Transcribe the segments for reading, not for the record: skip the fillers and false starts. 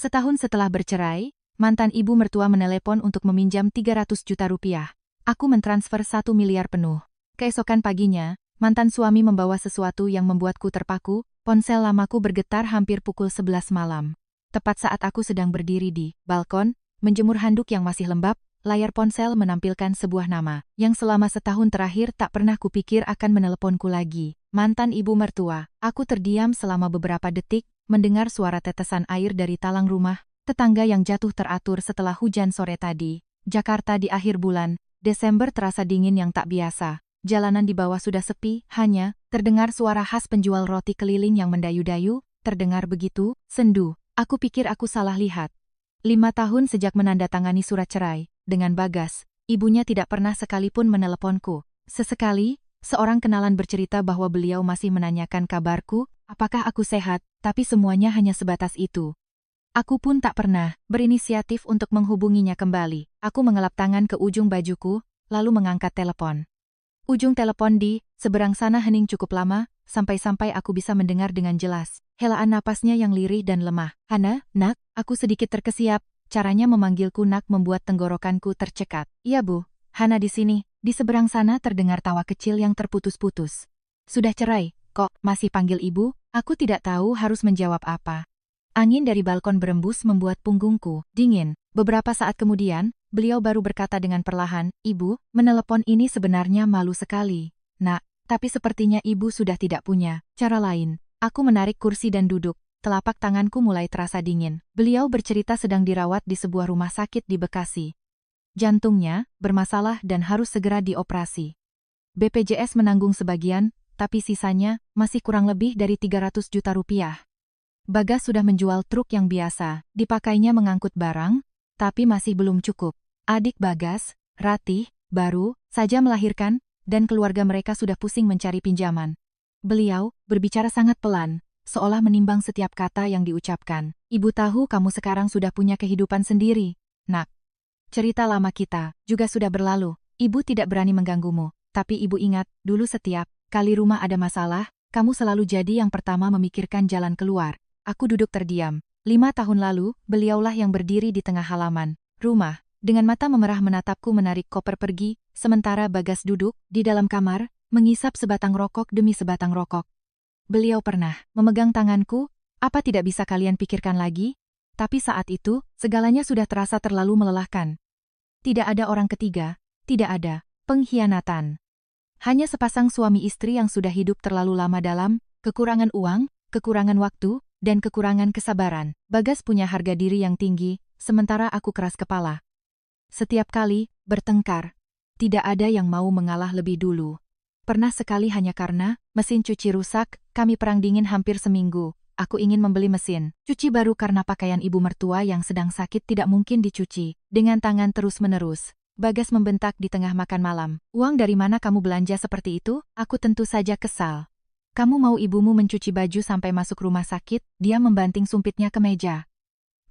Setahun setelah bercerai, mantan ibu mertua menelepon untuk meminjam 300 juta rupiah. Aku mentransfer 1 miliar penuh. Keesokan paginya, mantan suami membawa sesuatu yang membuatku terpaku. Ponsel lamaku bergetar hampir pukul 11 malam. Tepat saat aku sedang berdiri di balkon, menjemur handuk yang masih lembab, layar ponsel menampilkan sebuah nama, yang selama setahun terakhir tak pernah kupikir akan meneleponku lagi. Mantan ibu mertua. Aku terdiam selama beberapa detik, mendengar suara tetesan air dari talang rumah, tetangga yang jatuh teratur setelah hujan sore tadi. Jakarta di akhir bulan, Desember terasa dingin yang tak biasa. Jalanan di bawah sudah sepi, hanya terdengar suara khas penjual roti keliling yang mendayu-dayu. Terdengar begitu sendu. Aku pikir aku salah lihat. 5 tahun sejak menandatangani surat cerai dengan Bagas, ibunya tidak pernah sekalipun meneleponku. Sesekali, seorang kenalan bercerita bahwa beliau masih menanyakan kabarku, apakah aku sehat, tapi semuanya hanya sebatas itu. Aku pun tak pernah berinisiatif untuk menghubunginya kembali. Aku mengelap tangan ke ujung bajuku, lalu mengangkat telepon. Ujung telepon di seberang sana hening cukup lama, sampai-sampai aku bisa mendengar dengan jelas helaan napasnya yang lirih dan lemah. "Hana, nak," aku sedikit terkesiap. Caranya memanggilku nak membuat tenggorokanku tercekat. "Iya bu, Hana di sini." Di seberang sana terdengar tawa kecil yang terputus-putus. "Sudah cerai, kok masih panggil ibu?" Aku tidak tahu harus menjawab apa. Angin dari balkon berembus membuat punggungku dingin. Beberapa saat kemudian, beliau baru berkata dengan perlahan, "Ibu, menelepon ini sebenarnya malu sekali, nak, tapi sepertinya ibu sudah tidak punya cara lain." Aku menarik kursi dan duduk, telapak tanganku mulai terasa dingin. Beliau bercerita sedang dirawat di sebuah rumah sakit di Bekasi. Jantungnya bermasalah dan harus segera dioperasi. BPJS menanggung sebagian, tapi sisanya masih kurang lebih dari 300 juta rupiah. Bagas sudah menjual truk yang biasa, dipakainya mengangkut barang, tapi masih belum cukup. Adik Bagas, Ratih, baru saja melahirkan, dan keluarga mereka sudah pusing mencari pinjaman. Beliau berbicara sangat pelan, seolah menimbang setiap kata yang diucapkan. "Ibu tahu kamu sekarang sudah punya kehidupan sendiri, nak. Cerita lama kita juga sudah berlalu. Ibu tidak berani mengganggumu, tapi ibu ingat, dulu setiap kali rumah ada masalah, kamu selalu jadi yang pertama memikirkan jalan keluar." Aku duduk terdiam. 5 tahun lalu, beliaulah yang berdiri di tengah halaman rumah, dengan mata memerah menatapku menarik koper pergi, sementara Bagas duduk di dalam kamar, mengisap sebatang rokok demi sebatang rokok. Beliau pernah memegang tanganku, "Apa tidak bisa kalian pikirkan lagi?" Tapi saat itu, segalanya sudah terasa terlalu melelahkan. Tidak ada orang ketiga, tidak ada pengkhianatan. Hanya sepasang suami istri yang sudah hidup terlalu lama dalam kekurangan uang, kekurangan waktu, dan kekurangan kesabaran. Bagas punya harga diri yang tinggi, sementara aku keras kepala. Setiap kali bertengkar, tidak ada yang mau mengalah lebih dulu. Pernah sekali hanya karena mesin cuci rusak, kami perang dingin hampir seminggu. Aku ingin membeli mesin cuci baru karena pakaian ibu mertua yang sedang sakit tidak mungkin dicuci dengan tangan terus-menerus. Bagas membentak di tengah makan malam. "Uang dari mana kamu belanja seperti itu?" Aku tentu saja kesal. "Kamu mau ibumu mencuci baju sampai masuk rumah sakit?" Dia membanting sumpitnya ke meja.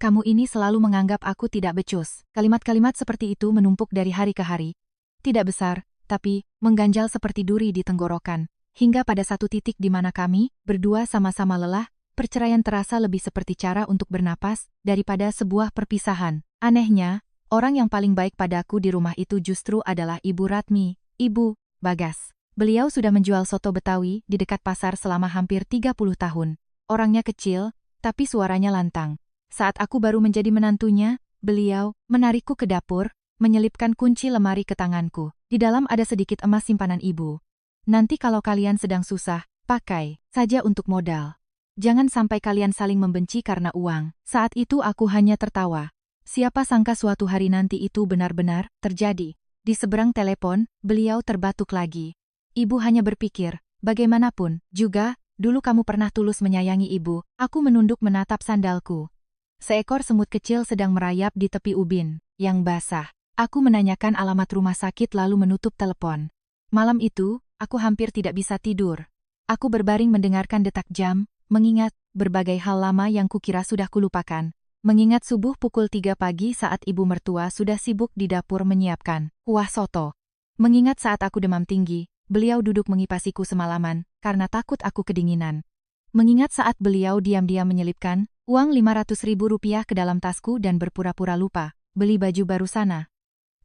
"Kamu ini selalu menganggap aku tidak becus." Kalimat-kalimat seperti itu menumpuk dari hari ke hari. Tidak besar, tapi mengganjal seperti duri di tenggorokan. Hingga pada satu titik di mana kami berdua sama-sama lelah, perceraian terasa lebih seperti cara untuk bernapas daripada sebuah perpisahan. Anehnya, orang yang paling baik padaku di rumah itu justru adalah Ibu Ratmi, Ibu Bagas. Beliau sudah menjual soto Betawi di dekat pasar selama hampir 30 tahun. Orangnya kecil, tapi suaranya lantang. Saat aku baru menjadi menantunya, beliau menarikku ke dapur, menyelipkan kunci lemari ke tanganku. "Di dalam ada sedikit emas simpanan ibu. Nanti kalau kalian sedang susah, pakai saja untuk modal. Jangan sampai kalian saling membenci karena uang." Saat itu aku hanya tertawa. Siapa sangka suatu hari nanti itu benar-benar terjadi. Di seberang telepon, beliau terbatuk lagi. "Ibu hanya berpikir, bagaimanapun juga, dulu kamu pernah tulus menyayangi ibu." Aku menunduk menatap sandalku. Seekor semut kecil sedang merayap di tepi ubin yang basah. Aku menanyakan alamat rumah sakit lalu menutup telepon. Malam itu, aku hampir tidak bisa tidur. Aku berbaring mendengarkan detak jam, mengingat berbagai hal lama yang kukira sudah kulupakan. Mengingat subuh pukul 3 pagi saat ibu mertua sudah sibuk di dapur menyiapkan kuah soto. Mengingat saat aku demam tinggi, beliau duduk mengipasiku semalaman, karena takut aku kedinginan. Mengingat saat beliau diam-diam menyelipkan uang Rp500.000 ke dalam tasku dan berpura-pura lupa. Beli baju baru sana.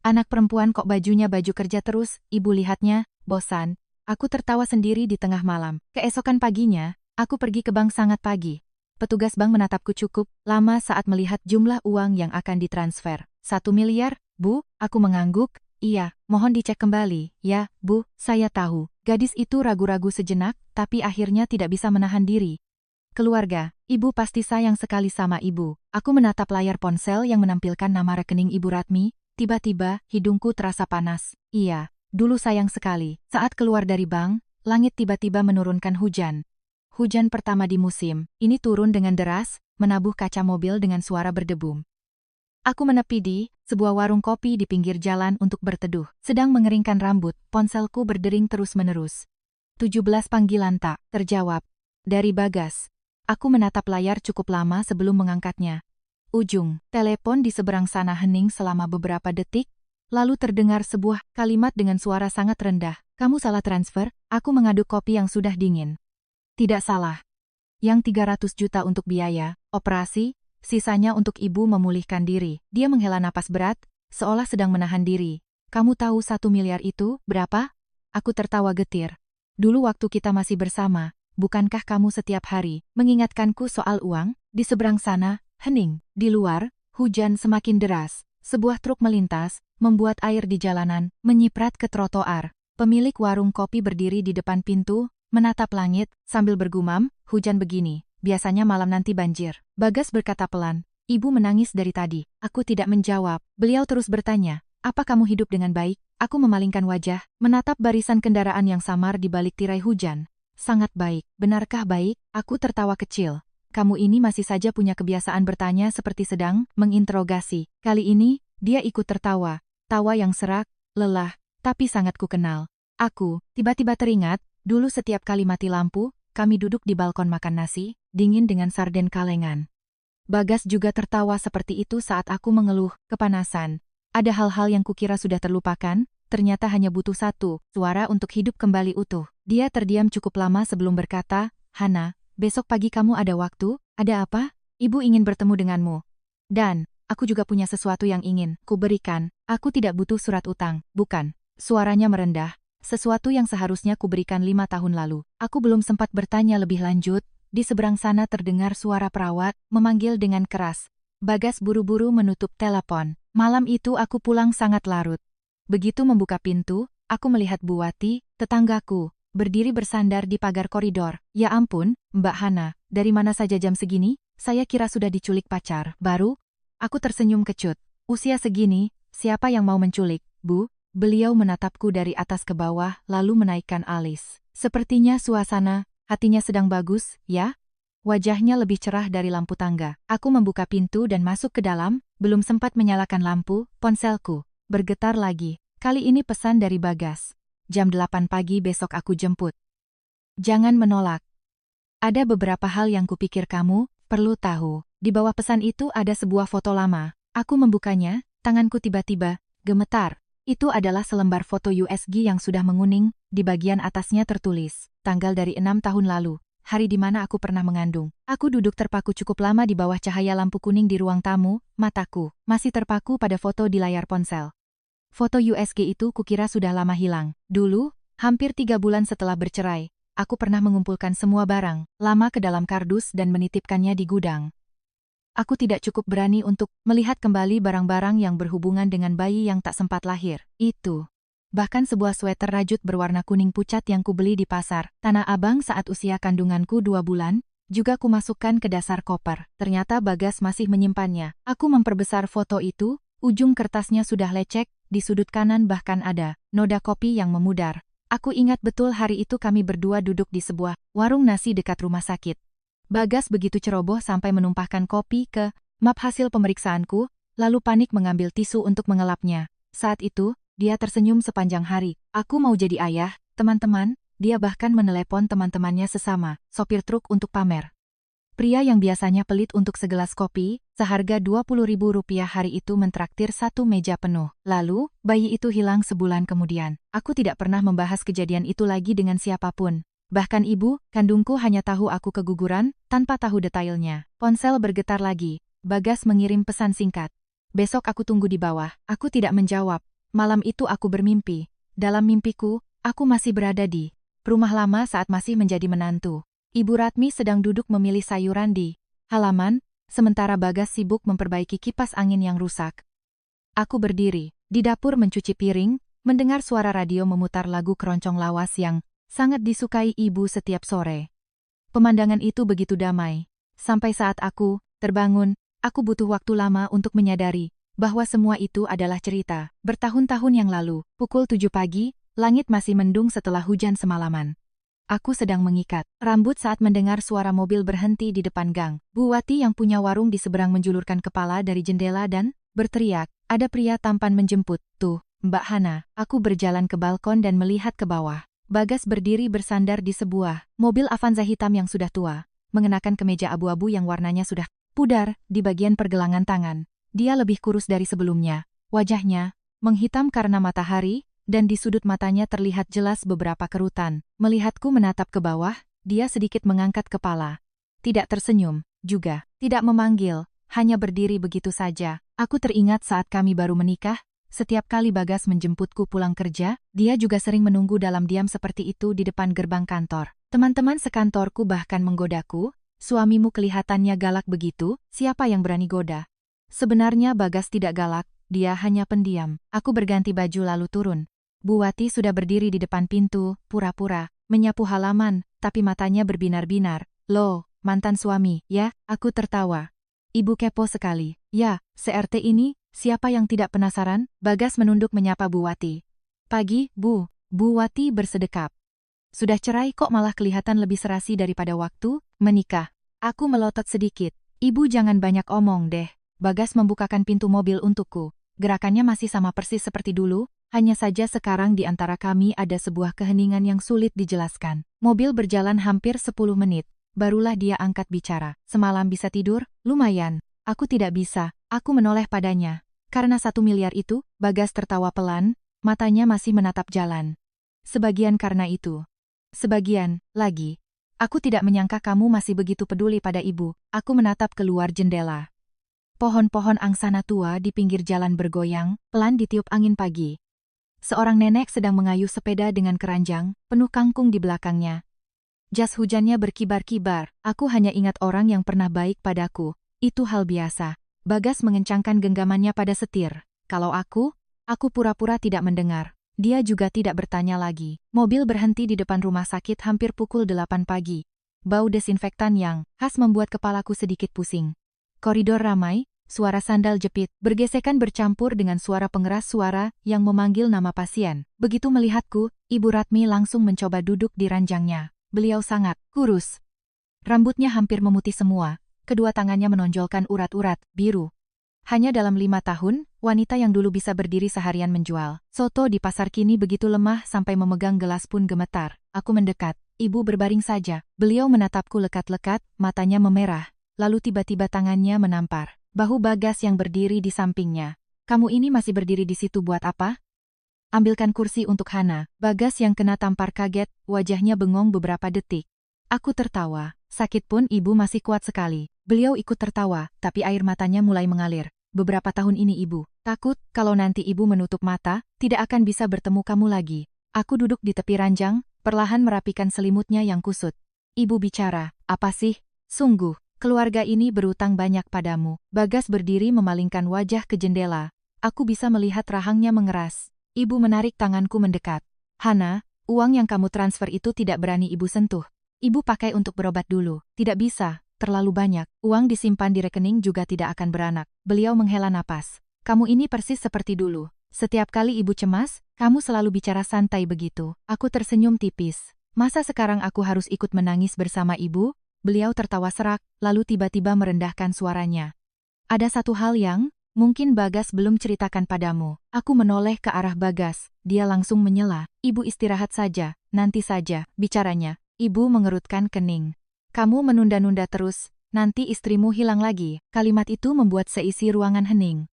Anak perempuan kok bajunya baju kerja terus, ibu lihatnya, bosan. Aku tertawa sendiri di tengah malam. Keesokan paginya, aku pergi ke bank sangat pagi. Petugas bank menatapku cukup lama saat melihat jumlah uang yang akan ditransfer. 1 miliar, Bu, aku mengangguk. Iya, mohon dicek kembali. Ya, Bu, saya tahu. Gadis itu ragu-ragu sejenak, tapi akhirnya tidak bisa menahan diri. Keluarga, ibu pasti sayang sekali sama ibu. Aku menatap layar ponsel yang menampilkan nama rekening Ibu Ratmi. Tiba-tiba, hidungku terasa panas. Iya, dulu sayang sekali. Saat keluar dari bank, langit tiba-tiba menurunkan hujan. Hujan pertama di musim, ini turun dengan deras, menabuh kaca mobil dengan suara berdebum. Aku menepi di sebuah warung kopi di pinggir jalan untuk berteduh. Sedang mengeringkan rambut, ponselku berdering terus-menerus. 17 panggilan tak terjawab. Dari Bagas. Aku menatap layar cukup lama sebelum mengangkatnya. Ujung telepon di seberang sana hening selama beberapa detik, lalu terdengar sebuah kalimat dengan suara sangat rendah. Kamu salah transfer, aku mengaduk kopi yang sudah dingin. Tidak salah. Yang 300 juta untuk biaya, operasi, sisanya untuk ibu memulihkan diri. Dia menghela napas berat, seolah sedang menahan diri. Kamu tahu 1 miliar itu berapa? Aku tertawa getir. Dulu waktu kita masih bersama, bukankah kamu setiap hari mengingatkanku soal uang? Di seberang sana, hening. Di luar, hujan semakin deras. Sebuah truk melintas, membuat air di jalanan menyiprat ke trotoar. Pemilik warung kopi berdiri di depan pintu, menatap langit, sambil bergumam, hujan begini, biasanya malam nanti banjir. Bagas berkata pelan, ibu menangis dari tadi. Aku tidak menjawab. Beliau terus bertanya, apa kamu hidup dengan baik? Aku memalingkan wajah, menatap barisan kendaraan yang samar di balik tirai hujan. Sangat baik. Benarkah baik? Aku tertawa kecil. Kamu ini masih saja punya kebiasaan bertanya seperti sedang menginterogasi. Kali ini, dia ikut tertawa. Tawa yang serak, lelah, tapi sangat kukenal. Aku tiba-tiba teringat, dulu setiap kali mati lampu, kami duduk di balkon makan nasi, dingin dengan sarden kalengan. Bagas juga tertawa seperti itu saat aku mengeluh, kepanasan. Ada hal-hal yang kukira sudah terlupakan, ternyata hanya butuh satu suara untuk hidup kembali utuh. Dia terdiam cukup lama sebelum berkata, Hana, besok pagi kamu ada waktu? Ada apa? Ibu ingin bertemu denganmu. Dan, aku juga punya sesuatu yang ingin ku berikan. Aku tidak butuh surat utang, bukan. Suaranya merendah. Sesuatu yang seharusnya kuberikan 5 tahun lalu. Aku belum sempat bertanya lebih lanjut, di seberang sana terdengar suara perawat, memanggil dengan keras. Bagas buru-buru menutup telepon. Malam itu aku pulang sangat larut. Begitu membuka pintu, aku melihat Bu Wati, tetanggaku, berdiri bersandar di pagar koridor. Ya ampun, Mbak Hana, dari mana saja jam segini? Saya kira sudah diculik pacar baru? Aku tersenyum kecut. Usia segini, siapa yang mau menculik, Bu? Beliau menatapku dari atas ke bawah, lalu menaikkan alis. Sepertinya suasana, hatinya sedang bagus, ya? Wajahnya lebih cerah dari lampu tangga. Aku membuka pintu dan masuk ke dalam, belum sempat menyalakan lampu, ponselku bergetar lagi. Kali ini pesan dari Bagas. Jam 8 pagi besok aku jemput. Jangan menolak. Ada beberapa hal yang kupikir kamu perlu tahu. Di bawah pesan itu ada sebuah foto lama. Aku membukanya, tanganku tiba-tiba gemetar. Itu adalah selembar foto USG yang sudah menguning, di bagian atasnya tertulis, tanggal dari 6 tahun lalu, hari di mana aku pernah mengandung. Aku duduk terpaku cukup lama di bawah cahaya lampu kuning di ruang tamu, mataku masih terpaku pada foto di layar ponsel. Foto USG itu kukira sudah lama hilang. Dulu, hampir 3 bulan setelah bercerai, aku pernah mengumpulkan semua barang lama ke dalam kardus dan menitipkannya di gudang. Aku tidak cukup berani untuk melihat kembali barang-barang yang berhubungan dengan bayi yang tak sempat lahir. Itu. Bahkan sebuah sweater rajut berwarna kuning pucat yang kubeli di pasar Tanah Abang saat usia kandunganku 2 bulan, juga kumasukkan ke dasar koper. Ternyata Bagas masih menyimpannya. Aku memperbesar foto itu, ujung kertasnya sudah lecek, di sudut kanan bahkan ada noda kopi yang memudar. Aku ingat betul hari itu kami berdua duduk di sebuah warung nasi dekat rumah sakit. Bagas begitu ceroboh sampai menumpahkan kopi ke map hasil pemeriksaanku, lalu panik mengambil tisu untuk mengelapnya. Saat itu, dia tersenyum sepanjang hari. Aku mau jadi ayah, teman-teman, dia bahkan menelepon teman-temannya sesama, sopir truk untuk pamer. Pria yang biasanya pelit untuk segelas kopi, seharga Rp20.000 hari itu mentraktir 1 meja penuh. Lalu, bayi itu hilang sebulan kemudian. Aku tidak pernah membahas kejadian itu lagi dengan siapapun. Bahkan ibu kandungku hanya tahu aku keguguran, tanpa tahu detailnya. Ponsel bergetar lagi. Bagas mengirim pesan singkat. Besok aku tunggu di bawah. Aku tidak menjawab. Malam itu aku bermimpi. Dalam mimpiku, aku masih berada di rumah lama saat masih menjadi menantu. Ibu Ratmi sedang duduk memilih sayuran di halaman, sementara Bagas sibuk memperbaiki kipas angin yang rusak. Aku berdiri di dapur mencuci piring, mendengar suara radio memutar lagu keroncong lawas yang sangat disukai ibu setiap sore. Pemandangan itu begitu damai. Sampai saat aku terbangun, aku butuh waktu lama untuk menyadari bahwa semua itu adalah cerita bertahun-tahun yang lalu. Pukul 7 pagi, langit masih mendung setelah hujan semalaman. Aku sedang mengikat rambut saat mendengar suara mobil berhenti di depan gang. Bu Wati yang punya warung di seberang menjulurkan kepala dari jendela dan berteriak, "Ada pria tampan menjemput, tuh, Mbak Hana." Aku berjalan ke balkon dan melihat ke bawah. Bagas berdiri bersandar di sebuah mobil Avanza hitam yang sudah tua, mengenakan kemeja abu-abu yang warnanya sudah pudar di bagian pergelangan tangan. Dia lebih kurus dari sebelumnya. Wajahnya menghitam karena matahari, dan di sudut matanya terlihat jelas beberapa kerutan. Melihatku menatap ke bawah, dia sedikit mengangkat kepala. Tidak tersenyum, juga tidak memanggil, hanya berdiri begitu saja. Aku teringat saat kami baru menikah. Setiap kali Bagas menjemputku pulang kerja, dia juga sering menunggu dalam diam seperti itu di depan gerbang kantor. Teman-teman sekantorku bahkan menggodaku, "Suamimu kelihatannya galak begitu, siapa yang berani goda?" Sebenarnya Bagas tidak galak, dia hanya pendiam. Aku berganti baju lalu turun. Bu Wati sudah berdiri di depan pintu, pura-pura menyapu halaman, tapi matanya berbinar-binar. "Loh, mantan suami, ya?" Aku tertawa. "Ibu kepo sekali." "Ya, CRT ini, siapa yang tidak penasaran?" Bagas menunduk menyapa Bu Wati. "Pagi, Bu." Bu Wati bersedekap. "Sudah cerai kok malah kelihatan lebih serasi daripada waktu menikah." Aku melotot sedikit. "Ibu jangan banyak omong deh." Bagas membukakan pintu mobil untukku. Gerakannya masih sama persis seperti dulu, hanya saja sekarang di antara kami ada sebuah keheningan yang sulit dijelaskan. Mobil berjalan hampir 10 menit. Barulah dia angkat bicara. "Semalam bisa tidur?" "Lumayan." "Aku tidak bisa." Aku menoleh padanya. "Karena 1 miliar itu?" Bagas tertawa pelan, matanya masih menatap jalan. "Sebagian karena itu. Sebagian lagi. Aku tidak menyangka kamu masih begitu peduli pada ibu." Aku menatap keluar jendela. Pohon-pohon angsana tua di pinggir jalan bergoyang, pelan ditiup angin pagi. Seorang nenek sedang mengayuh sepeda dengan keranjang, penuh kangkung di belakangnya. Jas hujannya berkibar-kibar. Aku hanya ingat orang yang pernah baik padaku. Itu hal biasa. Bagas mengencangkan genggamannya pada setir. Kalau aku pura-pura tidak mendengar. Dia juga tidak bertanya lagi. Mobil berhenti di depan rumah sakit hampir pukul 8 pagi. Bau desinfektan yang khas membuat kepalaku sedikit pusing. Koridor ramai, suara sandal jepit, bergesekan bercampur dengan suara pengeras suara yang memanggil nama pasien. Begitu melihatku, Ibu Ratmi langsung mencoba duduk di ranjangnya. Beliau sangat kurus. Rambutnya hampir memutih semua, kedua tangannya menonjolkan urat-urat biru. Hanya dalam 5 tahun, wanita yang dulu bisa berdiri seharian menjual soto di pasar kini begitu lemah sampai memegang gelas pun gemetar. Aku mendekat. "Ibu berbaring saja." Beliau menatapku lekat-lekat, matanya memerah. Lalu tiba-tiba tangannya menampar bahu Bagas yang berdiri di sampingnya. "Kamu ini masih berdiri di situ buat apa? Ambilkan kursi untuk Hana." Bagas yang kena tampar kaget, wajahnya bengong beberapa detik. Aku tertawa. "Sakit pun ibu masih kuat sekali." Beliau ikut tertawa, tapi air matanya mulai mengalir. "Beberapa tahun ini ibu takut kalau nanti ibu menutup mata, tidak akan bisa bertemu kamu lagi." Aku duduk di tepi ranjang, perlahan merapikan selimutnya yang kusut. "Ibu bicara, apa sih? Sungguh. Keluarga ini berutang banyak padamu." Bagas berdiri memalingkan wajah ke jendela. Aku bisa melihat rahangnya mengeras. Ibu menarik tanganku mendekat. "Hana, uang yang kamu transfer itu tidak berani ibu sentuh. Ibu pakai untuk berobat dulu." "Tidak bisa, terlalu banyak. Uang disimpan di rekening juga tidak akan beranak." Beliau menghela napas. "Kamu ini persis seperti dulu. Setiap kali ibu cemas, kamu selalu bicara santai begitu." Aku tersenyum tipis. "Masa sekarang aku harus ikut menangis bersama ibu?" Beliau tertawa serak, lalu tiba-tiba merendahkan suaranya. "Ada satu hal yang mungkin Bagas belum ceritakan padamu." Aku menoleh ke arah Bagas. Dia langsung menyela. "Ibu istirahat saja, nanti saja bicaranya." Ibu mengerutkan kening. "Kamu menunda-nunda terus, nanti istrimu hilang lagi." Kalimat itu membuat seisi ruangan hening.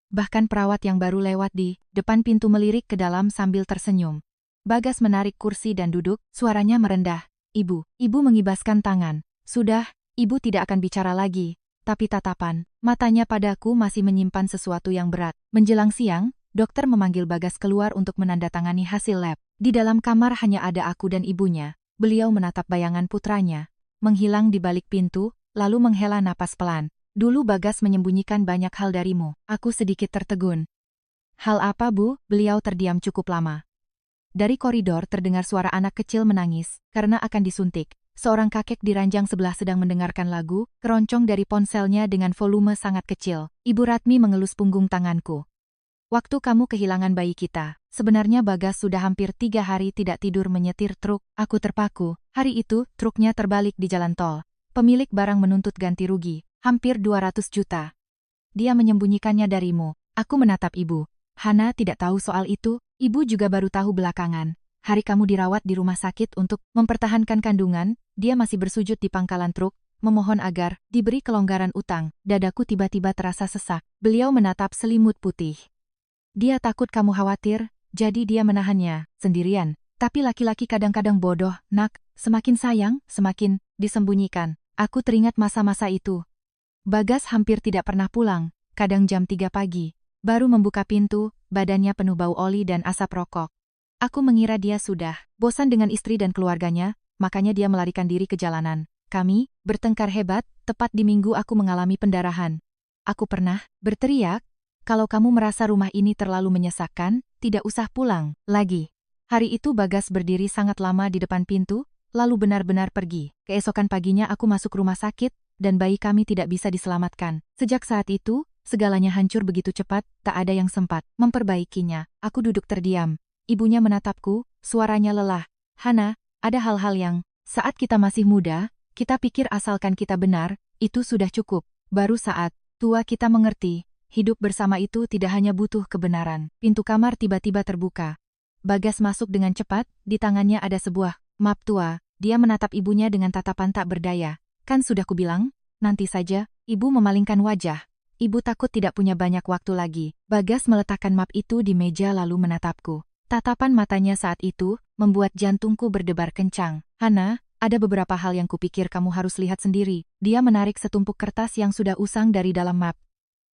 Bahkan perawat yang baru lewat di depan pintu melirik ke dalam sambil tersenyum. Bagas menarik kursi dan duduk, suaranya merendah. Ibu. Ibu mengibaskan tangan. Sudah, ibu tidak akan bicara lagi. Tapi tatapan matanya padaku masih menyimpan sesuatu yang berat. Menjelang siang, dokter memanggil Bagas keluar untuk menandatangani hasil lab. Di dalam kamar hanya ada aku dan ibunya. Beliau menatap bayangan putranya, menghilang di balik pintu, lalu menghela napas pelan. Dulu Bagas menyembunyikan banyak hal darimu. Aku sedikit tertegun. Hal apa, Bu? Beliau terdiam cukup lama. Dari koridor terdengar suara anak kecil menangis karena akan disuntik. Seorang kakek di ranjang sebelah sedang mendengarkan lagu, keroncong dari ponselnya dengan volume sangat kecil. Ibu Ratmi mengelus punggung tanganku. Waktu kamu kehilangan bayi kita, sebenarnya Bagas sudah hampir 3 hari tidak tidur menyetir truk. Aku terpaku. Hari itu, truknya terbalik di jalan tol. Pemilik barang menuntut ganti rugi, hampir 200 juta. Dia menyembunyikannya darimu. Aku menatap ibu. Hana tidak tahu soal itu, ibu juga baru tahu belakangan. Hari kamu dirawat di rumah sakit untuk mempertahankan kandungan, dia masih bersujud di pangkalan truk, memohon agar diberi kelonggaran utang. Dadaku tiba-tiba terasa sesak. Beliau menatap selimut putih. Dia takut kamu khawatir, jadi dia menahannya, sendirian. Tapi laki-laki kadang-kadang bodoh, nak. Semakin sayang, semakin disembunyikan. Aku teringat masa-masa itu. Bagas hampir tidak pernah pulang, kadang jam 3 pagi. Baru membuka pintu, badannya penuh bau oli dan asap rokok. Aku mengira dia sudah bosan dengan istri dan keluarganya, makanya dia melarikan diri ke jalanan. Kami bertengkar hebat, tepat di minggu aku mengalami pendarahan. Aku pernah berteriak, kalau kamu merasa rumah ini terlalu menyesakkan, tidak usah pulang lagi. Hari itu Bagas berdiri sangat lama di depan pintu, lalu benar-benar pergi. Keesokan paginya aku masuk rumah sakit, dan bayi kami tidak bisa diselamatkan. Sejak saat itu, segalanya hancur begitu cepat, tak ada yang sempat memperbaikinya. Aku duduk terdiam. Ibunya menatapku, suaranya lelah. Hana, ada hal-hal yang, saat kita masih muda, kita pikir asalkan kita benar, itu sudah cukup. Baru saat tua kita mengerti, hidup bersama itu tidak hanya butuh kebenaran. Pintu kamar tiba-tiba terbuka. Bagas masuk dengan cepat, di tangannya ada sebuah map tua. Dia menatap ibunya dengan tatapan tak berdaya. Kan sudah kubilang, nanti saja. Ibu memalingkan wajah. Ibu takut tidak punya banyak waktu lagi. Bagas meletakkan map itu di meja lalu menatapku. Tatapan matanya saat itu membuat jantungku berdebar kencang. Hana, ada beberapa hal yang kupikir kamu harus lihat sendiri. Dia menarik setumpuk kertas yang sudah usang dari dalam map.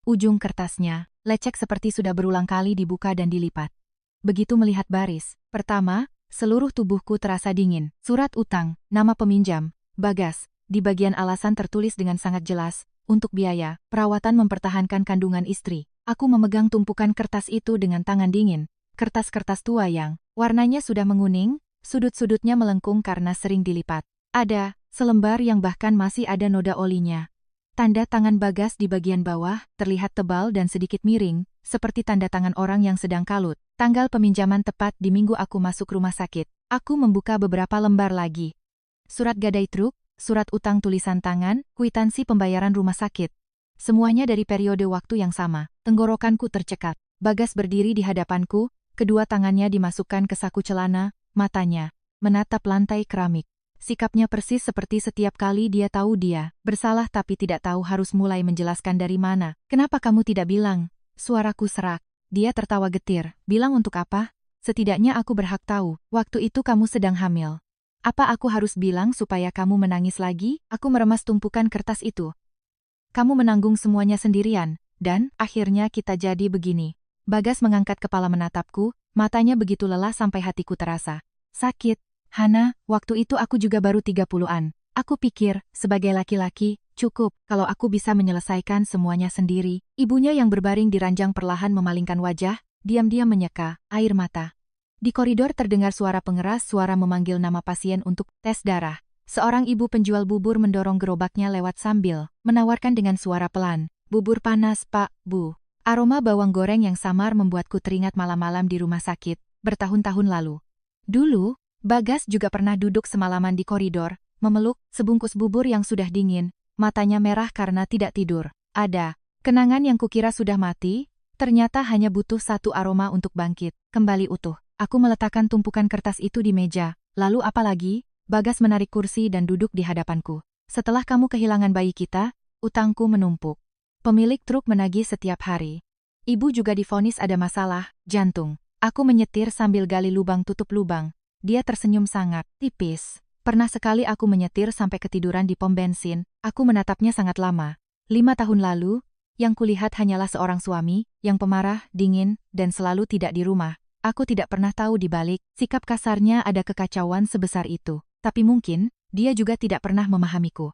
Ujung kertasnya lecek seperti sudah berulang kali dibuka dan dilipat. Begitu melihat baris pertama, seluruh tubuhku terasa dingin. Surat utang, nama peminjam, Bagas. Di bagian alasan tertulis dengan sangat jelas, untuk biaya perawatan mempertahankan kandungan istri. Aku memegang tumpukan kertas itu dengan tangan dingin. Kertas-kertas tua yang warnanya sudah menguning, sudut-sudutnya melengkung karena sering dilipat. Ada selembar yang bahkan masih ada noda olinya. Tanda tangan Bagas di bagian bawah terlihat tebal dan sedikit miring, seperti tanda tangan orang yang sedang kalut. Tanggal peminjaman tepat di minggu aku masuk rumah sakit. Aku membuka beberapa lembar lagi. Surat gadai truk, surat utang tulisan tangan, kwitansi pembayaran rumah sakit. Semuanya dari periode waktu yang sama. Tenggorokanku tercekat. Bagas berdiri di hadapanku. Kedua tangannya dimasukkan ke saku celana, matanya menatap lantai keramik. Sikapnya persis seperti setiap kali dia tahu dia bersalah tapi tidak tahu harus mulai menjelaskan dari mana. Kenapa kamu tidak bilang? Suaraku serak. Dia tertawa getir. Bilang untuk apa? Setidaknya aku berhak tahu. Waktu itu kamu sedang hamil. Apa aku harus bilang supaya kamu menangis lagi? Aku meremas tumpukan kertas itu. Kamu menanggung semuanya sendirian, dan akhirnya kita jadi begini. Bagas mengangkat kepala menatapku, matanya begitu lelah sampai hatiku terasa sakit. Hana, waktu itu aku juga baru 30-an. Aku pikir, sebagai laki-laki, cukup kalau aku bisa menyelesaikan semuanya sendiri. Ibunya yang berbaring di ranjang perlahan memalingkan wajah, diam-diam menyeka air mata. Di koridor terdengar suara pengeras, suara memanggil nama pasien untuk tes darah. Seorang ibu penjual bubur mendorong gerobaknya lewat sambil menawarkan dengan suara pelan, "Bubur panas, Pak, Bu." Aroma bawang goreng yang samar membuatku teringat malam-malam di rumah sakit, bertahun-tahun lalu. Dulu, Bagas juga pernah duduk semalaman di koridor, memeluk sebungkus bubur yang sudah dingin, matanya merah karena tidak tidur. Ada kenangan yang kukira sudah mati, ternyata hanya butuh satu aroma untuk bangkit, kembali utuh. Aku meletakkan tumpukan kertas itu di meja, lalu apa lagi? Bagas menarik kursi dan duduk di hadapanku. Setelah kamu kehilangan bayi kita, utangku menumpuk. Pemilik truk menagih setiap hari. Ibu juga divonis ada masalah jantung. Aku menyetir sambil gali lubang tutup lubang. Dia tersenyum sangat tipis. Pernah sekali aku menyetir sampai ketiduran di pom bensin, aku menatapnya sangat lama. 5 tahun lalu, yang kulihat hanyalah seorang suami, yang pemarah, dingin, dan selalu tidak di rumah. Aku tidak pernah tahu di balik sikap kasarnya ada kekacauan sebesar itu. Tapi mungkin, dia juga tidak pernah memahamiku.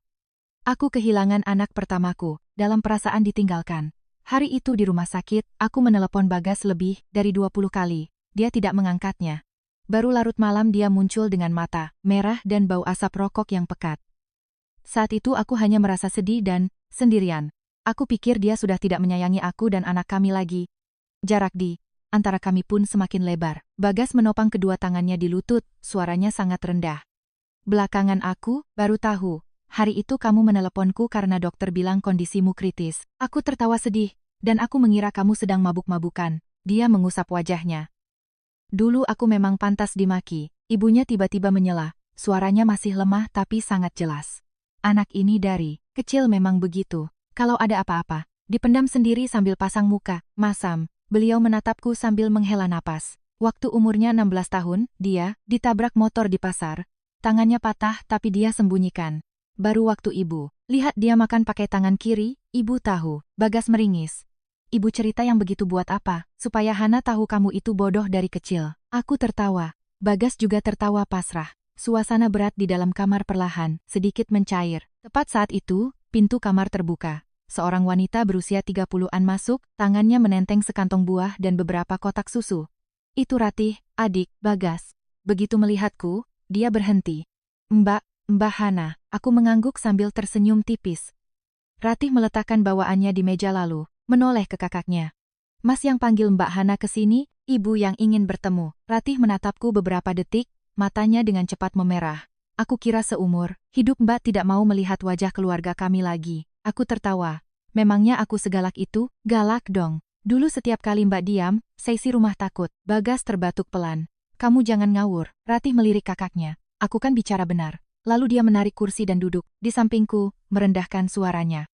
Aku kehilangan anak pertamaku, dalam perasaan ditinggalkan. Hari itu di rumah sakit, aku menelepon Bagas lebih dari 20 kali. Dia tidak mengangkatnya. Baru larut malam dia muncul dengan mata merah dan bau asap rokok yang pekat. Saat itu aku hanya merasa sedih dan sendirian. Aku pikir dia sudah tidak menyayangi aku dan anak kami lagi. Jarak di antara kami pun semakin lebar. Bagas menopang kedua tangannya di lutut, suaranya sangat rendah. Belakangan aku baru tahu, hari itu kamu meneleponku karena dokter bilang kondisimu kritis. Aku tertawa sedih, dan aku mengira kamu sedang mabuk-mabukan. Dia mengusap wajahnya. Dulu aku memang pantas dimaki. Ibunya tiba-tiba menyela, suaranya masih lemah tapi sangat jelas. Anak ini dari kecil memang begitu. Kalau ada apa-apa, dipendam sendiri sambil pasang muka, masam. Beliau menatapku sambil menghela napas. Waktu umurnya 16 tahun, dia ditabrak motor di pasar. Tangannya patah tapi dia sembunyikan. Baru waktu ibu lihat dia makan pakai tangan kiri, ibu tahu. Bagas meringis. Ibu cerita yang begitu buat apa? Supaya Hana tahu kamu itu bodoh dari kecil. Aku tertawa. Bagas juga tertawa pasrah. Suasana berat di dalam kamar perlahan, sedikit mencair. Tepat saat itu, pintu kamar terbuka. Seorang wanita berusia 30-an masuk, tangannya menenteng sekantong buah dan beberapa kotak susu. Itu Ratih, adik Bagas. Begitu melihatku, dia berhenti. Mbak Hana, aku mengangguk sambil tersenyum tipis. Ratih meletakkan bawaannya di meja lalu menoleh ke kakaknya. Mas yang panggil Mbak Hana ke sini, ibu yang ingin bertemu. Ratih menatapku beberapa detik, matanya dengan cepat memerah. Aku kira seumur hidup Mbak tidak mau melihat wajah keluarga kami lagi. Aku tertawa. Memangnya aku segalak itu? Galak dong. Dulu setiap kali Mbak diam, Seisi rumah takut. Bagas terbatuk pelan. Kamu jangan ngawur. Ratih melirik kakaknya. Aku kan bicara benar. Lalu dia menarik kursi dan duduk di sampingku, merendahkan suaranya.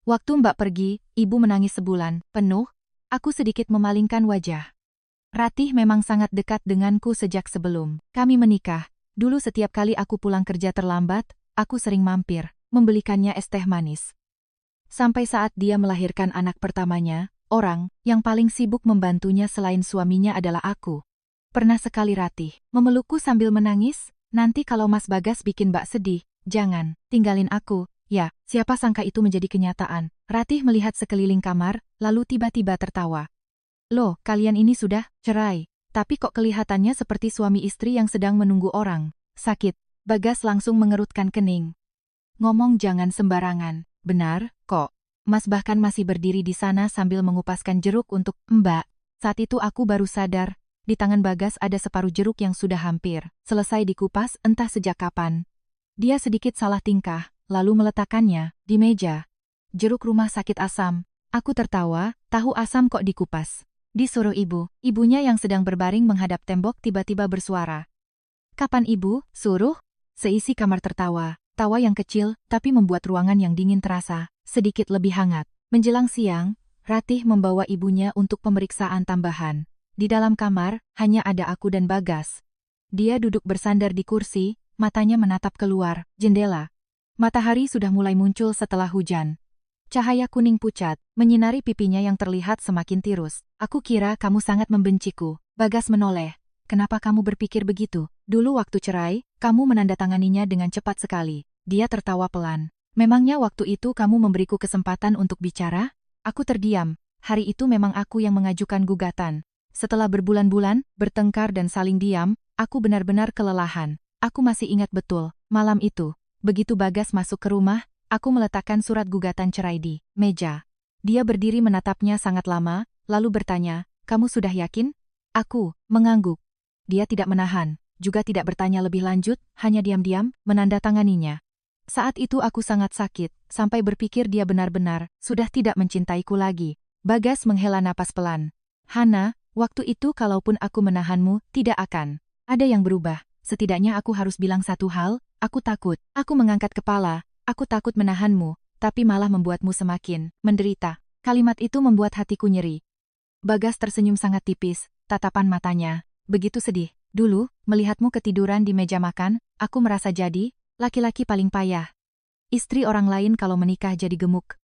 Waktu Mbak pergi, ibu menangis sebulan penuh. Aku sedikit memalingkan wajah. Ratih memang sangat dekat denganku sejak sebelum kami menikah. Dulu setiap kali aku pulang kerja terlambat, aku sering mampir, membelikannya es teh manis. Sampai saat dia melahirkan anak pertamanya, orang yang paling sibuk membantunya selain suaminya adalah aku. Pernah sekali Ratih memelukku sambil menangis, nanti kalau Mas Bagas bikin Mbak sedih, jangan tinggalin aku. Ya, siapa sangka itu menjadi kenyataan. Ratih melihat sekeliling kamar, lalu tiba-tiba tertawa. Loh, kalian ini sudah cerai. Tapi kok kelihatannya seperti suami istri yang sedang menunggu orang sakit. Bagas langsung mengerutkan kening. Ngomong jangan sembarangan. Benar, kok. Mas bahkan masih berdiri di sana sambil mengupaskan jeruk untuk Mbak. Saat itu aku baru sadar, di tangan Bagas ada separuh jeruk yang sudah hampir selesai dikupas entah sejak kapan. Dia sedikit salah tingkah, lalu meletakkannya di meja. Jeruk rumah sakit asam. Aku tertawa, tahu asam kok dikupas. Disuruh ibu. Ibunya yang sedang berbaring menghadap tembok tiba-tiba bersuara. Kapan ibu suruh? Seisi kamar tertawa. Tawa yang kecil, tapi membuat ruangan yang dingin terasa sedikit lebih hangat. Menjelang siang, Ratih membawa ibunya untuk pemeriksaan tambahan. Di dalam kamar, hanya ada aku dan Bagas. Dia duduk bersandar di kursi, matanya menatap keluar jendela. Matahari sudah mulai muncul setelah hujan. Cahaya kuning pucat menyinari pipinya yang terlihat semakin tirus. Aku kira kamu sangat membenciku. Bagas menoleh. Kenapa kamu berpikir begitu? Dulu waktu cerai, kamu menandatanganinya dengan cepat sekali. Dia tertawa pelan. Memangnya waktu itu kamu memberiku kesempatan untuk bicara? Aku terdiam. Hari itu memang aku yang mengajukan gugatan. Setelah berbulan-bulan, bertengkar dan saling diam, aku benar-benar kelelahan. Aku masih ingat betul, malam itu. Begitu Bagas masuk ke rumah, aku meletakkan surat gugatan cerai di meja. Dia berdiri menatapnya sangat lama, lalu bertanya, kamu sudah yakin? Aku mengangguk. Dia tidak menahan, juga tidak bertanya lebih lanjut, hanya diam-diam menandatanganinya. Saat itu aku sangat sakit, sampai berpikir dia benar-benar sudah tidak mencintaiku lagi. Bagas menghela napas pelan. Hana, waktu itu kalaupun aku menahanmu, tidak akan ada yang berubah. Setidaknya aku harus bilang satu hal. Aku takut. Aku mengangkat kepala. Aku takut menahanmu, tapi malah membuatmu semakin menderita. Kalimat itu membuat hatiku nyeri. Bagas tersenyum sangat tipis, tatapan matanya begitu sedih. Dulu, melihatmu ketiduran di meja makan, aku merasa jadi laki-laki paling payah. Istri orang lain kalau menikah jadi gemuk.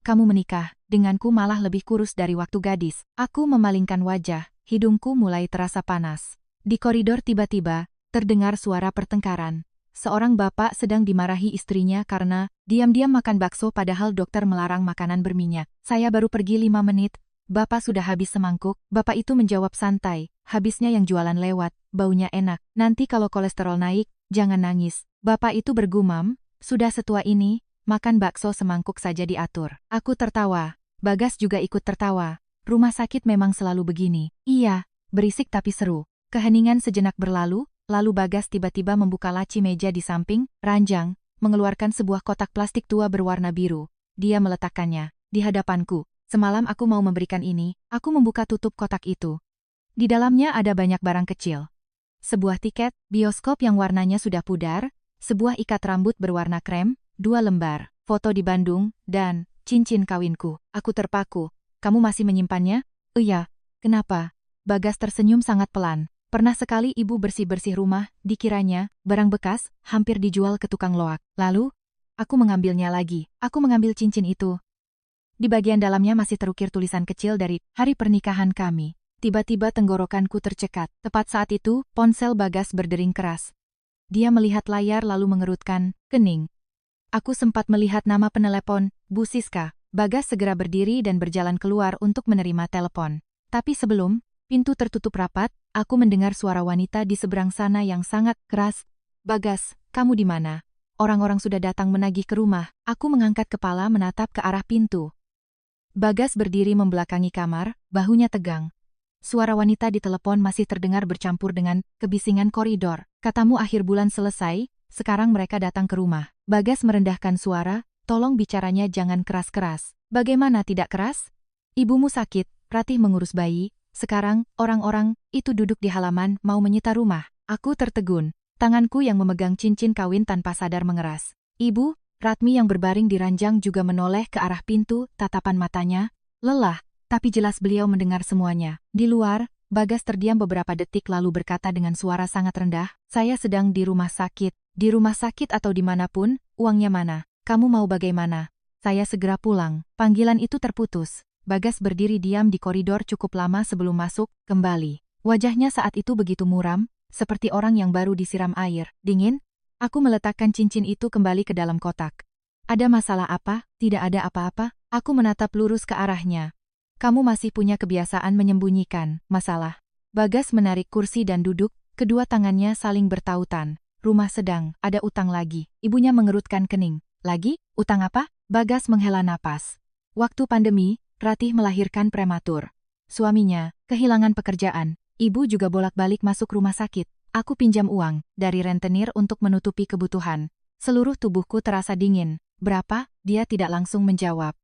Kamu menikah, denganku malah lebih kurus dari waktu gadis. Aku memalingkan wajah, hidungku mulai terasa panas. Di koridor tiba-tiba, terdengar suara pertengkaran. Seorang bapak sedang dimarahi istrinya karena diam-diam makan bakso padahal dokter melarang makanan berminyak. Saya baru pergi 5 menit, bapak sudah habis semangkuk. Bapak itu menjawab santai, habisnya yang jualan lewat, baunya enak. Nanti kalau kolesterol naik, jangan nangis. Bapak itu bergumam, sudah setua ini, makan bakso semangkuk saja diatur. Aku tertawa, Bagas juga ikut tertawa. Rumah sakit memang selalu begini. Iya, berisik tapi seru. Keheningan sejenak berlalu, lalu Bagas tiba-tiba membuka laci meja di samping, ranjang, mengeluarkan sebuah kotak plastik tua berwarna biru. Dia meletakkannya di hadapanku. Semalam aku mau memberikan ini, aku membuka tutup kotak itu. Di dalamnya ada banyak barang kecil. Sebuah tiket, bioskop yang warnanya sudah pudar, sebuah ikat rambut berwarna krem, 2 lembar, foto di Bandung, dan cincin kawinku. Aku terpaku. Kamu masih menyimpannya? Iya. Kenapa? Bagas tersenyum sangat pelan. Pernah sekali ibu bersih-bersih rumah, dikiranya, barang bekas, hampir dijual ke tukang loak. Lalu, aku mengambilnya lagi. Aku mengambil cincin itu. Di bagian dalamnya masih terukir tulisan kecil dari hari pernikahan kami. Tiba-tiba tenggorokanku tercekat. Tepat saat itu, ponsel Bagas berdering keras. Dia melihat layar lalu mengerutkan kening. Aku sempat melihat nama penelepon, Bu Siska. Bagas segera berdiri dan berjalan keluar untuk menerima telepon. Tapi sebelum pintu tertutup rapat, aku mendengar suara wanita di seberang sana yang sangat keras. Bagas, kamu di mana? Orang-orang sudah datang menagih ke rumah. Aku mengangkat kepala menatap ke arah pintu. Bagas berdiri membelakangi kamar, bahunya tegang. Suara wanita di telepon masih terdengar bercampur dengan kebisingan koridor. Katamu akhir bulan selesai, sekarang mereka datang ke rumah. Bagas merendahkan suara, tolong bicaranya jangan keras-keras. Bagaimana tidak keras? Ibumu sakit, Ratih mengurus bayi, sekarang orang-orang itu duduk di halaman mau menyita rumah. Aku tertegun, tanganku yang memegang cincin kawin tanpa sadar mengeras. Ibu, Ratmi yang berbaring di ranjang juga menoleh ke arah pintu, tatapan matanya lelah, tapi jelas beliau mendengar semuanya. Di luar, Bagas terdiam beberapa detik lalu berkata dengan suara sangat rendah, saya sedang di rumah sakit. Di rumah sakit atau dimanapun, uangnya mana? Kamu mau bagaimana? Saya segera pulang. Panggilan itu terputus. Bagas berdiri diam di koridor cukup lama sebelum masuk, kembali. Wajahnya saat itu begitu muram, seperti orang yang baru disiram air. Dingin? Aku meletakkan cincin itu kembali ke dalam kotak. Ada masalah apa? Tidak ada apa-apa. Aku menatap lurus ke arahnya. Kamu masih punya kebiasaan menyembunyikan masalah. Bagas menarik kursi dan duduk, kedua tangannya saling bertautan. Rumah sedang, ada utang lagi. Ibunya mengerutkan kening. Lagi? Utang apa? Bagas menghela napas. Waktu pandemi, Ratih melahirkan prematur. Suaminya kehilangan pekerjaan. Ibu juga bolak-balik masuk rumah sakit. Aku pinjam uang dari rentenir untuk menutupi kebutuhan. Seluruh tubuhku terasa dingin. Berapa? Dia tidak langsung menjawab.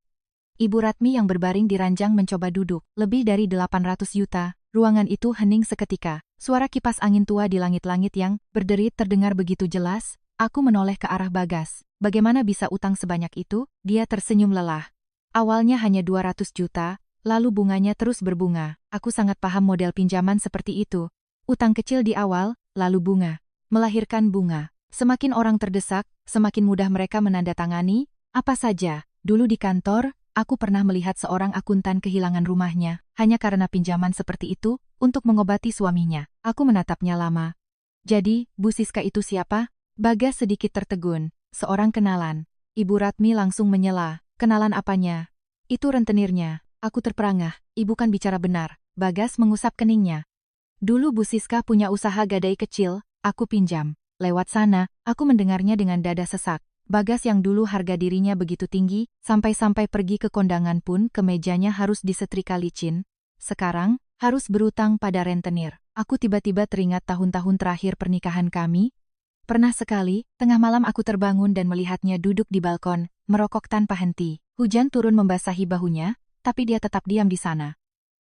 Ibu Ratmi yang berbaring di ranjang mencoba duduk. Lebih dari 800 juta. Ruangan itu hening seketika. Suara kipas angin tua di langit-langit yang berderit terdengar begitu jelas. Aku menoleh ke arah Bagas. Bagaimana bisa utang sebanyak itu? Dia tersenyum lelah. Awalnya hanya 200 juta, lalu bunganya terus berbunga. Aku sangat paham model pinjaman seperti itu. Utang kecil di awal, lalu bunga. Melahirkan bunga. Semakin orang terdesak, semakin mudah mereka menandatangani apa saja. Dulu di kantor, aku pernah melihat seorang akuntan kehilangan rumahnya, hanya karena pinjaman seperti itu, untuk mengobati suaminya. Aku menatapnya lama. Jadi, Bu Siska itu siapa? Bagas sedikit tertegun. Seorang kenalan. Ibu Ratmi langsung menyela. Kenalan apanya? Itu rentenirnya. Aku terperangah. Ibu kan bicara benar. Bagas mengusap keningnya. Dulu Bu Siska punya usaha gadai kecil, aku pinjam. Lewat sana, aku mendengarnya dengan dada sesak. Bagas yang dulu harga dirinya begitu tinggi, sampai-sampai pergi ke kondangan pun kemejanya harus disetrika licin. Sekarang, harus berutang pada rentenir. Aku tiba-tiba teringat tahun-tahun terakhir pernikahan kami. Pernah sekali, tengah malam aku terbangun dan melihatnya duduk di balkon, merokok tanpa henti. Hujan turun membasahi bahunya, tapi dia tetap diam di sana.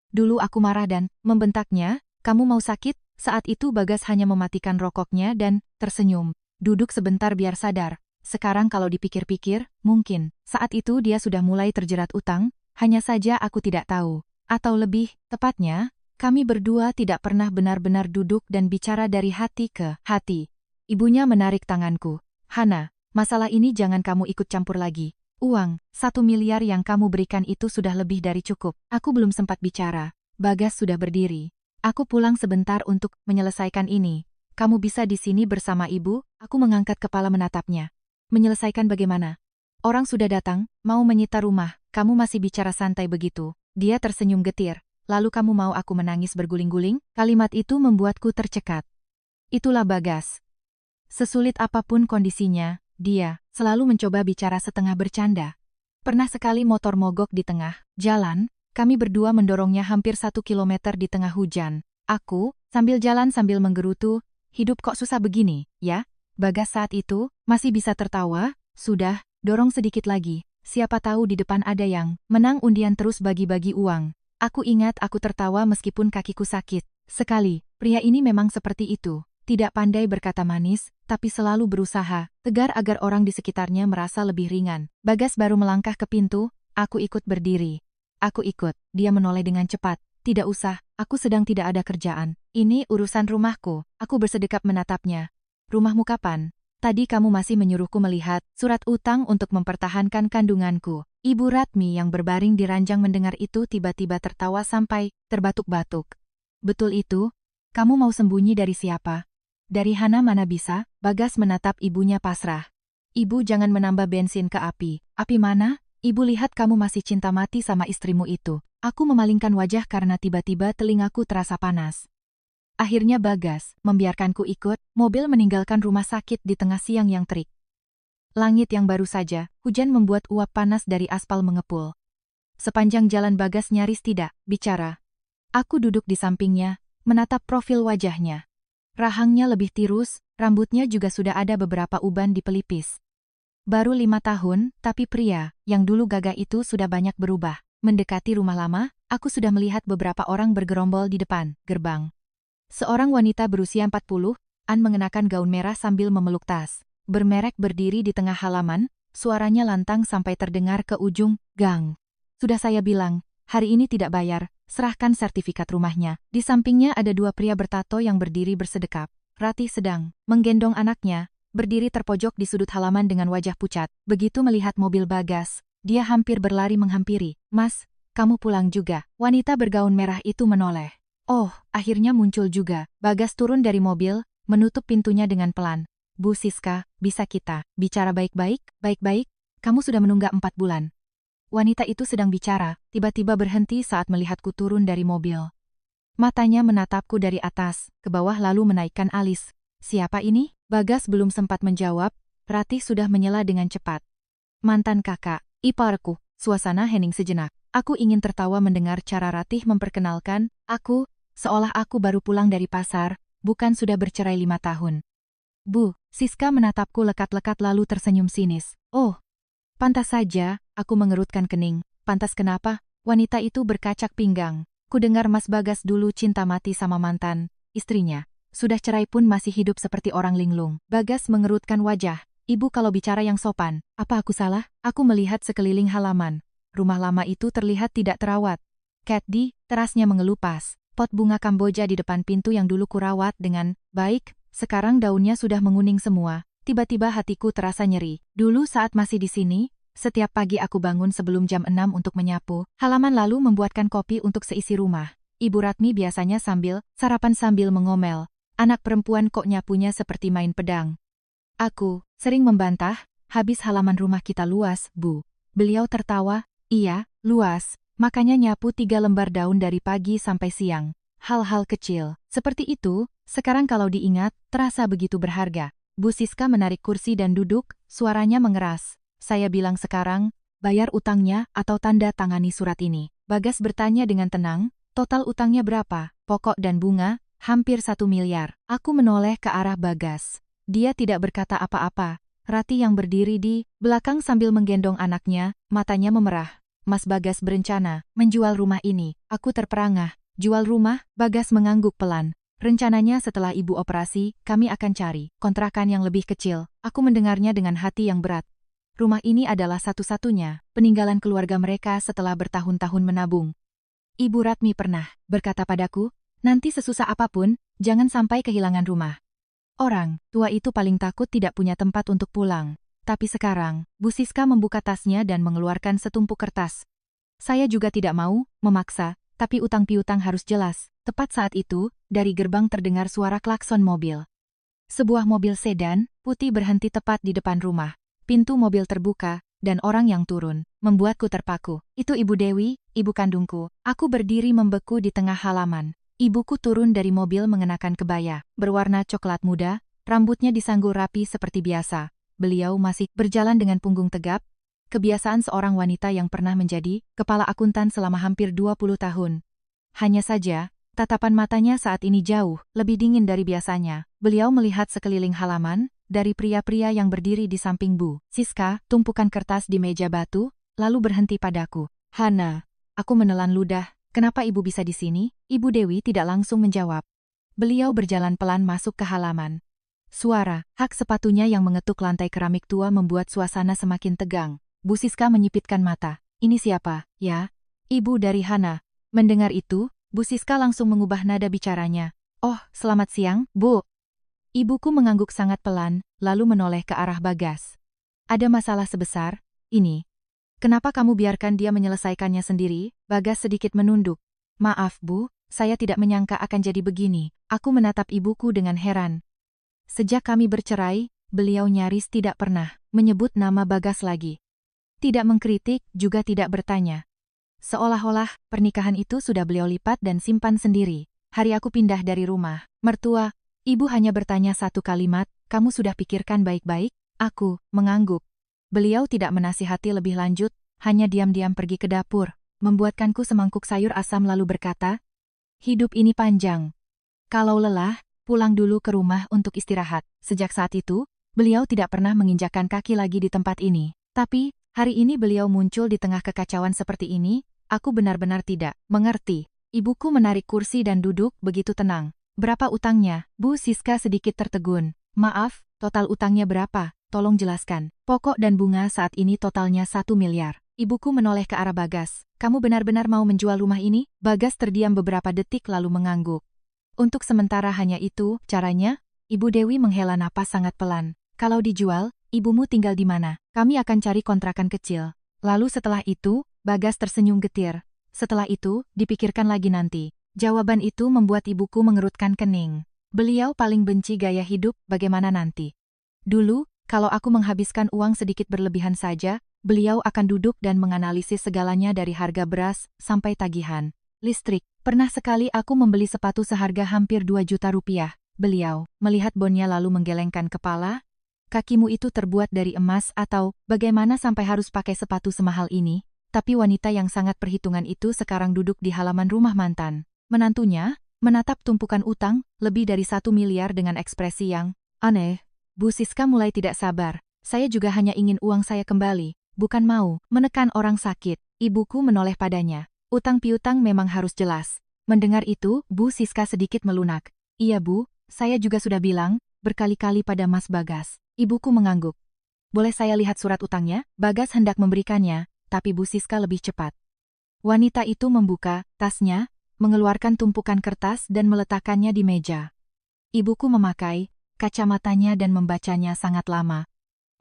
Dulu aku marah dan membentaknya, kamu mau sakit? Saat itu Bagas hanya mematikan rokoknya dan tersenyum. Duduk sebentar biar sadar. Sekarang kalau dipikir-pikir, mungkin saat itu dia sudah mulai terjerat utang, hanya saja aku tidak tahu. Atau lebih tepatnya, Kami berdua tidak pernah benar-benar duduk dan bicara dari hati ke hati. Ibunya menarik tanganku. Hana, masalah ini jangan kamu ikut campur lagi. Uang, 1 miliar yang kamu berikan itu sudah lebih dari cukup. Aku belum sempat bicara. Bagas sudah berdiri. Aku pulang sebentar untuk menyelesaikan ini. Kamu bisa di sini bersama ibu? Aku mengangkat kepala menatapnya. Menyelesaikan bagaimana? Orang sudah datang, mau menyita rumah. Kamu masih bicara santai begitu. Dia tersenyum getir. Lalu kamu mau aku menangis berguling-guling? Kalimat itu membuatku tercekat. Itulah Bagas. Sesulit apapun kondisinya, dia selalu mencoba bicara setengah bercanda. Pernah sekali motor mogok di tengah jalan, kami berdua mendorongnya hampir 1 kilometer di tengah hujan. Aku, sambil jalan sambil menggerutu, hidup kok susah begini, ya? Bagas saat itu, masih bisa tertawa, sudah, dorong sedikit lagi. Siapa tahu di depan ada yang menang undian terus bagi-bagi uang. Aku ingat aku tertawa meskipun kakiku sakit. Sekali, pria ini memang seperti itu. Tidak pandai berkata manis, tapi selalu berusaha, tegar agar orang di sekitarnya merasa lebih ringan. Bagas baru melangkah ke pintu, aku ikut berdiri. Aku ikut, dia menoleh dengan cepat. Tidak usah, aku sedang tidak ada kerjaan. Ini urusan rumahku, aku bersedekap menatapnya. Rumahmu kapan? Tadi kamu masih menyuruhku melihat surat utang untuk mempertahankan kandunganku. Ibu Ratmi yang berbaring di ranjang mendengar itu tiba-tiba tertawa sampai terbatuk-batuk. Betul itu? Kamu mau sembunyi dari siapa? Dari Hana mana bisa? Bagas menatap ibunya pasrah. Ibu jangan menambah bensin ke api. Api mana? Ibu lihat kamu masih cinta mati sama istrimu itu. Aku memalingkan wajah karena tiba-tiba telingaku terasa panas. Akhirnya Bagas membiarkanku ikut, mobil meninggalkan rumah sakit di tengah siang yang terik. Langit yang baru saja, hujan membuat uap panas dari aspal mengepul. Sepanjang jalan Bagas nyaris tidak bicara. Aku duduk di sampingnya, menatap profil wajahnya. Rahangnya lebih tirus, rambutnya juga sudah ada beberapa uban di pelipis. Baru 5 tahun, tapi pria yang dulu gagah itu sudah banyak berubah. Mendekati rumah lama, aku sudah melihat beberapa orang bergerombol di depan gerbang. Seorang wanita berusia 40-an mengenakan gaun merah sambil memeluk tas. Bermerek berdiri di tengah halaman, suaranya lantang sampai terdengar ke ujung gang. Sudah saya bilang, hari ini tidak bayar, serahkan sertifikat rumahnya. Di sampingnya ada 2 pria bertato yang berdiri bersedekap. Ratih sedang menggendong anaknya, berdiri terpojok di sudut halaman dengan wajah pucat. Begitu melihat mobil Bagas, dia hampir berlari menghampiri. Mas, kamu pulang juga. Wanita bergaun merah itu menoleh. Oh, akhirnya muncul juga. Bagas turun dari mobil, menutup pintunya dengan pelan. Bu Siska, bisa kita bicara baik-baik? Baik-baik? Kamu sudah menunggak 4 bulan. Wanita itu sedang bicara, tiba-tiba berhenti saat melihatku turun dari mobil. Matanya menatapku dari atas ke bawah lalu menaikkan alis. Siapa ini? Bagas belum sempat menjawab, Ratih sudah menyela dengan cepat. Mantan kakak, iparku. Suasana hening sejenak. Aku ingin tertawa mendengar cara Ratih memperkenalkan aku, seolah aku baru pulang dari pasar, bukan sudah bercerai 5 tahun. Bu, Siska menatapku lekat-lekat lalu tersenyum sinis. Oh, pantas saja, aku mengerutkan kening. Pantas kenapa? Wanita itu berkacak pinggang. Kudengar Mas Bagas dulu cinta mati sama mantan istrinya. Sudah cerai pun masih hidup seperti orang linglung. Bagas mengerutkan wajah. Ibu kalau bicara yang sopan, apa aku salah? Aku melihat sekeliling halaman. Rumah lama itu terlihat tidak terawat. Cat di terasnya mengelupas. Pot bunga Kamboja di depan pintu yang dulu kurawat dengan baik, sekarang daunnya sudah menguning semua. Tiba-tiba hatiku terasa nyeri. Dulu saat masih di sini, setiap pagi aku bangun sebelum jam 6 untuk menyapu halaman lalu membuatkan kopi untuk seisi rumah. Ibu Ratmi biasanya sambil sarapan sambil mengomel. Anak perempuan kok nyapunya seperti main pedang. Aku sering membantah, habis halaman rumah kita luas, Bu. Beliau tertawa, iya, luas. Makanya nyapu 3 lembar daun dari pagi sampai siang. Hal-hal kecil seperti itu, sekarang kalau diingat, terasa begitu berharga. Bu Siska menarik kursi dan duduk, suaranya mengeras. Saya bilang sekarang, bayar utangnya atau tanda tangani surat ini. Bagas bertanya dengan tenang, total utangnya berapa? Pokok dan bunga, hampir 1 miliar. Aku menoleh ke arah Bagas. Dia tidak berkata apa-apa. Ratih yang berdiri di belakang sambil menggendong anaknya, matanya memerah. Mas Bagas berencana menjual rumah ini. Aku terperangah. Jual rumah? Bagas mengangguk pelan. Rencananya setelah ibu operasi, kami akan cari kontrakan yang lebih kecil. Aku mendengarnya dengan hati yang berat. Rumah ini adalah satu-satunya peninggalan keluarga mereka setelah bertahun-tahun menabung. Ibu Ratmi pernah berkata padaku, nanti sesusah apapun, jangan sampai kehilangan rumah. Orang tua itu paling takut tidak punya tempat untuk pulang. Tapi sekarang, Bu Siska membuka tasnya dan mengeluarkan setumpuk kertas. Saya juga tidak mau memaksa, tapi utang piutang harus jelas. Tepat saat itu, dari gerbang terdengar suara klakson mobil. Sebuah mobil sedan putih berhenti tepat di depan rumah. Pintu mobil terbuka, dan orang yang turun membuatku terpaku. Itu Ibu Dewi, ibu kandungku. Aku berdiri membeku di tengah halaman. Ibuku turun dari mobil mengenakan kebaya berwarna coklat muda, rambutnya disanggul rapi seperti biasa. Beliau masih berjalan dengan punggung tegap, kebiasaan seorang wanita yang pernah menjadi kepala akuntan selama hampir 20 tahun. Hanya saja, tatapan matanya saat ini jauh lebih dingin dari biasanya. Beliau melihat sekeliling halaman, dari pria-pria yang berdiri di samping Bu Siska, tumpukan kertas di meja batu, lalu berhenti padaku. Hana, aku menelan ludah, kenapa ibu bisa di sini? Ibu Dewi tidak langsung menjawab. Beliau berjalan pelan masuk ke halaman. Suara hak sepatunya yang mengetuk lantai keramik tua membuat suasana semakin tegang. Bu Siska menyipitkan mata. Ini siapa, ya? Ibu dari Hana. Mendengar itu, Bu Siska langsung mengubah nada bicaranya. Oh, selamat siang, Bu. Ibuku mengangguk sangat pelan, lalu menoleh ke arah Bagas. Ada masalah sebesar ini. Kenapa kamu biarkan dia menyelesaikannya sendiri? Bagas sedikit menunduk. Maaf, Bu, saya tidak menyangka akan jadi begini. Aku menatap ibuku dengan heran. Sejak kami bercerai, beliau nyaris tidak pernah menyebut nama Bagas lagi. Tidak mengkritik, juga tidak bertanya. Seolah-olah, pernikahan itu sudah beliau lipat dan simpan sendiri. Hari aku pindah dari rumah mertua, ibu hanya bertanya satu kalimat, kamu sudah pikirkan baik-baik? Aku mengangguk. Beliau tidak menasihati lebih lanjut, hanya diam-diam pergi ke dapur, membuatkanku semangkuk sayur asam lalu berkata, hidup ini panjang. Kalau lelah, pulang dulu ke rumah untuk istirahat. Sejak saat itu, beliau tidak pernah menginjakkan kaki lagi di tempat ini. Tapi, hari ini beliau muncul di tengah kekacauan seperti ini, aku benar-benar tidak mengerti. Ibuku menarik kursi dan duduk begitu tenang. Berapa utangnya? Bu Siska sedikit tertegun. Maaf, total utangnya berapa? Tolong jelaskan. Pokok dan bunga saat ini totalnya 1 miliar. Ibuku menoleh ke arah Bagas. Kamu benar-benar mau menjual rumah ini? Bagas terdiam beberapa detik lalu mengangguk. Untuk sementara hanya itu, caranya, Ibu Dewi menghela napas sangat pelan. Kalau dijual, ibumu tinggal di mana? Kami akan cari kontrakan kecil. Lalu setelah itu, Bagas tersenyum getir. Setelah itu, dipikirkan lagi nanti. Jawaban itu membuat ibuku mengerutkan kening. Beliau paling benci gaya hidup, bagaimana nanti? Dulu, kalau aku menghabiskan uang sedikit berlebihan saja, beliau akan duduk dan menganalisis segalanya dari harga beras sampai tagihan listrik. Pernah sekali aku membeli sepatu seharga hampir 2 juta rupiah. Beliau melihat bonnya lalu menggelengkan kepala. Kakimu itu terbuat dari emas atau bagaimana sampai harus pakai sepatu semahal ini? Tapi wanita yang sangat perhitungan itu sekarang duduk di halaman rumah mantan menantunya, menatap tumpukan utang, lebih dari 1 miliar dengan ekspresi yang aneh. Bu Siska mulai tidak sabar. Saya juga hanya ingin uang saya kembali, bukan mau menekan orang sakit. Ibuku menoleh padanya. Utang piutang memang harus jelas. Mendengar itu, Bu Siska sedikit melunak. Iya Bu, saya juga sudah bilang, berkali-kali pada Mas Bagas. Ibuku mengangguk. Boleh saya lihat surat utangnya? Bagas hendak memberikannya, tapi Bu Siska lebih cepat. Wanita itu membuka tasnya, mengeluarkan tumpukan kertas dan meletakkannya di meja. Ibuku memakai kacamatanya dan membacanya sangat lama.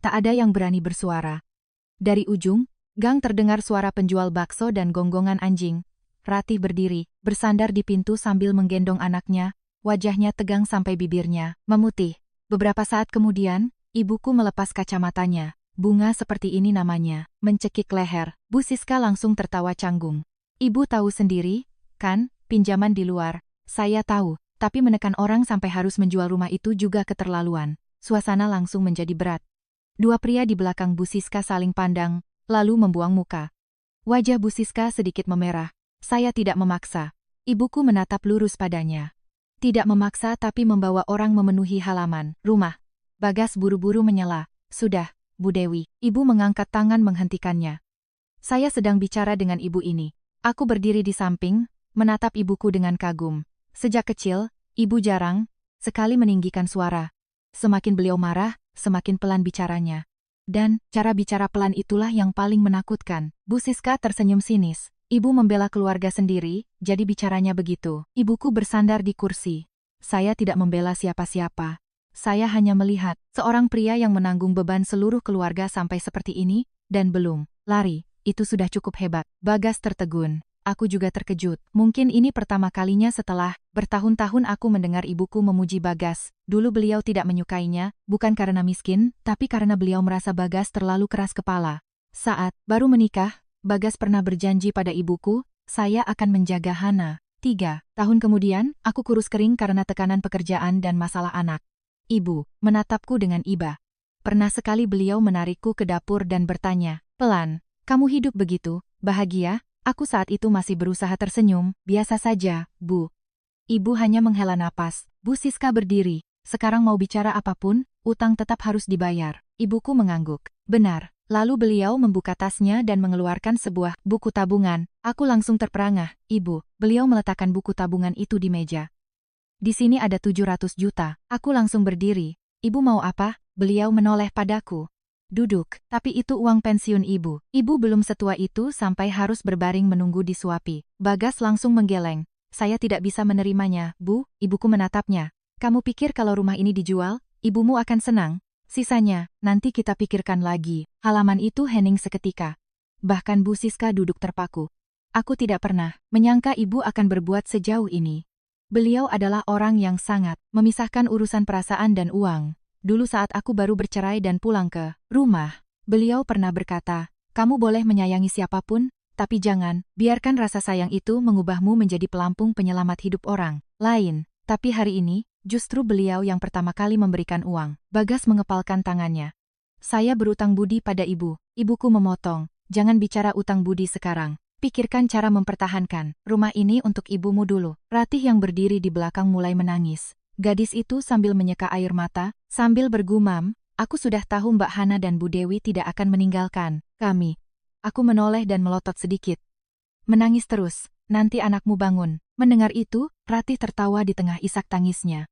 Tak ada yang berani bersuara. Dari ujung gang terdengar suara penjual bakso dan gonggongan anjing. Ratih berdiri, bersandar di pintu sambil menggendong anaknya, wajahnya tegang sampai bibirnya memutih. Beberapa saat kemudian, ibuku melepas kacamatanya. Bunga seperti ini namanya, mencekik leher. Bu Siska langsung tertawa canggung. Ibu tahu sendiri, kan, pinjaman di luar. Saya tahu, tapi menekan orang sampai harus menjual rumah itu juga keterlaluan. Suasana langsung menjadi berat. Dua pria di belakang Bu Siska saling pandang, lalu membuang muka. Wajah Bu Siska sedikit memerah. Saya tidak memaksa. Ibuku menatap lurus padanya. Tidak memaksa tapi membawa orang memenuhi halaman rumah. Bagas buru-buru menyela. Sudah, Bu Dewi. Ibu mengangkat tangan menghentikannya. Saya sedang bicara dengan ibu ini. Aku berdiri di samping, menatap ibuku dengan kagum. Sejak kecil, ibu jarang sekali meninggikan suara. Semakin beliau marah, semakin pelan bicaranya. Dan, cara bicara pelan itulah yang paling menakutkan. Bu Siska tersenyum sinis. Ibu membela keluarga sendiri, jadi bicaranya begitu. Ibuku bersandar di kursi. Saya tidak membela siapa-siapa. Saya hanya melihat seorang pria yang menanggung beban seluruh keluarga sampai seperti ini, dan belum lari. Itu sudah cukup hebat. Bagas tertegun. Aku juga terkejut. Mungkin ini pertama kalinya setelah bertahun-tahun aku mendengar ibuku memuji Bagas. Dulu beliau tidak menyukainya, bukan karena miskin, tapi karena beliau merasa Bagas terlalu keras kepala. Saat baru menikah, Bagas pernah berjanji pada ibuku, saya akan menjaga Hana. 3 tahun kemudian, aku kurus kering karena tekanan pekerjaan dan masalah anak. Ibu menatapku dengan iba. Pernah sekali beliau menarikku ke dapur dan bertanya, pelan, kamu hidup begitu, bahagia? Aku saat itu masih berusaha tersenyum, biasa saja, Bu. Ibu hanya menghela napas. Bu Siska berdiri. Sekarang mau bicara apapun, utang tetap harus dibayar. Ibuku mengangguk. Benar. Lalu beliau membuka tasnya dan mengeluarkan sebuah buku tabungan. Aku langsung terperangah. Ibu, beliau meletakkan buku tabungan itu di meja. Di sini ada 700 juta. Aku langsung berdiri. Ibu mau apa? Beliau menoleh padaku. Duduk, tapi itu uang pensiun ibu. Ibu belum setua itu sampai harus berbaring menunggu disuapi. Bagas langsung menggeleng. Saya tidak bisa menerimanya, Bu. Ibuku menatapnya. Kamu pikir kalau rumah ini dijual, ibumu akan senang? Sisanya, nanti kita pikirkan lagi. Halaman itu hening seketika. Bahkan Bu Siska duduk terpaku. Aku tidak pernah menyangka ibu akan berbuat sejauh ini. Beliau adalah orang yang sangat memisahkan urusan perasaan dan uang. Dulu saat aku baru bercerai dan pulang ke rumah, beliau pernah berkata, kamu boleh menyayangi siapapun, tapi jangan biarkan rasa sayang itu mengubahmu menjadi pelampung penyelamat hidup orang lain. Tapi hari ini, justru beliau yang pertama kali memberikan uang. Bagas mengepalkan tangannya. Saya berutang budi pada ibu. Ibuku memotong. Jangan bicara utang budi sekarang. Pikirkan cara mempertahankan rumah ini untuk ibumu dulu. Ratih yang berdiri di belakang mulai menangis. Gadis itu sambil menyeka air mata, sambil bergumam, aku sudah tahu Mbak Hana dan Bu Dewi tidak akan meninggalkan kami. Aku menoleh dan melotot sedikit. Menangis terus, nanti anakmu bangun. Mendengar itu, Ratih tertawa di tengah isak tangisnya.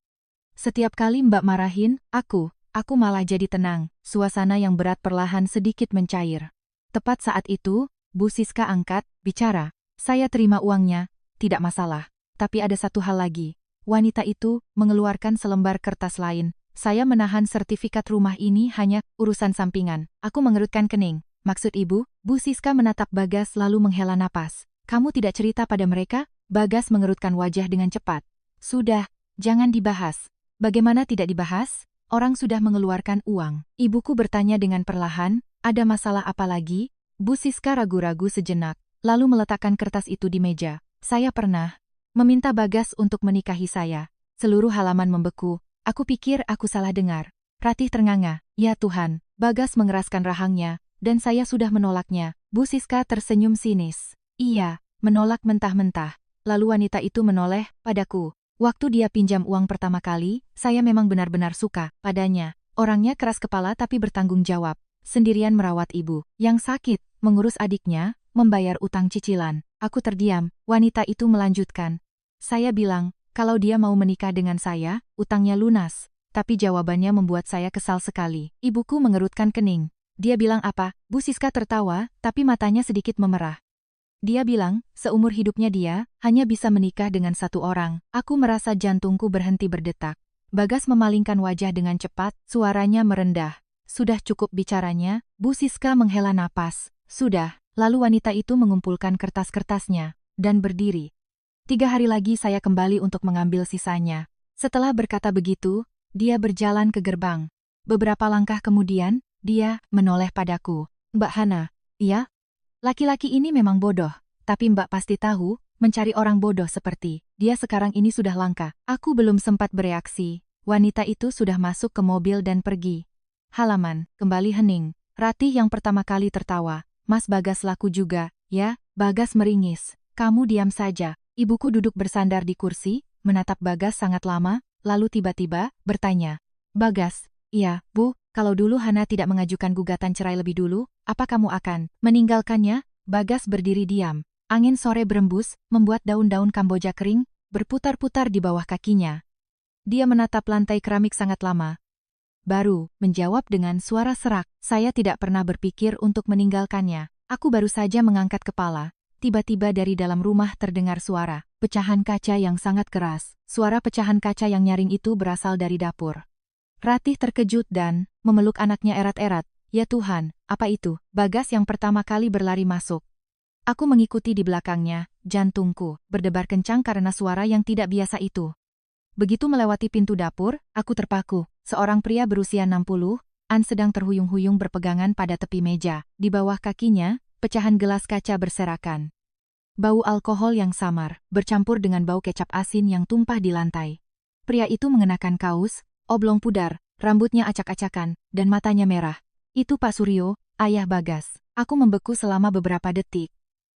Setiap kali Mbak marahin, aku malah jadi tenang. Suasana yang berat perlahan sedikit mencair. Tepat saat itu, Bu Siska angkat, bicara. Saya terima uangnya, tidak masalah. Tapi ada satu hal lagi. Wanita itu mengeluarkan selembar kertas lain. Saya menahan sertifikat rumah ini hanya urusan sampingan. Aku mengerutkan kening. Maksud ibu? Bu Siska menatap Bagas lalu menghela napas. Kamu tidak cerita pada mereka? Bagas mengerutkan wajah dengan cepat. Sudah, jangan dibahas. Bagaimana tidak dibahas? Orang sudah mengeluarkan uang. Ibuku bertanya dengan perlahan, ada masalah apa lagi? Bu Siska ragu-ragu sejenak, lalu meletakkan kertas itu di meja. Saya pernah meminta Bagas untuk menikahi saya. Seluruh halaman membeku. Aku pikir aku salah dengar. Ratih ternganga. Ya Tuhan, Bagas mengeraskan rahangnya, dan saya sudah menolaknya. Bu Siska tersenyum sinis. Iya, menolak mentah-mentah. Lalu wanita itu menoleh padaku. Waktu dia pinjam uang pertama kali, saya memang benar-benar suka padanya. Orangnya keras kepala tapi bertanggung jawab. Sendirian merawat ibu yang sakit, mengurus adiknya, membayar utang cicilan. Aku terdiam. Wanita itu melanjutkan. Saya bilang, kalau dia mau menikah dengan saya, utangnya lunas. Tapi jawabannya membuat saya kesal sekali. Ibuku mengerutkan kening. Dia bilang apa? Bu Siska tertawa, tapi matanya sedikit memerah. Dia bilang, seumur hidupnya dia hanya bisa menikah dengan satu orang. Aku merasa jantungku berhenti berdetak. Bagas memalingkan wajah dengan cepat, suaranya merendah. Sudah cukup bicaranya, Bu Siska menghela napas. Sudah, lalu wanita itu mengumpulkan kertas-kertasnya, dan berdiri. 3 hari lagi saya kembali untuk mengambil sisanya. Setelah berkata begitu, dia berjalan ke gerbang. Beberapa langkah kemudian, dia menoleh padaku. Mbak Hana, iya? Laki-laki ini memang bodoh, tapi Mbak pasti tahu, mencari orang bodoh seperti dia sekarang ini sudah langka. Aku belum sempat bereaksi. Wanita itu sudah masuk ke mobil dan pergi. Halaman kembali hening. Ratih yang pertama kali tertawa. Mas Bagas laku juga, ya? Bagas meringis. Kamu diam saja. Ibuku duduk bersandar di kursi, menatap Bagas sangat lama, lalu tiba-tiba bertanya. Bagas, iya, Bu, kalau dulu Hana tidak mengajukan gugatan cerai lebih dulu, apa kamu akan meninggalkannya? Bagas berdiri diam. Angin sore berembus, membuat daun-daun Kamboja kering, berputar-putar di bawah kakinya. Dia menatap lantai keramik sangat lama. Baru, menjawab dengan suara serak, saya tidak pernah berpikir untuk meninggalkannya. Aku baru saja mengangkat kepala. tiba-tiba dari dalam rumah terdengar suara pecahan kaca yang sangat keras. Suara pecahan kaca yang nyaring itu berasal dari dapur. Ratih terkejut dan memeluk anaknya erat-erat. Ya Tuhan, apa itu? Bagas yang pertama kali berlari masuk. Aku mengikuti di belakangnya, jantungku berdebar kencang karena suara yang tidak biasa itu. Begitu melewati pintu dapur, aku terpaku. Seorang pria berusia 60-an sedang terhuyung-huyung berpegangan pada tepi meja. Di bawah kakinya, pecahan gelas kaca berserakan. Bau alkohol yang samar, bercampur dengan bau kecap asin yang tumpah di lantai. Pria itu mengenakan kaos, oblong pudar, rambutnya acak-acakan, dan matanya merah. Itu Pak Suryo, ayah Bagas. Aku membeku selama beberapa detik.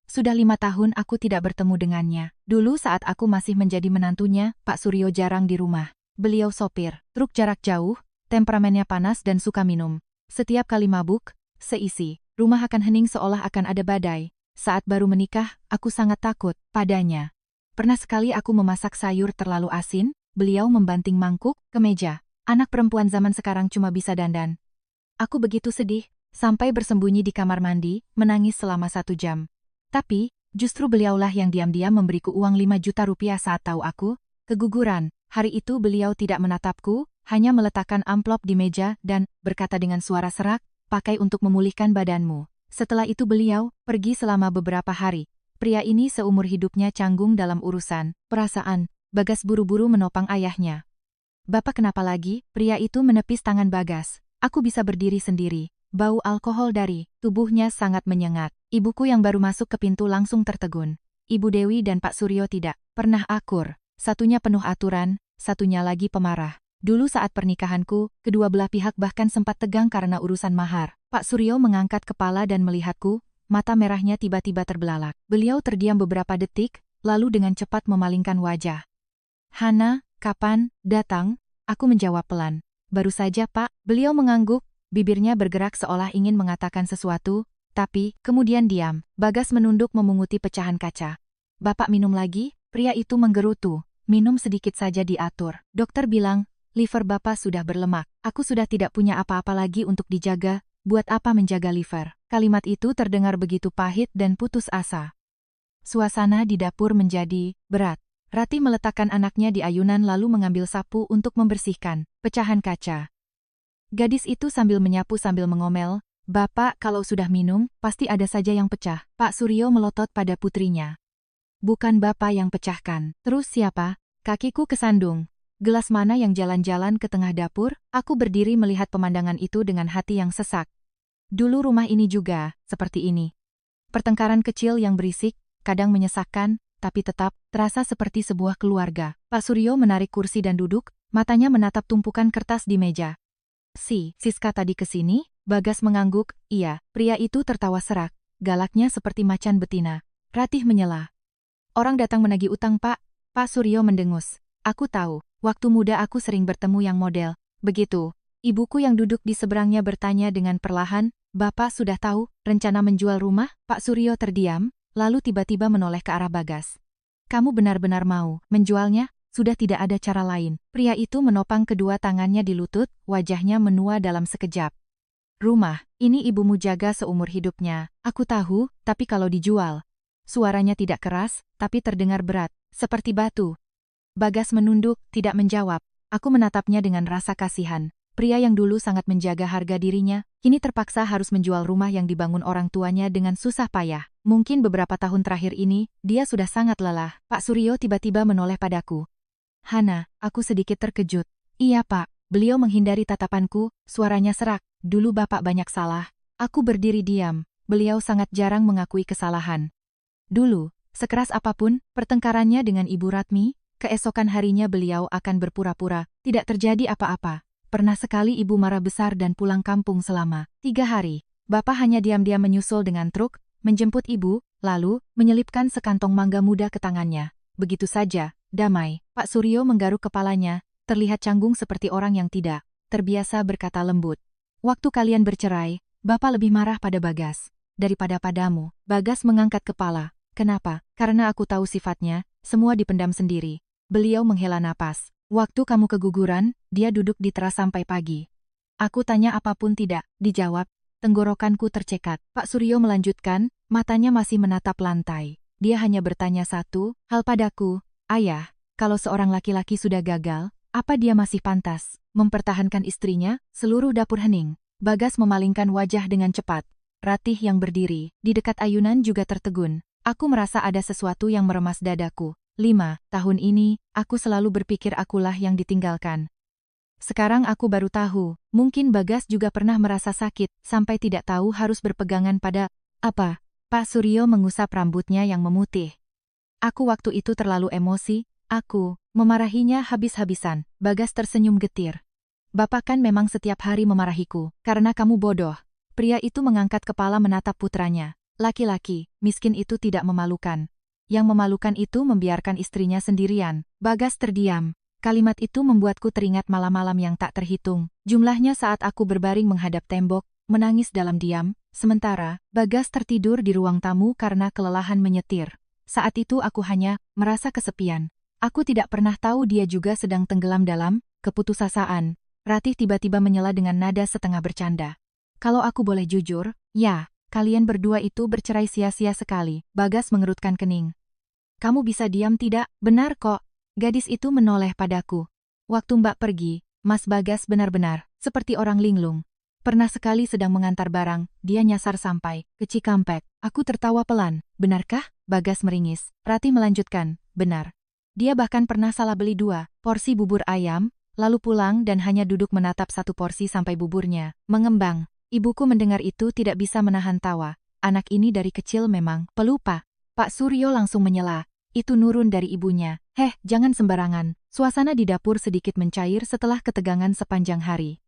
Sudah 5 tahun aku tidak bertemu dengannya. Dulu saat aku masih menjadi menantunya, Pak Suryo jarang di rumah. Beliau sopir truk jarak jauh, temperamennya panas dan suka minum. Setiap kali mabuk, seisi rumah akan hening seolah akan ada badai. Saat baru menikah, aku sangat takut padanya. Pernah sekali aku memasak sayur terlalu asin, beliau membanting mangkuk ke meja. Anak perempuan zaman sekarang cuma bisa dandan. Aku begitu sedih, sampai bersembunyi di kamar mandi, menangis selama 1 jam. Tapi, justru beliaulah yang diam-diam memberiku uang 5 juta rupiah saat tahu aku keguguran. Hari itu beliau tidak menatapku, hanya meletakkan amplop di meja dan berkata dengan suara serak, pakai untuk memulihkan badanmu. Setelah itu beliau pergi selama beberapa hari. Pria ini seumur hidupnya canggung dalam urusan perasaan. Bagas buru-buru menopang ayahnya. Bapak kenapa lagi? Pria itu menepis tangan Bagas. Aku bisa berdiri sendiri. Bau alkohol dari tubuhnya sangat menyengat. Ibuku yang baru masuk ke pintu langsung tertegun. Ibu Dewi dan Pak Suryo tidak pernah akur. Satunya penuh aturan, satunya lagi pemarah. Dulu saat pernikahanku, kedua belah pihak bahkan sempat tegang karena urusan mahar. Pak Suryo mengangkat kepala dan melihatku, mata merahnya tiba-tiba terbelalak. Beliau terdiam beberapa detik, lalu dengan cepat memalingkan wajah. Hana, kapan datang? Aku menjawab pelan. Baru saja Pak, beliau mengangguk, bibirnya bergerak seolah ingin mengatakan sesuatu, tapi kemudian diam. Bagas menunduk memunguti pecahan kaca. Bapak minum lagi? Pria itu menggerutu. Minum sedikit saja diatur. Dokter bilang, liver Bapak sudah berlemak. Aku sudah tidak punya apa-apa lagi untuk dijaga, buat apa menjaga liver? Kalimat itu terdengar begitu pahit dan putus asa. Suasana di dapur menjadi berat. Ratih meletakkan anaknya di ayunan lalu mengambil sapu untuk membersihkan pecahan kaca. Gadis itu sambil menyapu sambil mengomel, Bapak kalau sudah minum, pasti ada saja yang pecah. Pak Suryo melotot pada putrinya. Bukan Bapak yang pecahkan. Terus siapa? Kakiku kesandung. Gelas mana yang jalan-jalan ke tengah dapur? Aku berdiri melihat pemandangan itu dengan hati yang sesak. Dulu rumah ini juga seperti ini. Pertengkaran kecil yang berisik, kadang menyesakkan, tapi tetap terasa seperti sebuah keluarga. Pak Suryo menarik kursi dan duduk, matanya menatap tumpukan kertas di meja. Siska tadi kesini? Bagas mengangguk, iya. Pria itu tertawa serak, galaknya seperti macan betina. Ratih menyela. Orang datang menagih utang Pak. Pak Suryo mendengus. Aku tahu, waktu muda aku sering bertemu yang model. Begitu. Ibuku yang duduk di seberangnya bertanya dengan perlahan, Bapak sudah tahu rencana menjual rumah? Pak Suryo terdiam, lalu tiba-tiba menoleh ke arah Bagas. Kamu benar-benar mau menjualnya? Sudah tidak ada cara lain. Pria itu menopang kedua tangannya di lutut, wajahnya menua dalam sekejap. Rumah, ini ibumu jaga seumur hidupnya. Aku tahu, tapi kalau dijual. Suaranya tidak keras, tapi terdengar berat, seperti batu. Bagas menunduk, tidak menjawab. Aku menatapnya dengan rasa kasihan. Pria yang dulu sangat menjaga harga dirinya, kini terpaksa harus menjual rumah yang dibangun orang tuanya dengan susah payah. Mungkin beberapa tahun terakhir ini, dia sudah sangat lelah. Pak Suryo tiba-tiba menoleh padaku. Hana, aku sedikit terkejut. Iya Pak, beliau menghindari tatapanku, suaranya serak. Dulu Bapak banyak salah. Aku berdiri diam, beliau sangat jarang mengakui kesalahan. Dulu, sekeras apapun pertengkarannya dengan Ibu Ratmi, keesokan harinya beliau akan berpura-pura, tidak terjadi apa-apa. Pernah sekali ibu marah besar dan pulang kampung selama 3 hari. Bapak hanya diam-diam menyusul dengan truk, menjemput ibu, lalu menyelipkan sekantong mangga muda ke tangannya. Begitu saja, damai. Pak Suryo menggaruk kepalanya, terlihat canggung seperti orang yang tidak terbiasa berkata lembut. Waktu kalian bercerai, Bapak lebih marah pada Bagas daripada padamu. Bagas mengangkat kepala. Kenapa? Karena aku tahu sifatnya, semua dipendam sendiri. Beliau menghela napas. Waktu kamu keguguran, dia duduk di teras sampai pagi. Aku tanya apapun tidak dijawab, tenggorokanku tercekat. Pak Suryo melanjutkan, Matanya masih menatap lantai. Dia hanya bertanya satu hal padaku, "Ayah, kalau seorang laki-laki sudah gagal, apa dia masih pantas mempertahankan istrinya?" Seluruh dapur hening. Bagas memalingkan wajah dengan cepat. Ratih yang berdiri di dekat ayunan juga tertegun. Aku merasa ada sesuatu yang meremas dadaku. 5 tahun ini, aku selalu berpikir akulah yang ditinggalkan. Sekarang aku baru tahu, mungkin Bagas juga pernah merasa sakit, sampai tidak tahu harus berpegangan pada apa. Pak Suryo mengusap rambutnya yang memutih. Aku waktu itu terlalu emosi, aku memarahinya habis-habisan. Bagas tersenyum getir. Bapak kan memang setiap hari memarahiku, karena kamu bodoh. Pria itu mengangkat kepala menatap putranya. Laki-laki, miskin itu tidak memalukan. Yang memalukan itu membiarkan istrinya sendirian. Bagas terdiam. Kalimat itu membuatku teringat malam-malam yang tak terhitung. Jumlahnya saat aku berbaring menghadap tembok, menangis dalam diam, sementara Bagas tertidur di ruang tamu karena kelelahan menyetir. Saat itu aku hanya merasa kesepian. Aku tidak pernah tahu dia juga sedang tenggelam dalam keputusasaan. Ratih tiba-tiba menyela dengan nada setengah bercanda. Kalau aku boleh jujur, ya, kalian berdua itu bercerai sia-sia sekali. Bagas mengerutkan kening. Kamu bisa diam tidak? Benar kok. Gadis itu menoleh padaku. Waktu Mbak pergi, Mas Bagas benar-benar seperti orang linglung. Pernah sekali sedang mengantar barang, dia nyasar sampai ke Cikampek. Aku tertawa pelan. Benarkah? Bagas meringis. Ratih melanjutkan. Benar. Dia bahkan pernah salah beli 2 porsi bubur ayam, lalu pulang dan hanya duduk menatap 1 porsi sampai buburnya mengembang. Ibuku mendengar itu tidak bisa menahan tawa. Anak ini dari kecil memang pelupa. Pak Suryo langsung menyela. Itu nurun dari ibunya. Heh, jangan sembarangan. Suasana di dapur sedikit mencair setelah ketegangan sepanjang hari.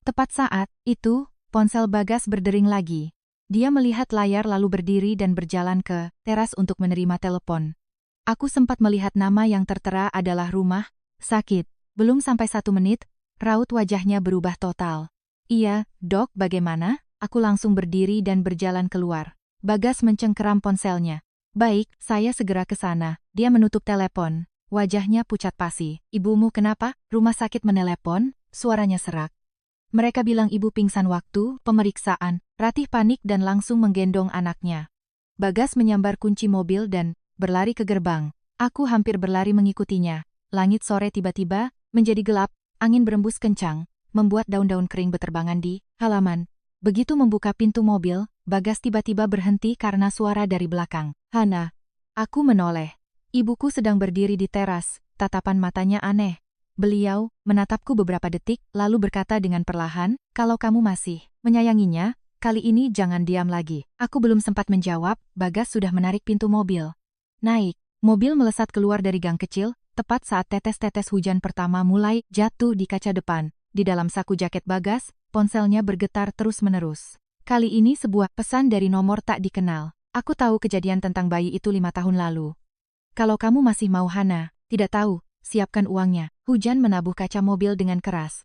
Tepat saat itu, ponsel Bagas berdering lagi. Dia melihat layar lalu berdiri dan berjalan ke teras untuk menerima telepon. Aku sempat melihat nama yang tertera adalah rumah sakit. Belum sampai 1 menit, raut wajahnya berubah total. Iya, Dok, bagaimana? Aku langsung berdiri dan berjalan keluar. Bagas mencengkeram ponselnya. Baik, saya segera ke sana. Dia menutup telepon. Wajahnya pucat pasi. Ibumu kenapa? Rumah sakit menelepon? Suaranya serak. Mereka bilang ibu pingsan waktu pemeriksaan. Ratih panik dan langsung menggendong anaknya. Bagas menyambar kunci mobil dan berlari ke gerbang. Aku hampir berlari mengikutinya. Langit sore tiba-tiba menjadi gelap, angin berembus kencang, membuat daun-daun kering beterbangan di halaman. Begitu membuka pintu mobil, Bagas tiba-tiba berhenti karena suara dari belakang. Hana. Aku menoleh. Ibuku sedang berdiri di teras, tatapan matanya aneh. Beliau menatapku beberapa detik, lalu berkata dengan perlahan, "Kalau kamu masih menyayanginya, kali ini jangan diam lagi." Aku belum sempat menjawab, Bagas sudah menarik pintu mobil. Naik. Mobil melesat keluar dari gang kecil, tepat saat tetes-tetes hujan pertama mulai jatuh di kaca depan. Di dalam saku jaket Bagas, ponselnya bergetar terus-menerus. Kali ini sebuah pesan dari nomor tak dikenal. Aku tahu kejadian tentang bayi itu 5 tahun lalu. Kalau kamu masih mau Hana, tidak tahu, siapkan uangnya. Hujan menabuh kaca mobil dengan keras.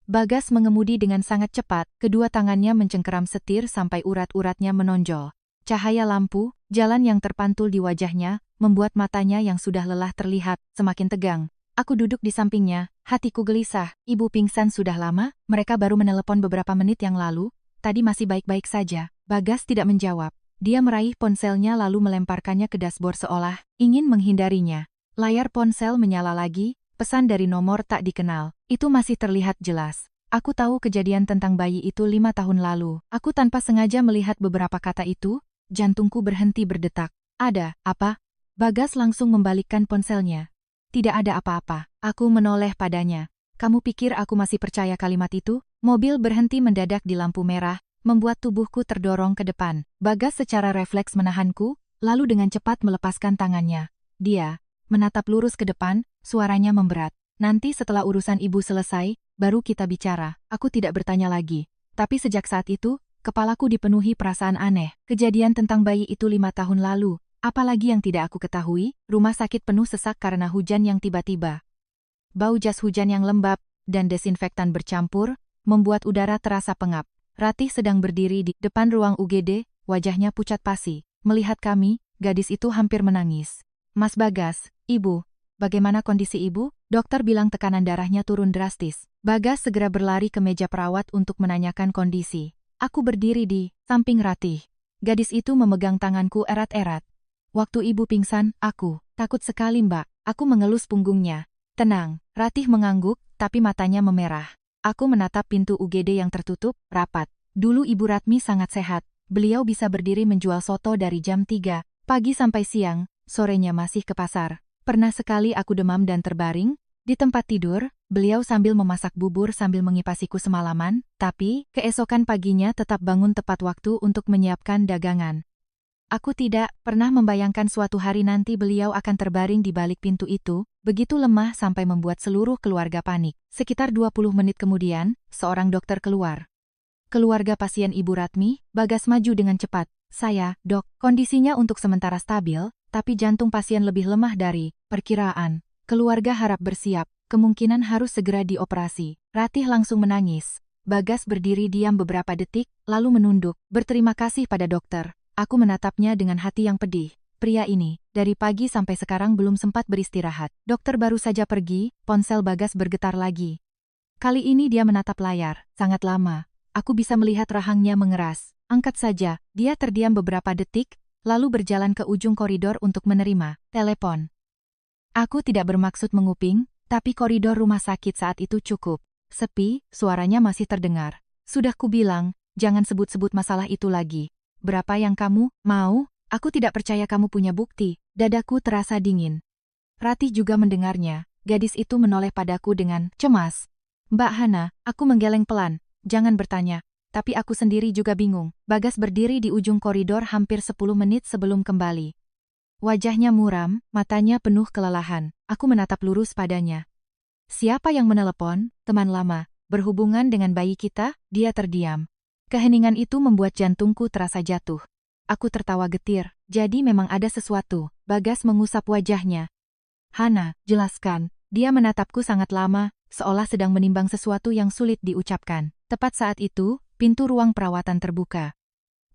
Bagas mengemudi dengan sangat cepat, kedua tangannya mencengkeram setir sampai urat-uratnya menonjol. Cahaya lampu, jalan yang terpantul di wajahnya, membuat matanya yang sudah lelah terlihat semakin tegang. Aku duduk di sampingnya, hatiku gelisah. Ibu pingsan sudah lama, mereka baru menelepon beberapa menit yang lalu, tadi masih baik-baik saja. Bagas tidak menjawab. Dia meraih ponselnya lalu melemparkannya ke dashboard seolah ingin menghindarinya. Layar ponsel menyala lagi, pesan dari nomor tak dikenal. Itu masih terlihat jelas. Aku tahu kejadian tentang bayi itu 5 tahun lalu. Aku tanpa sengaja melihat beberapa kata itu, jantungku berhenti berdetak. Ada apa? Bagas langsung membalikkan ponselnya. Tidak ada apa-apa. Aku menoleh padanya. Kamu pikir aku masih percaya kalimat itu? Mobil berhenti mendadak di lampu merah, membuat tubuhku terdorong ke depan. Bagas secara refleks menahanku, lalu dengan cepat melepaskan tangannya. Dia menatap lurus ke depan, suaranya memberat. Nanti setelah urusan ibu selesai, baru kita bicara. Aku tidak bertanya lagi. Tapi sejak saat itu, kepalaku dipenuhi perasaan aneh. Kejadian tentang bayi itu 5 tahun lalu. Apalagi yang tidak aku ketahui, rumah sakit penuh sesak karena hujan yang tiba-tiba. Bau jas hujan yang lembab dan desinfektan bercampur, membuat udara terasa pengap. Ratih sedang berdiri di depan ruang UGD, wajahnya pucat pasi. Melihat kami, gadis itu hampir menangis. Mas Bagas, Ibu, bagaimana kondisi ibu? Dokter bilang tekanan darahnya turun drastis. Bagas segera berlari ke meja perawat untuk menanyakan kondisi. Aku berdiri di samping Ratih. Gadis itu memegang tanganku erat-erat. Waktu ibu pingsan, aku takut sekali, Mbak. Aku mengelus punggungnya. Tenang, Ratih mengangguk, tapi matanya memerah. Aku menatap pintu UGD yang tertutup, rapat. Dulu Ibu Ratmi sangat sehat. Beliau bisa berdiri menjual soto dari jam 3 pagi sampai siang, sorenya masih ke pasar. Pernah sekali aku demam dan terbaring di tempat tidur, beliau sambil memasak bubur sambil mengipasiku semalaman, tapi keesokan paginya tetap bangun tepat waktu untuk menyiapkan dagangan. Aku tidak pernah membayangkan suatu hari nanti beliau akan terbaring di balik pintu itu, begitu lemah sampai membuat seluruh keluarga panik. Sekitar 20 menit kemudian, seorang dokter keluar. Keluarga pasien Ibu Ratmi, Bagas maju dengan cepat. Saya, Dok, kondisinya untuk sementara stabil, tapi jantung pasien lebih lemah dari perkiraan. Keluarga harap bersiap, kemungkinan harus segera dioperasi. Ratih langsung menangis. Bagas berdiri diam beberapa detik, lalu menunduk, berterima kasih pada dokter. Aku menatapnya dengan hati yang pedih. Pria ini, dari pagi sampai sekarang belum sempat beristirahat. Dokter baru saja pergi, ponsel Bagas bergetar lagi. Kali ini dia menatap layar, sangat lama. Aku bisa melihat rahangnya mengeras. Angkat saja, dia terdiam beberapa detik, lalu berjalan ke ujung koridor untuk menerima telepon. Aku tidak bermaksud menguping, tapi koridor rumah sakit saat itu cukup sepi, suaranya masih terdengar. Sudah kubilang, jangan sebut-sebut masalah itu lagi. Berapa yang kamu mau? Aku tidak percaya kamu punya bukti. Dadaku terasa dingin. Ratih juga mendengarnya. Gadis itu menoleh padaku dengan cemas. Mbak Hana, aku menggeleng pelan. Jangan bertanya. Tapi aku sendiri juga bingung. Bagas berdiri di ujung koridor hampir 10 menit sebelum kembali. Wajahnya muram, matanya penuh kelelahan. Aku menatap lurus padanya. Siapa yang menelepon? Teman lama. Berhubungan dengan bayi kita? Dia terdiam. Keheningan itu membuat jantungku terasa jatuh. Aku tertawa getir. Jadi memang ada sesuatu. Bagas mengusap wajahnya. Hana, jelaskan. Dia menatapku sangat lama, seolah sedang menimbang sesuatu yang sulit diucapkan. Tepat saat itu, pintu ruang perawatan terbuka.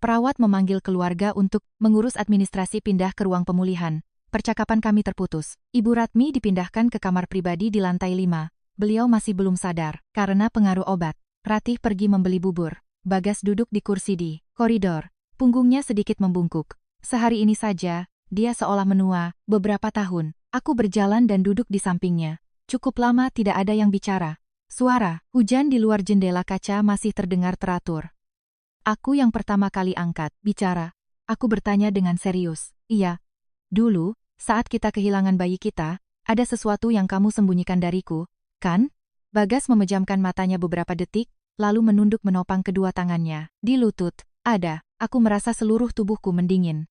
Perawat memanggil keluarga untuk mengurus administrasi pindah ke ruang pemulihan. Percakapan kami terputus. Ibu Ratmi dipindahkan ke kamar pribadi di lantai 5. Beliau masih belum sadar, karena pengaruh obat. Ratih pergi membeli bubur. Bagas duduk di kursi di koridor. Punggungnya sedikit membungkuk. Sehari ini saja, dia seolah menua, beberapa tahun. Aku berjalan dan duduk di sampingnya. Cukup lama tidak ada yang bicara. Suara hujan di luar jendela kaca masih terdengar teratur. Aku yang pertama kali angkat bicara. Aku bertanya dengan serius. Iya. Dulu, saat kita kehilangan bayi kita, ada sesuatu yang kamu sembunyikan dariku, kan? Bagas memejamkan matanya beberapa detik, lalu menunduk menopang kedua tangannya. Di lutut, ada. Aku merasa seluruh tubuhku mendingin.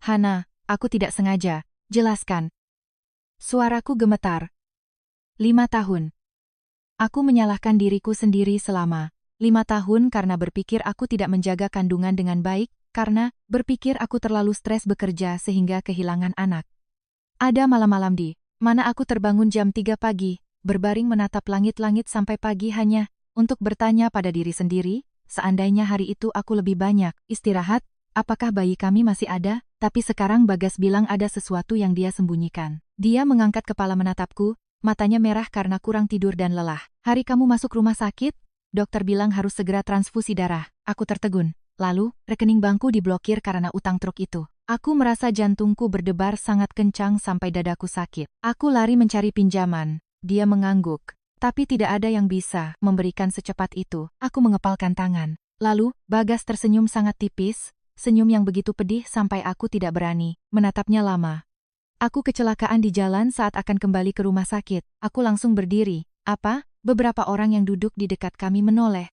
Hana, aku tidak sengaja. Jelaskan. Suaraku gemetar. 5 tahun. Aku menyalahkan diriku sendiri selama 5 tahun karena berpikir aku tidak menjaga kandungan dengan baik, karena berpikir aku terlalu stres bekerja sehingga kehilangan anak. Ada malam-malam di mana aku terbangun jam 3 pagi, berbaring menatap langit-langit sampai pagi hanya untuk bertanya pada diri sendiri, seandainya hari itu aku lebih banyak istirahat, apakah bayi kami masih ada? Tapi sekarang Bagas bilang ada sesuatu yang dia sembunyikan. Dia mengangkat kepala menatapku, matanya merah karena kurang tidur dan lelah. Hari kamu masuk rumah sakit? Dokter bilang harus segera transfusi darah. Aku tertegun. Lalu, rekening bankku diblokir karena utang truk itu. Aku merasa jantungku berdebar sangat kencang sampai dadaku sakit. Aku lari mencari pinjaman. Dia mengangguk. Tapi tidak ada yang bisa memberikan secepat itu. Aku mengepalkan tangan. Lalu, Bagas tersenyum sangat tipis, senyum yang begitu pedih sampai aku tidak berani menatapnya lama. Aku kecelakaan di jalan saat akan kembali ke rumah sakit. Aku langsung berdiri. Apa? Beberapa orang yang duduk di dekat kami menoleh.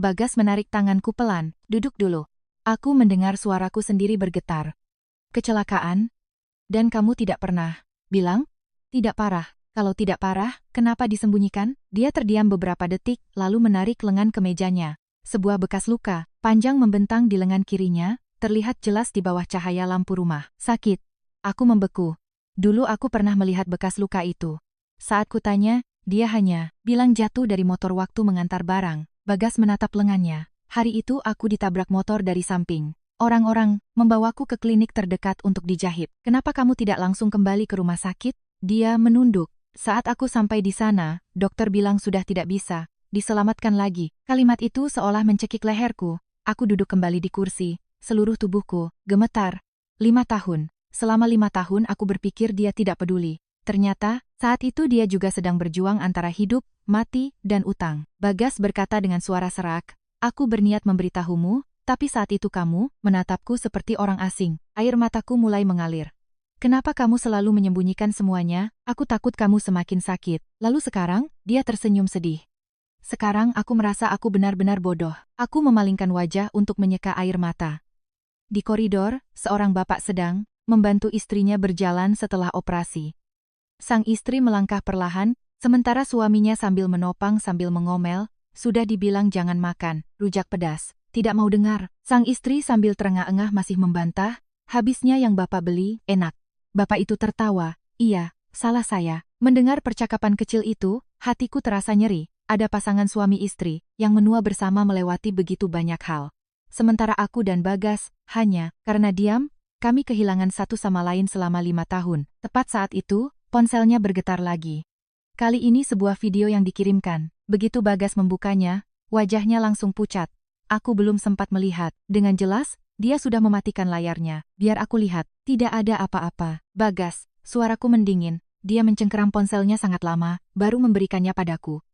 Bagas menarik tanganku pelan. Duduk dulu. Aku mendengar suaraku sendiri bergetar. Kecelakaan? Dan kamu tidak pernah bilang? Tidak parah. Kalau tidak parah, kenapa disembunyikan? Dia terdiam beberapa detik, lalu menarik lengan kemejanya. Sebuah bekas luka, panjang membentang di lengan kirinya, terlihat jelas di bawah cahaya lampu rumah. Sakit. Aku membeku. Dulu aku pernah melihat bekas luka itu. Saat kutanya, dia hanya bilang jatuh dari motor waktu mengantar barang. Bagas menatap lengannya. Hari itu aku ditabrak motor dari samping. Orang-orang membawaku ke klinik terdekat untuk dijahit. Kenapa kamu tidak langsung kembali ke rumah sakit? Dia menunduk. Saat aku sampai di sana, dokter bilang sudah tidak bisa diselamatkan lagi. Kalimat itu seolah mencekik leherku. Aku duduk kembali di kursi, seluruh tubuhku gemetar. 5 tahun. Selama 5 tahun aku berpikir dia tidak peduli. Ternyata, saat itu dia juga sedang berjuang antara hidup, mati, dan utang. Bagas berkata dengan suara serak, aku berniat memberitahumu, tapi saat itu kamu menatapku seperti orang asing. Air mataku mulai mengalir. Kenapa kamu selalu menyembunyikan semuanya? Aku takut kamu semakin sakit. Lalu sekarang, dia tersenyum sedih. Sekarang aku merasa aku benar-benar bodoh. Aku memalingkan wajah untuk menyeka air mata. Di koridor, seorang bapak sedang membantu istrinya berjalan setelah operasi. Sang istri melangkah perlahan, sementara suaminya sambil menopang sambil mengomel, sudah dibilang jangan makan, rujak pedas. Tidak mau dengar, sang istri sambil terengah-engah masih membantah, habisnya yang bapak beli, enak. Bapak itu tertawa, iya, salah saya. Mendengar percakapan kecil itu, hatiku terasa nyeri, ada pasangan suami istri, yang menua bersama melewati begitu banyak hal. Sementara aku dan Bagas, hanya, karena diam, kami kehilangan satu sama lain selama 5 tahun. Tepat saat itu, ponselnya bergetar lagi. Kali ini sebuah video yang dikirimkan. Begitu Bagas membukanya, wajahnya langsung pucat. Aku belum sempat melihat. Dengan jelas, dia sudah mematikan layarnya. Biar aku lihat. Tidak ada apa-apa. Bagas, suaraku mendingin. Dia mencengkeram ponselnya sangat lama, baru memberikannya padaku.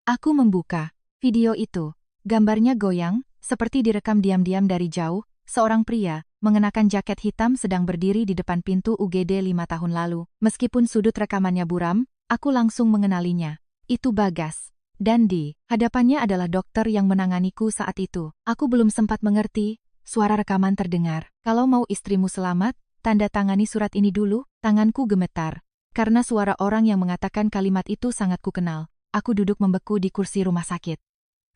Aku membuka video itu. Gambarnya goyang, seperti direkam diam-diam dari jauh. Seorang pria, mengenakan jaket hitam sedang berdiri di depan pintu UGD 5 tahun lalu. Meskipun sudut rekamannya buram, aku langsung mengenalinya. Itu Bagas. Dan di hadapannya adalah dokter yang menanganiku saat itu. Aku belum sempat mengerti, suara rekaman terdengar. Kalau mau istrimu selamat, tanda tangani surat ini dulu. Tanganku gemetar. Karena suara orang yang mengatakan kalimat itu sangat kukenal. Aku duduk membeku di kursi rumah sakit.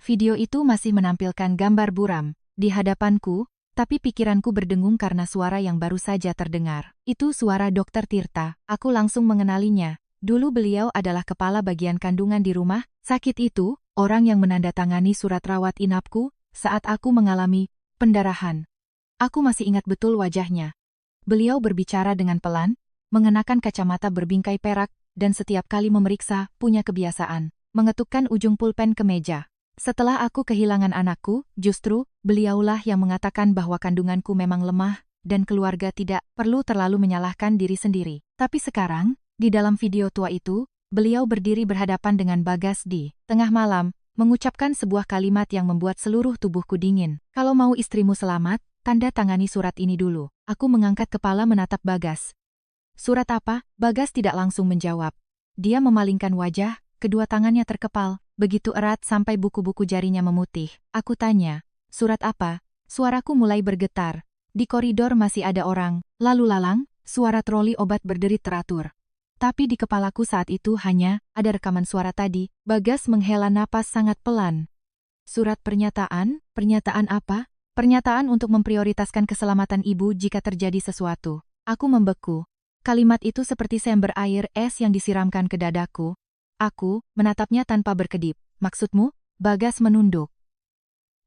Video itu masih menampilkan gambar buram di hadapanku, tapi pikiranku berdengung karena suara yang baru saja terdengar. Itu suara Dokter Tirta. Aku langsung mengenalinya. Dulu beliau adalah kepala bagian kandungan di rumah sakit itu, orang yang menandatangani surat rawat inapku saat aku mengalami pendarahan. Aku masih ingat betul wajahnya. Beliau berbicara dengan pelan, mengenakan kacamata berbingkai perak, dan setiap kali memeriksa, punya kebiasaan mengetukkan ujung pulpen ke meja. Setelah aku kehilangan anakku, justru beliaulah yang mengatakan bahwa kandunganku memang lemah, dan keluarga tidak perlu terlalu menyalahkan diri sendiri. Tapi sekarang, di dalam video tua itu, beliau berdiri berhadapan dengan Bagas di tengah malam, mengucapkan sebuah kalimat yang membuat seluruh tubuhku dingin. Kalau mau istrimu selamat, tanda tangani surat ini dulu. Aku mengangkat kepala menatap Bagas. Surat apa? Bagas tidak langsung menjawab. Dia memalingkan wajah, kedua tangannya terkepal, begitu erat sampai buku-buku jarinya memutih. Aku tanya, surat apa? Suaraku mulai bergetar. Di koridor masih ada orang, lalu lalang, suara troli obat berderit teratur. Tapi di kepalaku saat itu hanya ada rekaman suara tadi. Bagas menghela napas sangat pelan. Surat pernyataan? Pernyataan apa? Pernyataan untuk memprioritaskan keselamatan ibu jika terjadi sesuatu. Aku membeku. Kalimat itu seperti sember air es yang disiramkan ke dadaku. Aku menatapnya tanpa berkedip. Maksudmu? Bagas menunduk.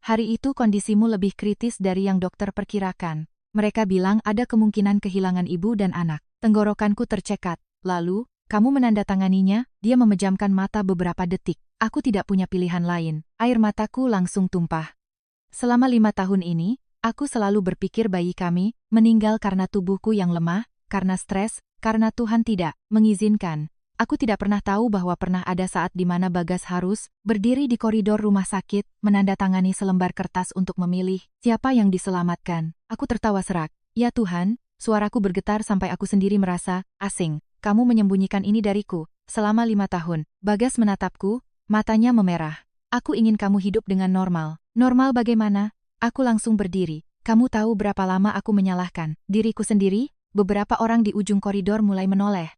Hari itu kondisimu lebih kritis dari yang dokter perkirakan. Mereka bilang ada kemungkinan kehilangan ibu dan anak. Tenggorokanku tercekat. Lalu, kamu menandatanganinya, dia memejamkan mata beberapa detik. Aku tidak punya pilihan lain. Air mataku langsung tumpah. Selama 5 tahun ini, aku selalu berpikir bayi kami meninggal karena tubuhku yang lemah, karena stres, karena Tuhan tidak mengizinkan. Aku tidak pernah tahu bahwa pernah ada saat di mana Bagas harus berdiri di koridor rumah sakit, menandatangani selembar kertas untuk memilih siapa yang diselamatkan. Aku tertawa serak. Ya Tuhan, suaraku bergetar sampai aku sendiri merasa asing. Kamu menyembunyikan ini dariku. Selama 5 tahun, Bagas menatapku, matanya memerah. Aku ingin kamu hidup dengan normal. Normal bagaimana? Aku langsung berdiri. Kamu tahu berapa lama aku menyalahkan diriku sendiri? Beberapa orang di ujung koridor mulai menoleh.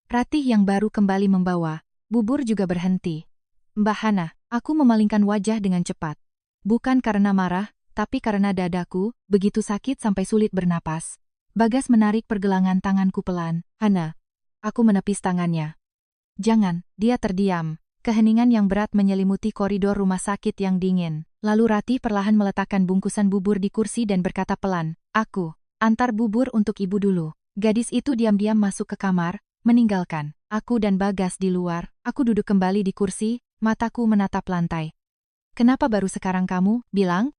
Ratih yang baru kembali membawa bubur juga berhenti. Mbah Hana, aku memalingkan wajah dengan cepat. Bukan karena marah, tapi karena dadaku begitu sakit sampai sulit bernapas. Bagas menarik pergelangan tanganku pelan. Hana, aku menepis tangannya. Jangan, dia terdiam. Keheningan yang berat menyelimuti koridor rumah sakit yang dingin. Lalu Ratih perlahan meletakkan bungkusan bubur di kursi dan berkata pelan, aku antar bubur untuk ibu dulu. Gadis itu diam-diam masuk ke kamar, meninggalkan aku dan Bagas di luar. Aku duduk kembali di kursi, mataku menatap lantai. Kenapa baru sekarang kamu bilang?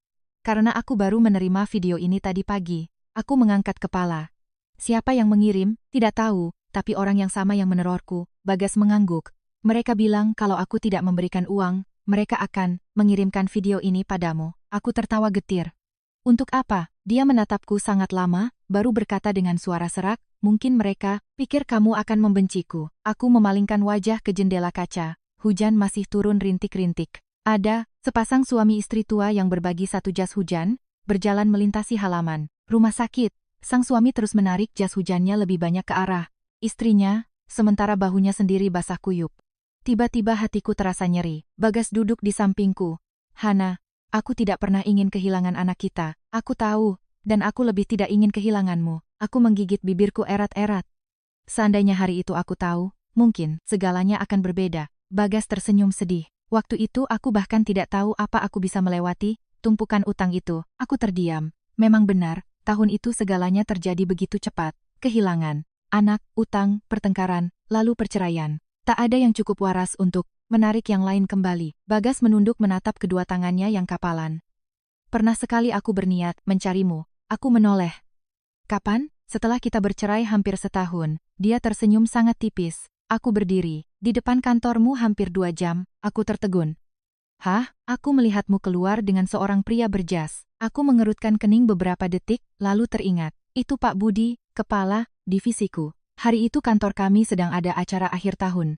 Karena aku baru menerima video ini tadi pagi. Aku mengangkat kepala. Siapa yang mengirim? Tidak tahu, tapi orang yang sama yang menerorku. Bagas mengangguk. Mereka bilang kalau aku tidak memberikan uang, mereka akan mengirimkan video ini padamu. Aku tertawa getir. Untuk apa? Dia menatapku sangat lama, baru berkata dengan suara serak, mungkin mereka pikir kamu akan membenciku. Aku memalingkan wajah ke jendela kaca. Hujan masih turun rintik-rintik. Ada sepasang suami istri tua yang berbagi satu jas hujan, berjalan melintasi halaman rumah sakit. Sang suami terus menarik jas hujannya lebih banyak ke arah istrinya, sementara bahunya sendiri basah kuyup. Tiba-tiba hatiku terasa nyeri. Bagas duduk di sampingku. Hana, aku tidak pernah ingin kehilangan anak kita. Aku tahu, dan aku lebih tidak ingin kehilanganmu. Aku menggigit bibirku erat-erat. Seandainya hari itu aku tahu, mungkin segalanya akan berbeda. Bagas tersenyum sedih. Waktu itu aku bahkan tidak tahu apa aku bisa melewati tumpukan utang itu. Aku terdiam. Memang benar, tahun itu segalanya terjadi begitu cepat. Kehilangan anak, utang, pertengkaran, lalu perceraian. Tak ada yang cukup waras untuk menarik yang lain kembali. Bagas menunduk menatap kedua tangannya yang kapalan. Pernah sekali aku berniat mencarimu. Aku menoleh. Kapan? Setelah kita bercerai hampir setahun. Dia tersenyum sangat tipis. Aku berdiri. Di depan kantormu hampir 2 jam. Aku tertegun. Hah? Aku melihatmu keluar dengan seorang pria berjas. Aku mengerutkan kening beberapa detik, lalu teringat. Itu Pak Budi, kepala divisiku. Hari itu kantor kami sedang ada acara akhir tahun.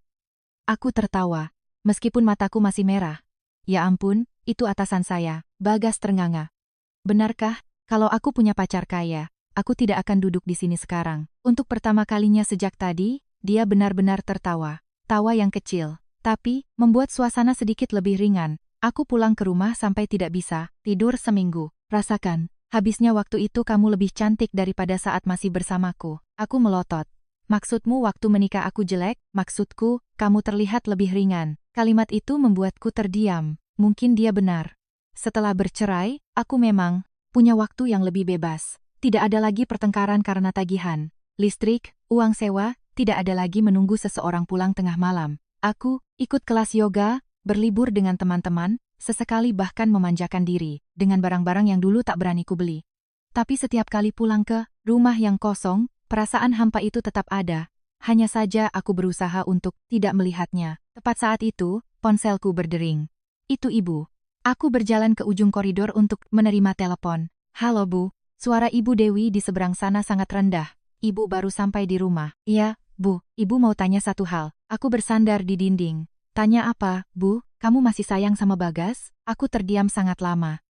Aku tertawa. Meskipun mataku masih merah. Ya ampun, itu atasan saya. Bagas ternganga. Benarkah, kalau aku punya pacar kaya, aku tidak akan duduk di sini sekarang. Untuk pertama kalinya sejak tadi, dia benar-benar tertawa. Tawa yang kecil, tapi membuat suasana sedikit lebih ringan. Aku pulang ke rumah sampai tidak bisa tidur seminggu. Rasakan, habisnya waktu itu kamu lebih cantik daripada saat masih bersamaku. Aku melotot. Maksudmu waktu menikah aku jelek? Maksudku, kamu terlihat lebih ringan. Kalimat itu membuatku terdiam. Mungkin dia benar. Setelah bercerai, aku memang punya waktu yang lebih bebas. Tidak ada lagi pertengkaran karena tagihan listrik, uang sewa, tidak ada lagi menunggu seseorang pulang tengah malam. Aku ikut kelas yoga, berlibur dengan teman-teman, sesekali bahkan memanjakan diri dengan barang-barang yang dulu tak berani kubeli. Tapi setiap kali pulang ke rumah yang kosong, perasaan hampa itu tetap ada. Hanya saja aku berusaha untuk tidak melihatnya. Tepat saat itu, ponselku berdering. Itu ibu. Aku berjalan ke ujung koridor untuk menerima telepon. Halo Bu, suara Ibu Dewi di seberang sana sangat rendah. Ibu baru sampai di rumah. Iya, Bu, Ibu mau tanya satu hal. Aku bersandar di dinding. Tanya apa, Bu? Kamu masih sayang sama Bagas? Aku terdiam sangat lama.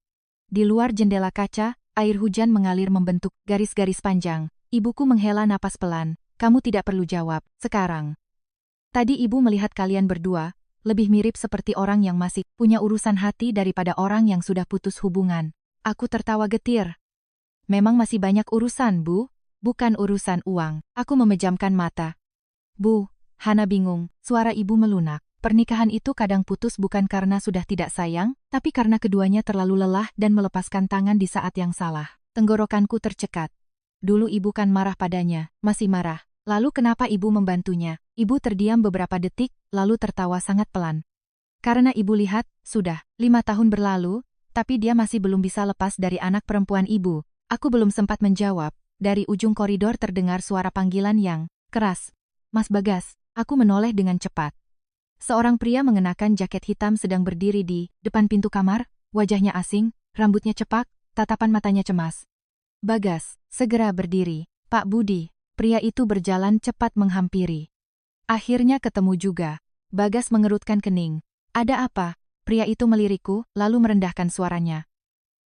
Di luar jendela kaca, air hujan mengalir membentuk garis-garis panjang. Ibuku menghela napas pelan. Kamu tidak perlu jawab, sekarang. Tadi ibu melihat kalian berdua, lebih mirip seperti orang yang masih punya urusan hati daripada orang yang sudah putus hubungan. Aku tertawa getir. Memang masih banyak urusan, Bu. Bukan urusan uang. Aku memejamkan mata. Bu, Hana bingung, suara ibu melunak. Pernikahan itu kadang putus bukan karena sudah tidak sayang, tapi karena keduanya terlalu lelah dan melepaskan tangan di saat yang salah. Tenggorokanku tercekat. Dulu ibu kan marah padanya, masih marah. Lalu kenapa ibu membantunya? Ibu terdiam beberapa detik, lalu tertawa sangat pelan. Karena ibu lihat, sudah 5 tahun berlalu, tapi dia masih belum bisa lepas dari anak perempuan ibu. Aku belum sempat menjawab. Dari ujung koridor terdengar suara panggilan yang keras. Mas Bagas, aku menoleh dengan cepat. Seorang pria mengenakan jaket hitam sedang berdiri di depan pintu kamar, wajahnya asing, rambutnya cepak, tatapan matanya cemas. Bagas, segera berdiri. Pak Budi, pria itu berjalan cepat menghampiri. Akhirnya ketemu juga. Bagas mengerutkan kening. Ada apa? Pria itu melirikku, lalu merendahkan suaranya.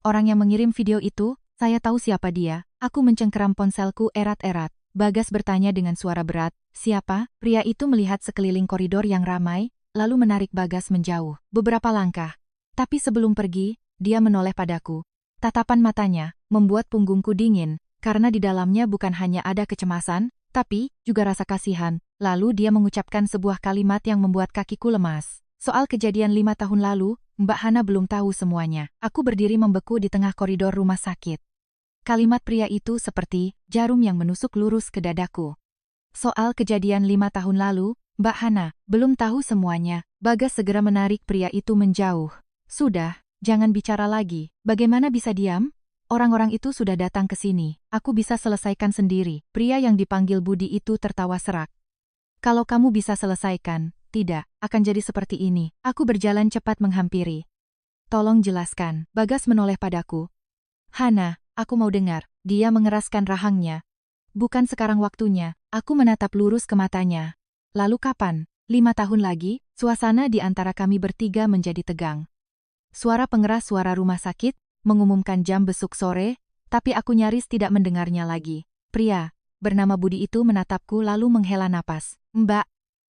Orang yang mengirim video itu, saya tahu siapa dia. Aku mencengkeram ponselku erat-erat. Bagas bertanya dengan suara berat, siapa? Pria itu melihat sekeliling koridor yang ramai, lalu menarik Bagas menjauh beberapa langkah. Tapi sebelum pergi, dia menoleh padaku. Tatapan matanya membuat punggungku dingin, karena di dalamnya bukan hanya ada kecemasan, tapi juga rasa kasihan. Lalu dia mengucapkan sebuah kalimat yang membuat kakiku lemas. Soal kejadian 5 tahun lalu, Mbak Hana belum tahu semuanya. Aku berdiri membeku di tengah koridor rumah sakit. Kalimat pria itu seperti jarum yang menusuk lurus ke dadaku. Soal kejadian 5 tahun lalu, Mbak Hana belum tahu semuanya. Bagas segera menarik pria itu menjauh. Sudah, Jangan bicara lagi. Bagaimana bisa diam? Orang-orang itu sudah datang ke sini. Aku bisa selesaikan sendiri. Pria yang dipanggil Budi itu tertawa serak. Kalau kamu bisa selesaikan, tidak akan jadi seperti ini. Aku berjalan cepat menghampiri. Tolong jelaskan. Bagas menoleh padaku. Hana, aku mau dengar. Dia mengeraskan rahangnya. Bukan sekarang waktunya. Aku menatap lurus ke matanya. Lalu kapan? 5 tahun lagi, suasana di antara kami bertiga menjadi tegang. Suara pengeras suara rumah sakit mengumumkan jam besuk sore, tapi aku nyaris tidak mendengarnya lagi. Pria bernama Budi itu menatapku lalu menghela napas. Mbak,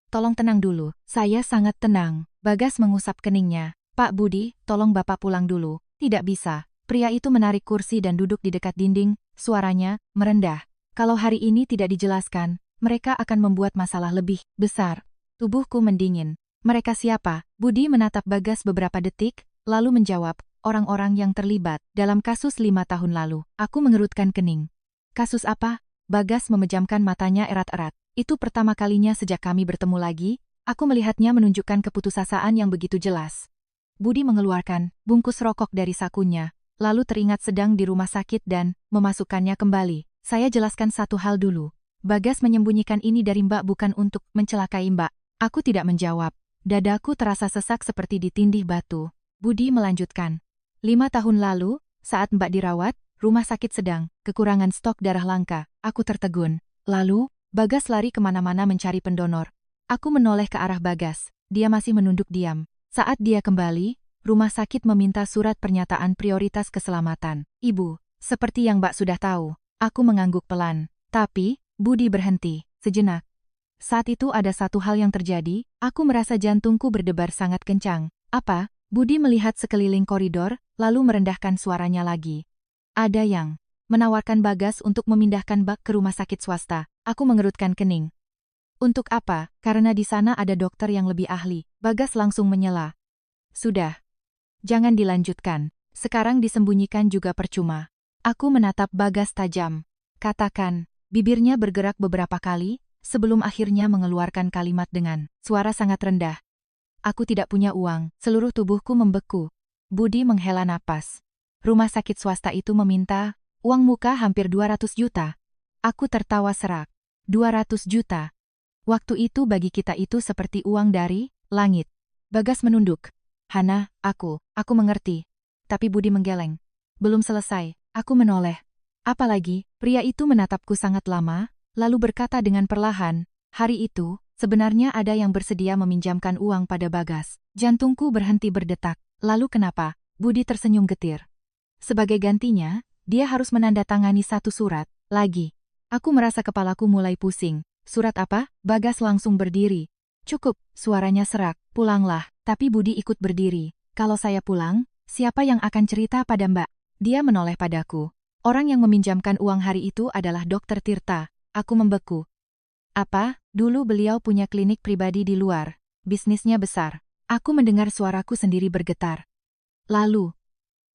tolong tenang dulu. Saya sangat tenang. Bagas mengusap keningnya. Pak Budi, tolong Bapak pulang dulu. Tidak bisa. Pria itu menarik kursi dan duduk di dekat dinding, suaranya merendah. Kalau hari ini tidak dijelaskan, mereka akan membuat masalah lebih besar. Tubuhku mendingin. Mereka siapa? Budi menatap Bagas beberapa detik, lalu menjawab, orang-orang yang terlibat dalam kasus 5 tahun lalu. Aku mengerutkan kening. Kasus apa? Bagas memejamkan matanya erat-erat. Itu pertama kalinya sejak kami bertemu lagi, aku melihatnya menunjukkan keputusasaan yang begitu jelas. Budi mengeluarkan bungkus rokok dari sakunya, lalu teringat sedang di rumah sakit dan memasukkannya kembali. Saya jelaskan satu hal dulu. Bagas menyembunyikan ini dari Mbak bukan untuk mencelakai Mbak. Aku tidak menjawab. Dadaku terasa sesak seperti ditindih batu. Budi melanjutkan. 5 tahun lalu, saat Mbak dirawat, rumah sakit sedang kekurangan stok darah langka. Aku tertegun. Lalu, Bagas lari kemana-mana mencari pendonor. Aku menoleh ke arah Bagas. Dia masih menunduk diam. Saat dia kembali, rumah sakit meminta surat pernyataan prioritas keselamatan. Ibu, seperti yang Mbak sudah tahu. Aku mengangguk pelan. Tapi, Budi berhenti. Sejenak. Saat itu ada satu hal yang terjadi, aku merasa jantungku berdebar sangat kencang. Apa? Budi melihat sekeliling koridor, lalu merendahkan suaranya lagi. Ada yang menawarkan Bagas untuk memindahkan Bak ke rumah sakit swasta. Aku mengerutkan kening. Untuk apa? Karena di sana ada dokter yang lebih ahli. Bagas langsung menyela. Sudah. Jangan dilanjutkan. Sekarang disembunyikan juga percuma. Aku menatap Bagas tajam. Katakan. Bibirnya bergerak beberapa kali, sebelum akhirnya mengeluarkan kalimat dengan suara sangat rendah. Aku tidak punya uang, seluruh tubuhku membeku. Budi menghela napas. Rumah sakit swasta itu meminta uang muka hampir 200 juta. Aku tertawa serak. 200 juta. Waktu itu bagi kita itu seperti uang dari langit. Bagas menunduk. Hana, aku mengerti. Tapi Budi menggeleng. Belum selesai, aku menoleh. Apalagi, pria itu menatapku sangat lama, lalu berkata dengan perlahan, hari itu, sebenarnya ada yang bersedia meminjamkan uang pada Bagas. Jantungku berhenti berdetak. Lalu kenapa? Budi tersenyum getir. Sebagai gantinya, dia harus menandatangani satu surat. Lagi. Aku merasa kepalaku mulai pusing. Surat apa? Bagas langsung berdiri. Cukup, suaranya serak. Pulanglah. Tapi Budi ikut berdiri. Kalau saya pulang, siapa yang akan cerita pada Mbak? Dia menoleh padaku. Orang yang meminjamkan uang hari itu adalah Dokter Tirta. Aku membeku. Apa? Dulu beliau punya klinik pribadi di luar. Bisnisnya besar. Aku mendengar suaraku sendiri bergetar. Lalu,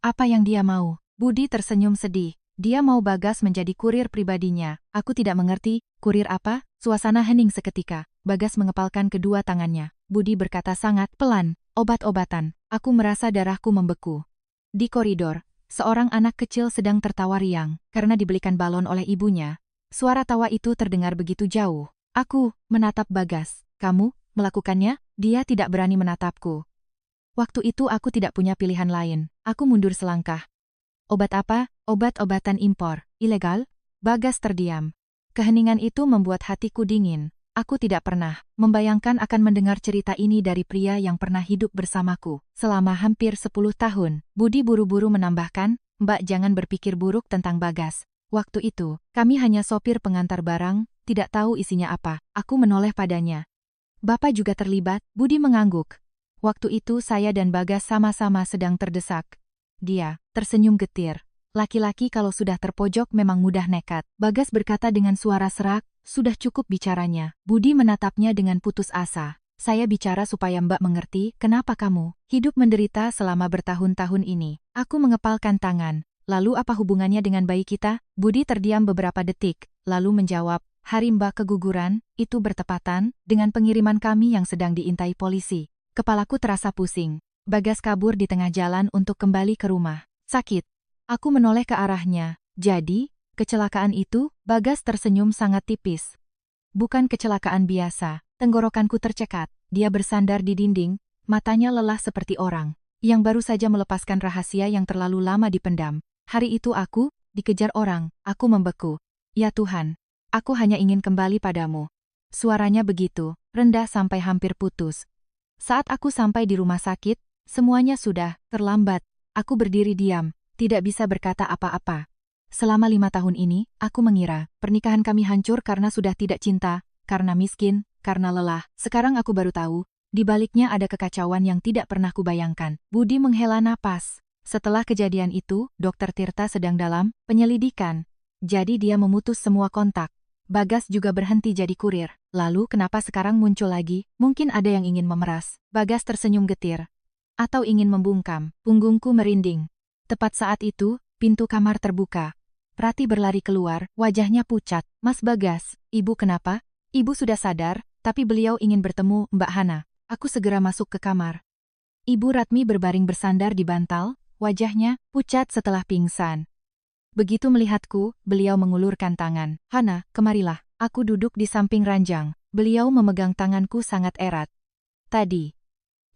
apa yang dia mau? Budi tersenyum sedih. Dia mau Bagas menjadi kurir pribadinya. Aku tidak mengerti, kurir apa? Suasana hening seketika. Bagas mengepalkan kedua tangannya. Budi berkata sangat pelan, obat-obatan. Aku merasa darahku membeku. Di koridor, seorang anak kecil sedang tertawa riang, karena dibelikan balon oleh ibunya. Suara tawa itu terdengar begitu jauh. Aku menatap Bagas. Kamu melakukannya? Dia tidak berani menatapku. Waktu itu aku tidak punya pilihan lain. Aku mundur selangkah. Obat apa? Obat-obatan impor. Ilegal? Bagas terdiam. Keheningan itu membuat hatiku dingin. Aku tidak pernah membayangkan akan mendengar cerita ini dari pria yang pernah hidup bersamaku selama hampir 10 tahun. Budi buru-buru menambahkan, Mbak jangan berpikir buruk tentang Bagas. Waktu itu, kami hanya sopir pengantar barang, tidak tahu isinya apa. Aku menoleh padanya. Bapak juga terlibat? Budi mengangguk. Waktu itu saya dan Bagas sama-sama sedang terdesak. Dia tersenyum getir. Laki-laki kalau sudah terpojok memang mudah nekat. Bagas berkata dengan suara serak, sudah cukup bicaranya. Budi menatapnya dengan putus asa. Saya bicara supaya Mbak mengerti kenapa kamu hidup menderita selama bertahun-tahun ini. Aku mengepalkan tangan. Lalu apa hubungannya dengan bayi kita? Budi terdiam beberapa detik, lalu menjawab, hari Mbak keguguran, itu bertepatan dengan pengiriman kami yang sedang diintai polisi. Kepalaku terasa pusing. Bagas kabur di tengah jalan untuk kembali ke rumah. Sakit. Aku menoleh ke arahnya. Jadi, kecelakaan itu, Bagas tersenyum sangat tipis. Bukan kecelakaan biasa. Tenggorokanku tercekat. Dia bersandar di dinding, matanya lelah seperti orang yang baru saja melepaskan rahasia yang terlalu lama dipendam. Hari itu aku dikejar orang, aku membeku. Ya Tuhan, aku hanya ingin kembali padamu. Suaranya begitu, rendah sampai hampir putus. Saat aku sampai di rumah sakit, semuanya sudah terlambat. Aku berdiri diam, tidak bisa berkata apa-apa. Selama 5 tahun ini, aku mengira pernikahan kami hancur karena sudah tidak cinta, karena miskin, karena lelah. Sekarang aku baru tahu, di baliknya ada kekacauan yang tidak pernah kubayangkan. Budi menghela napas. Setelah kejadian itu, Dokter Tirta sedang dalam penyelidikan. Jadi dia memutus semua kontak. Bagas juga berhenti jadi kurir. Lalu kenapa sekarang muncul lagi? Mungkin ada yang ingin memeras. Bagas tersenyum getir. Atau ingin membungkam. Punggungku merinding. Tepat saat itu, pintu kamar terbuka. Prati berlari keluar, wajahnya pucat. Mas Bagas, ibu kenapa? Ibu sudah sadar, tapi beliau ingin bertemu Mbak Hana. Aku segera masuk ke kamar. Ibu Ratmi berbaring bersandar di bantal, wajahnya pucat setelah pingsan. Begitu melihatku, beliau mengulurkan tangan. Hana, kemarilah. Aku duduk di samping ranjang. Beliau memegang tanganku sangat erat. Tadi.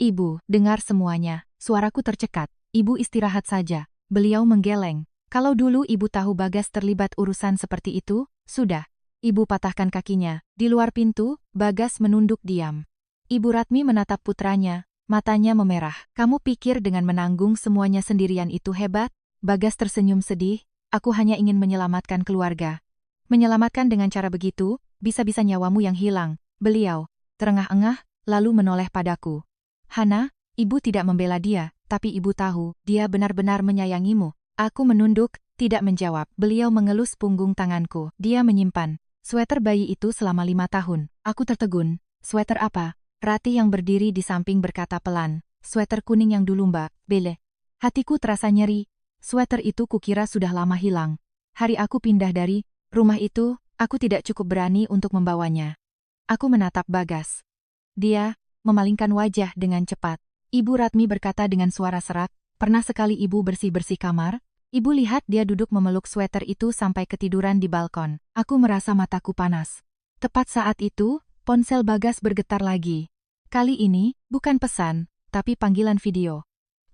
Ibu, dengar semuanya. Suaraku tercekat. Ibu istirahat saja. Beliau menggeleng. Kalau dulu ibu tahu Bagas terlibat urusan seperti itu, sudah. Ibu patahkan kakinya. Di luar pintu, Bagas menunduk diam. Ibu Ratmi menatap putranya, matanya memerah. Kamu pikir dengan menanggung semuanya sendirian itu hebat? Bagas tersenyum sedih, aku hanya ingin menyelamatkan keluarga. Menyelamatkan dengan cara begitu, bisa-bisa nyawamu yang hilang. Beliau terengah-engah, lalu menoleh padaku. Hana, ibu tidak membela dia, tapi ibu tahu, dia benar-benar menyayangimu. Aku menunduk, tidak menjawab. Beliau mengelus punggung tanganku. Dia menyimpan sweater bayi itu selama 5 tahun. Aku tertegun. Sweater apa? Rati yang berdiri di samping berkata pelan, sweater kuning yang dulu Mbak, Bele. Hatiku terasa nyeri, sweater itu kukira sudah lama hilang. Hari aku pindah dari rumah itu, aku tidak cukup berani untuk membawanya. Aku menatap Bagas. Dia memalingkan wajah dengan cepat. Ibu Ratmi berkata dengan suara serak, pernah sekali ibu bersih-bersih kamar? Ibu lihat dia duduk memeluk sweater itu sampai ketiduran di balkon. Aku merasa mataku panas. Tepat saat itu, ponsel Bagas bergetar lagi. Kali ini, bukan pesan, tapi panggilan video.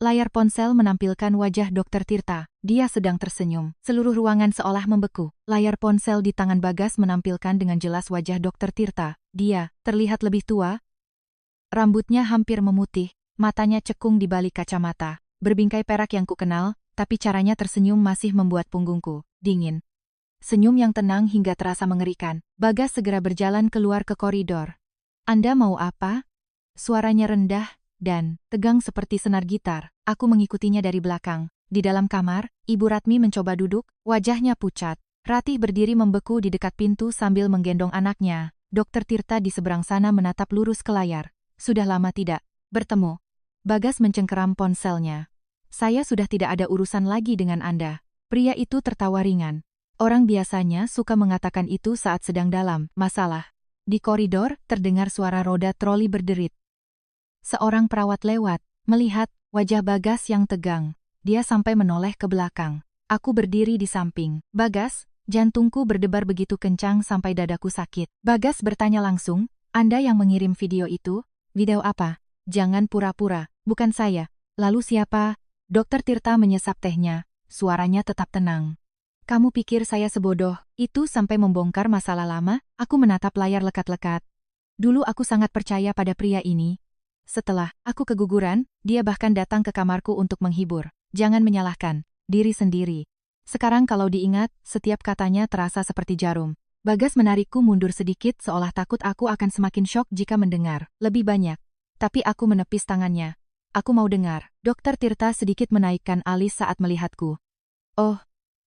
Layar ponsel menampilkan wajah Dokter Tirta. Dia sedang tersenyum. Seluruh ruangan seolah membeku. Layar ponsel di tangan Bagas menampilkan dengan jelas wajah Dokter Tirta. Dia terlihat lebih tua. Rambutnya hampir memutih, matanya cekung di balik kacamata. Berbingkai perak yang kukenal, tapi caranya tersenyum masih membuat punggungku dingin. Senyum yang tenang hingga terasa mengerikan. Bagas segera berjalan keluar ke koridor. Anda mau apa? Suaranya rendah dan tegang seperti senar gitar. Aku mengikutinya dari belakang. Di dalam kamar, Ibu Ratmi mencoba duduk, wajahnya pucat. Ratih berdiri membeku di dekat pintu sambil menggendong anaknya. Dokter Tirta di seberang sana menatap lurus ke layar. Sudah lama tidak bertemu. Bagas mencengkeram ponselnya. Saya sudah tidak ada urusan lagi dengan Anda. Pria itu tertawa ringan. Orang biasanya suka mengatakan itu saat sedang dalam masalah. Di koridor, terdengar suara roda troli berderit. Seorang perawat lewat, melihat wajah Bagas yang tegang. Dia sampai menoleh ke belakang. Aku berdiri di samping. Bagas, jantungku berdebar begitu kencang sampai dadaku sakit. Bagas bertanya langsung, Anda yang mengirim video itu? Video apa? Jangan pura-pura, bukan saya. Lalu siapa? Dokter Tirta menyesap tehnya, suaranya tetap tenang. Kamu pikir saya sebodoh itu sampai membongkar masalah lama? Aku menatap layar lekat-lekat. Dulu aku sangat percaya pada pria ini. Setelah aku keguguran, dia bahkan datang ke kamarku untuk menghibur. Jangan menyalahkan diri sendiri. Sekarang kalau diingat, setiap katanya terasa seperti jarum. Bagas menarikku mundur sedikit seolah takut aku akan semakin syok jika mendengar lebih banyak. Tapi aku menepis tangannya. Aku mau dengar. Dokter Tirta sedikit menaikkan alis saat melihatku. Oh,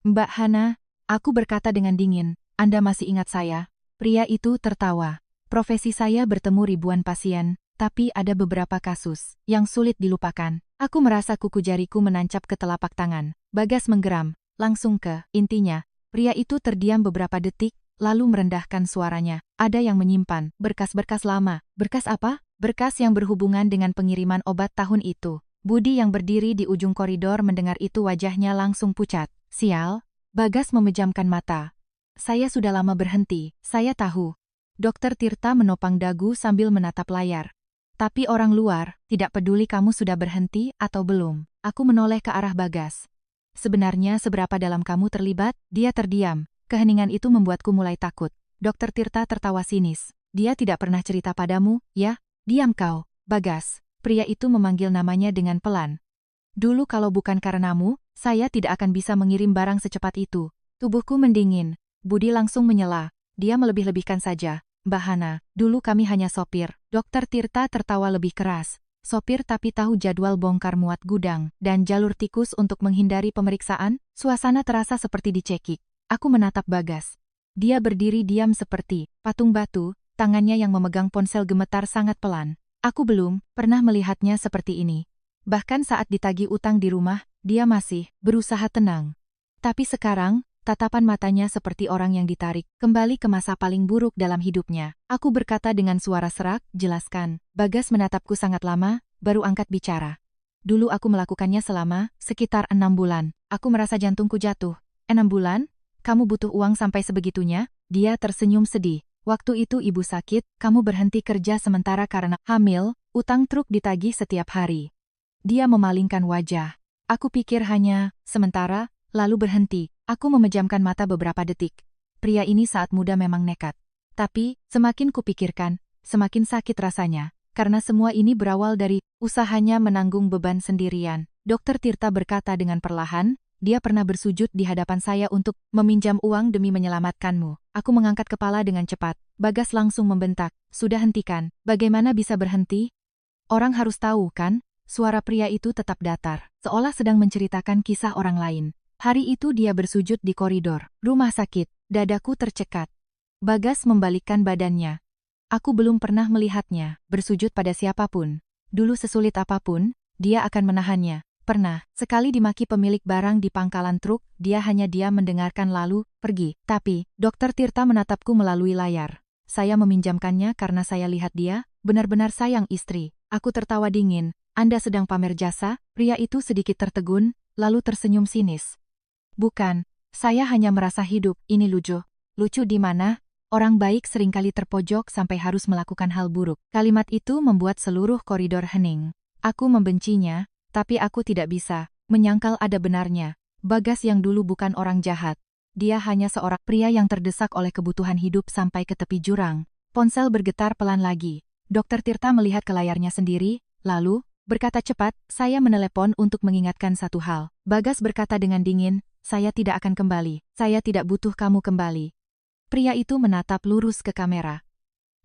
Mbak Hana, aku berkata dengan dingin, Anda masih ingat saya? Pria itu tertawa. Profesi saya bertemu ribuan pasien. Tapi ada beberapa kasus yang sulit dilupakan. Aku merasa kuku jariku menancap ke telapak tangan. Bagas menggeram, langsung ke intinya. Pria itu terdiam beberapa detik, lalu merendahkan suaranya. Ada yang menyimpan berkas-berkas lama. Berkas apa? Berkas yang berhubungan dengan pengiriman obat tahun itu. Budi yang berdiri di ujung koridor mendengar itu wajahnya langsung pucat. Sial, Bagas memejamkan mata. Saya sudah lama berhenti, saya tahu. Dokter Tirta menopang dagu sambil menatap layar. Tapi orang luar, tidak peduli kamu sudah berhenti atau belum. Aku menoleh ke arah Bagas. Sebenarnya seberapa dalam kamu terlibat? Dia terdiam. Keheningan itu membuatku mulai takut. Dokter Tirta tertawa sinis. Dia tidak pernah cerita padamu, ya? Diam kau, Bagas. Pria itu memanggil namanya dengan pelan. Dulu kalau bukan karenamu, saya tidak akan bisa mengirim barang secepat itu. Tubuhku mendingin. Budi langsung menyela. Dia melebih-lebihkan saja. Mbak Hana, dulu kami hanya sopir. Dokter Tirta tertawa lebih keras. Sopir tapi tahu jadwal bongkar muat gudang dan jalur tikus untuk menghindari pemeriksaan. Suasana terasa seperti dicekik. Aku menatap Bagas. Dia berdiri diam seperti patung batu. Tangannya yang memegang ponsel gemetar sangat pelan. Aku belum pernah melihatnya seperti ini. Bahkan saat ditagih utang di rumah, dia masih berusaha tenang. Tapi sekarang, tatapan matanya seperti orang yang ditarik kembali ke masa paling buruk dalam hidupnya. Aku berkata dengan suara serak, jelaskan. Bagas menatapku sangat lama, baru angkat bicara. Dulu aku melakukannya selama sekitar 6 bulan. Aku merasa jantungku jatuh. 6 bulan? Kamu butuh uang sampai sebegitunya? Dia tersenyum sedih. Waktu itu ibu sakit, kamu berhenti kerja sementara karena hamil, utang truk ditagih setiap hari. Dia memalingkan wajah. Aku pikir hanya sementara, lalu berhenti. Aku memejamkan mata beberapa detik. Pria ini saat muda memang nekat. Tapi, semakin kupikirkan, semakin sakit rasanya. Karena semua ini berawal dari usahanya menanggung beban sendirian. Dokter Tirta berkata dengan perlahan, dia pernah bersujud di hadapan saya untuk meminjam uang demi menyelamatkanmu. Aku mengangkat kepala dengan cepat. Bagas langsung membentak. Sudah hentikan. Bagaimana bisa berhenti? Orang harus tahu kan? Suara pria itu tetap datar. Seolah sedang menceritakan kisah orang lain. Hari itu dia bersujud di koridor rumah sakit. Dadaku tercekat. Bagas membalikkan badannya. Aku belum pernah melihatnya bersujud pada siapapun. Dulu sesulit apapun, dia akan menahannya. Pernah, sekali dimaki pemilik barang di pangkalan truk, dia hanya diam mendengarkan lalu pergi. Tapi, Dokter Tirta menatapku melalui layar. Saya meminjamkannya karena saya lihat dia benar-benar sayang istri. Aku tertawa dingin. Anda sedang pamer jasa? Pria itu sedikit tertegun, lalu tersenyum sinis. Bukan, saya hanya merasa hidup. Ini lucu. Lucu di mana? Orang baik seringkali terpojok sampai harus melakukan hal buruk. Kalimat itu membuat seluruh koridor hening. Aku membencinya. Tapi aku tidak bisa menyangkal ada benarnya. Bagas yang dulu bukan orang jahat. Dia hanya seorang pria yang terdesak oleh kebutuhan hidup sampai ke tepi jurang. Ponsel bergetar pelan lagi. Dokter Tirta melihat ke layarnya sendiri, lalu berkata cepat, saya menelepon untuk mengingatkan satu hal. Bagas berkata dengan dingin, saya tidak akan kembali. Saya tidak butuh kamu kembali. Pria itu menatap lurus ke kamera.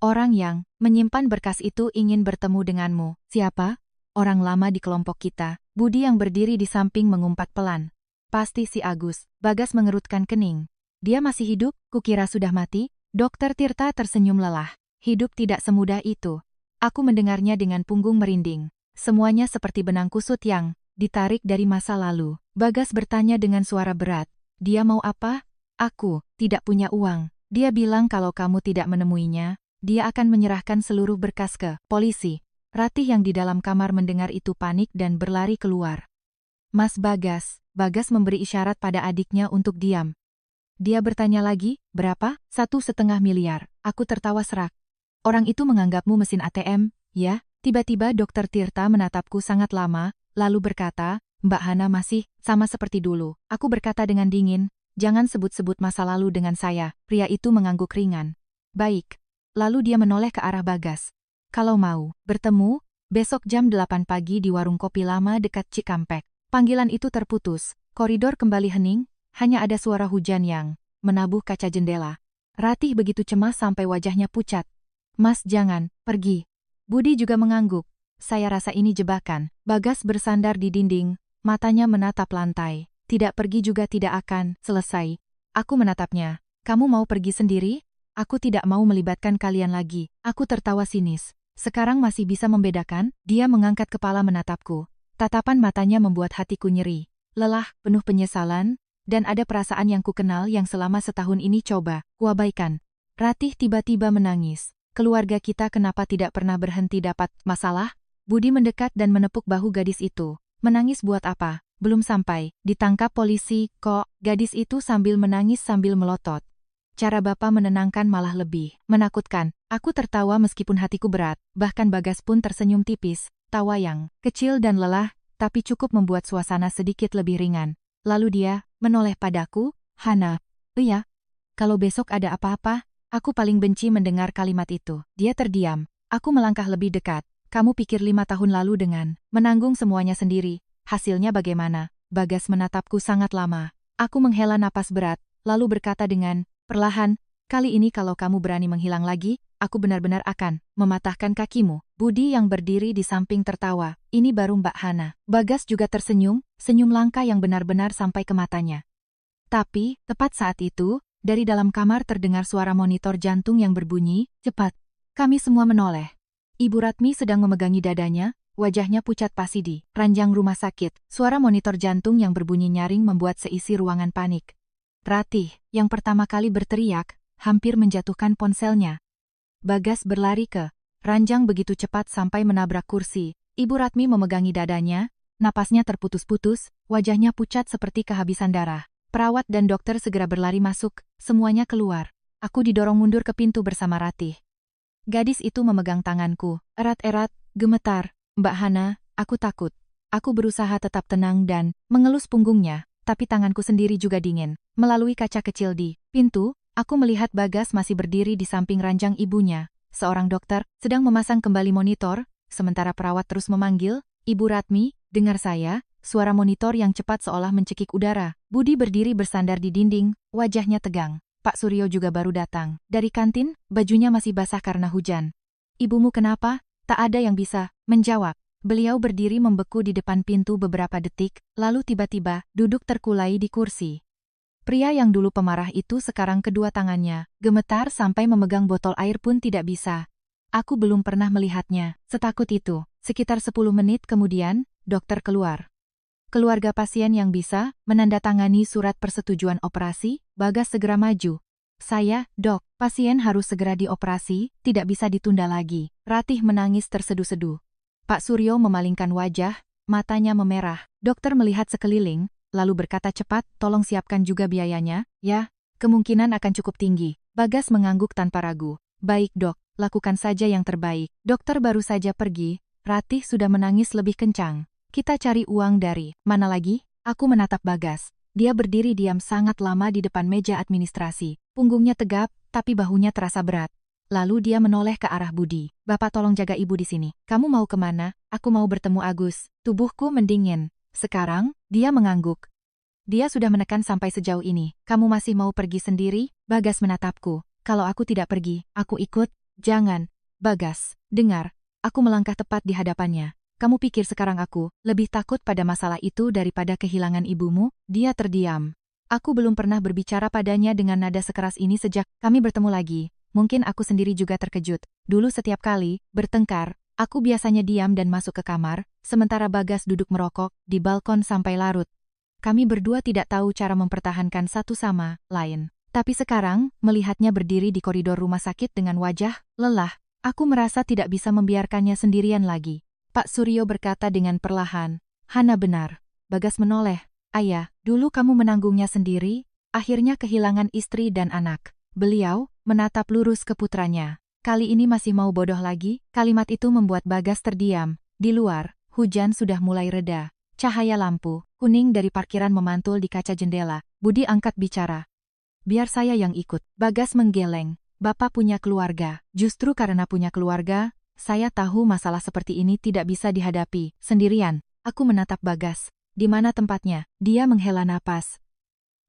Orang yang menyimpan berkas itu ingin bertemu denganmu. Siapa? Orang lama di kelompok kita. Budi yang berdiri di samping mengumpat pelan. Pasti si Agus. Bagas mengerutkan kening. Dia masih hidup? Kukira sudah mati. Dokter Tirta tersenyum lelah. Hidup tidak semudah itu. Aku mendengarnya dengan punggung merinding. Semuanya seperti benang kusut yang ditarik dari masa lalu. Bagas bertanya dengan suara berat. Dia mau apa? Aku tidak punya uang. Dia bilang kalau kamu tidak menemuinya, dia akan menyerahkan seluruh berkas ke polisi. Ratih yang di dalam kamar mendengar itu panik dan berlari keluar. Mas Bagas, Bagas memberi isyarat pada adiknya untuk diam. Dia bertanya lagi, berapa? 1,5 miliar. Aku tertawa serak. Orang itu menganggapmu mesin ATM, ya? Tiba-tiba Dokter Tirta menatapku sangat lama, lalu berkata, Mbak Hana masih sama seperti dulu. Aku berkata dengan dingin, jangan sebut-sebut masa lalu dengan saya. Pria itu mengangguk ringan. Baik. Lalu dia menoleh ke arah Bagas. Kalau mau bertemu, besok jam 8 pagi di warung kopi lama dekat Cikampek. Panggilan itu terputus, koridor kembali hening, hanya ada suara hujan yang menabuh kaca jendela. Ratih begitu cemas sampai wajahnya pucat. Mas jangan, pergi. Budi juga mengangguk. Saya rasa ini jebakan. Bagas bersandar di dinding, matanya menatap lantai. Tidak pergi juga tidak akan selesai. Aku menatapnya. Kamu mau pergi sendiri? Aku tidak mau melibatkan kalian lagi. Aku tertawa sinis. Sekarang masih bisa membedakan? Dia mengangkat kepala menatapku. Tatapan matanya membuat hatiku nyeri. Lelah, penuh penyesalan, dan ada perasaan yang kukenal yang selama setahun ini coba kuabaikan. Ratih tiba-tiba menangis. Keluarga kita kenapa tidak pernah berhenti dapat masalah? Budi mendekat dan menepuk bahu gadis itu. Menangis buat apa? Belum sampai. Ditangkap polisi, kok. Gadis itu sambil menangis sambil melotot. Cara Bapak menenangkan malah lebih menakutkan. Aku tertawa meskipun hatiku berat. Bahkan Bagas pun tersenyum tipis. Tawa yang kecil dan lelah, tapi cukup membuat suasana sedikit lebih ringan. Lalu dia menoleh padaku, Hana. Iya. Kalau besok ada apa-apa, aku paling benci mendengar kalimat itu. Dia terdiam. Aku melangkah lebih dekat. Kamu pikir 5 tahun lalu dengan menanggung semuanya sendiri, hasilnya bagaimana? Bagas menatapku sangat lama. Aku menghela napas berat, lalu berkata dengan perlahan, kali ini kalau kamu berani menghilang lagi, aku benar-benar akan mematahkan kakimu. Budi yang berdiri di samping tertawa. Ini baru Mbak Hana. Bagas juga tersenyum, senyum langka yang benar-benar sampai ke matanya. Tapi, tepat saat itu, dari dalam kamar terdengar suara monitor jantung yang berbunyi, cepat. Kami semua menoleh. Ibu Ratmi sedang memegangi dadanya, wajahnya pucat pasi di ranjang rumah sakit. Suara monitor jantung yang berbunyi nyaring membuat seisi ruangan panik. Ratih, yang pertama kali berteriak, hampir menjatuhkan ponselnya. Bagas berlari ke ranjang begitu cepat sampai menabrak kursi. Ibu Ratmi memegangi dadanya, napasnya terputus-putus, wajahnya pucat seperti kehabisan darah. Perawat dan dokter segera berlari masuk, semuanya keluar. Aku didorong mundur ke pintu bersama Ratih. Gadis itu memegang tanganku, erat-erat, gemetar. Mbak Hana, aku takut. Aku berusaha tetap tenang dan mengelus punggungnya, tapi tanganku sendiri juga dingin. Melalui kaca kecil di pintu, aku melihat Bagas masih berdiri di samping ranjang ibunya. Seorang dokter sedang memasang kembali monitor, sementara perawat terus memanggil, Ibu Ratmi, dengar saya. Suara monitor yang cepat seolah mencekik udara. Budi berdiri bersandar di dinding, wajahnya tegang. Pak Suryo juga baru datang. Dari kantin, bajunya masih basah karena hujan. Ibumu kenapa? Tak ada yang bisa menjawab. Beliau berdiri membeku di depan pintu beberapa detik, lalu tiba-tiba duduk terkulai di kursi. Pria yang dulu pemarah itu sekarang kedua tangannya gemetar sampai memegang botol air pun tidak bisa. Aku belum pernah melihatnya setakut itu. Sekitar 10 menit kemudian, dokter keluar. Keluarga pasien yang bisa menandatangani surat persetujuan operasi, Bagas segera maju. Saya, dok, pasien harus segera dioperasi, tidak bisa ditunda lagi. Ratih menangis terseduh-seduh. Pak Suryo memalingkan wajah, matanya memerah. Dokter melihat sekeliling, lalu berkata cepat, tolong siapkan juga biayanya, ya, kemungkinan akan cukup tinggi. Bagas mengangguk tanpa ragu. Baik dok, lakukan saja yang terbaik. Dokter baru saja pergi, Ratih sudah menangis lebih kencang. Kita cari uang dari mana lagi? Aku menatap Bagas. Dia berdiri diam sangat lama di depan meja administrasi. Punggungnya tegap, tapi bahunya terasa berat. Lalu dia menoleh ke arah Budi. Bapak tolong jaga ibu di sini. Kamu mau kemana? Aku mau bertemu Agus. Tubuhku mendingin. Sekarang, dia mengangguk. Dia sudah menekan sampai sejauh ini. Kamu masih mau pergi sendiri? Bagas menatapku. Kalau aku tidak pergi, aku ikut. Jangan. Bagas, dengar. Aku melangkah tepat di hadapannya. Kamu pikir sekarang aku lebih takut pada masalah itu daripada kehilangan ibumu? Dia terdiam. Aku belum pernah berbicara padanya dengan nada sekeras ini sejak kami bertemu lagi. Mungkin aku sendiri juga terkejut. Dulu setiap kali bertengkar, aku biasanya diam dan masuk ke kamar, sementara Bagas duduk merokok di balkon sampai larut. Kami berdua tidak tahu cara mempertahankan satu sama lain. Tapi sekarang, melihatnya berdiri di koridor rumah sakit dengan wajah lelah, aku merasa tidak bisa membiarkannya sendirian lagi. Pak Suryo berkata dengan perlahan, Hana benar. Bagas menoleh. Ayah, dulu kamu menanggungnya sendiri, akhirnya kehilangan istri dan anak. Beliau menatap lurus ke putranya. Kali ini masih mau bodoh lagi? Kalimat itu membuat Bagas terdiam. Di luar, hujan sudah mulai reda. Cahaya lampu kuning dari parkiran memantul di kaca jendela. Budi angkat bicara. Biar saya yang ikut. Bagas menggeleng. Bapak punya keluarga. Justru karena punya keluarga, saya tahu masalah seperti ini tidak bisa dihadapi sendirian. Aku menatap Bagas. Di mana tempatnya? Dia menghela napas.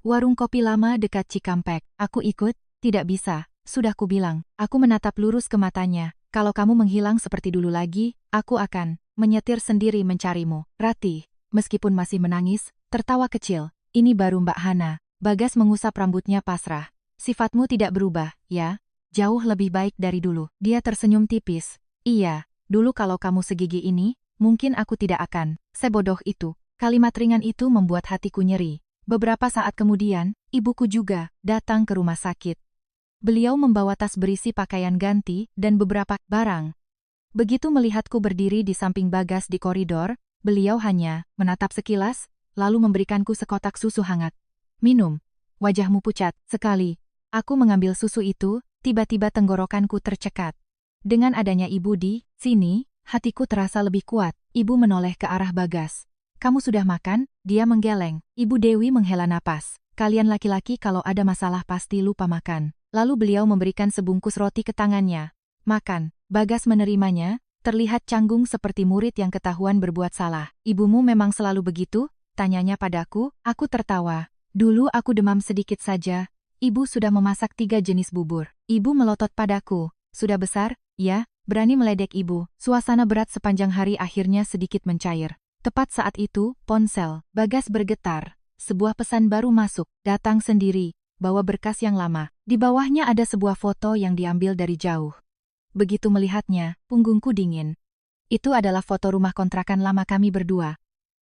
Warung kopi lama dekat Cikampek. Aku ikut? Tidak bisa. Sudah kubilang. Aku menatap lurus ke matanya. Kalau kamu menghilang seperti dulu lagi, aku akan menyetir sendiri mencarimu. Ratih, meskipun masih menangis, tertawa kecil. Ini baru Mbak Hana. Bagas mengusap rambutnya pasrah. Sifatmu tidak berubah, ya? Jauh lebih baik dari dulu. Dia tersenyum tipis. Iya, dulu kalau kamu segigi ini, mungkin aku tidak akan sebodoh itu. Kalimat ringan itu membuat hatiku nyeri. Beberapa saat kemudian, ibuku juga datang ke rumah sakit. Beliau membawa tas berisi pakaian ganti dan beberapa barang. Begitu melihatku berdiri di samping Bagas di koridor, beliau hanya menatap sekilas, lalu memberikanku sekotak susu hangat. Minum. Wajahmu pucat sekali. Aku mengambil susu itu, tiba-tiba tenggorokanku tercekat. Dengan adanya ibu di sini, hatiku terasa lebih kuat. Ibu menoleh ke arah Bagas. Kamu sudah makan? Dia menggeleng. Ibu Dewi menghela napas. Kalian laki-laki kalau ada masalah pasti lupa makan. Lalu beliau memberikan sebungkus roti ke tangannya. Makan. Bagas menerimanya, terlihat canggung seperti murid yang ketahuan berbuat salah. Ibumu memang selalu begitu? Tanyanya padaku, aku tertawa. Dulu aku demam sedikit saja. Ibu sudah memasak 3 jenis bubur. Ibu melotot padaku. Sudah besar? Ya, berani meledek ibu. Suasana berat sepanjang hari akhirnya sedikit mencair. Tepat saat itu, ponsel Bagas bergetar. Sebuah pesan baru masuk, datang sendiri, bawa berkas yang lama. Di bawahnya ada sebuah foto yang diambil dari jauh. Begitu melihatnya, punggungku dingin. Itu adalah foto rumah kontrakan lama kami berdua.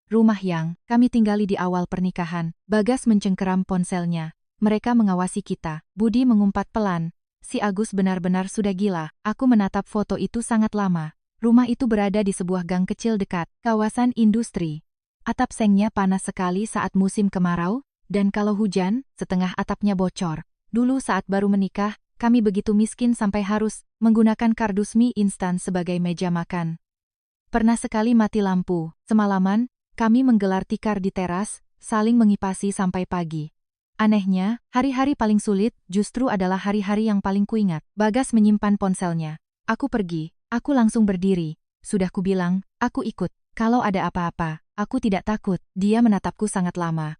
Rumah yang kami tinggali di awal pernikahan. Bagas mencengkeram ponselnya. Mereka mengawasi kita. Budi mengumpat pelan. Si Agus benar-benar sudah gila. Aku menatap foto itu sangat lama. Rumah itu berada di sebuah gang kecil dekat kawasan industri. Atap sengnya panas sekali saat musim kemarau, dan kalau hujan, setengah atapnya bocor. Dulu saat baru menikah, kami begitu miskin sampai harus menggunakan kardus mie instan sebagai meja makan. Pernah sekali mati lampu. Semalaman, kami menggelar tikar di teras, saling mengipasi sampai pagi. Anehnya, hari-hari paling sulit justru adalah hari-hari yang paling kuingat. Bagas menyimpan ponselnya. Aku pergi. Aku langsung berdiri. Sudah kubilang, aku ikut. Kalau ada apa-apa, aku tidak takut. Dia menatapku sangat lama.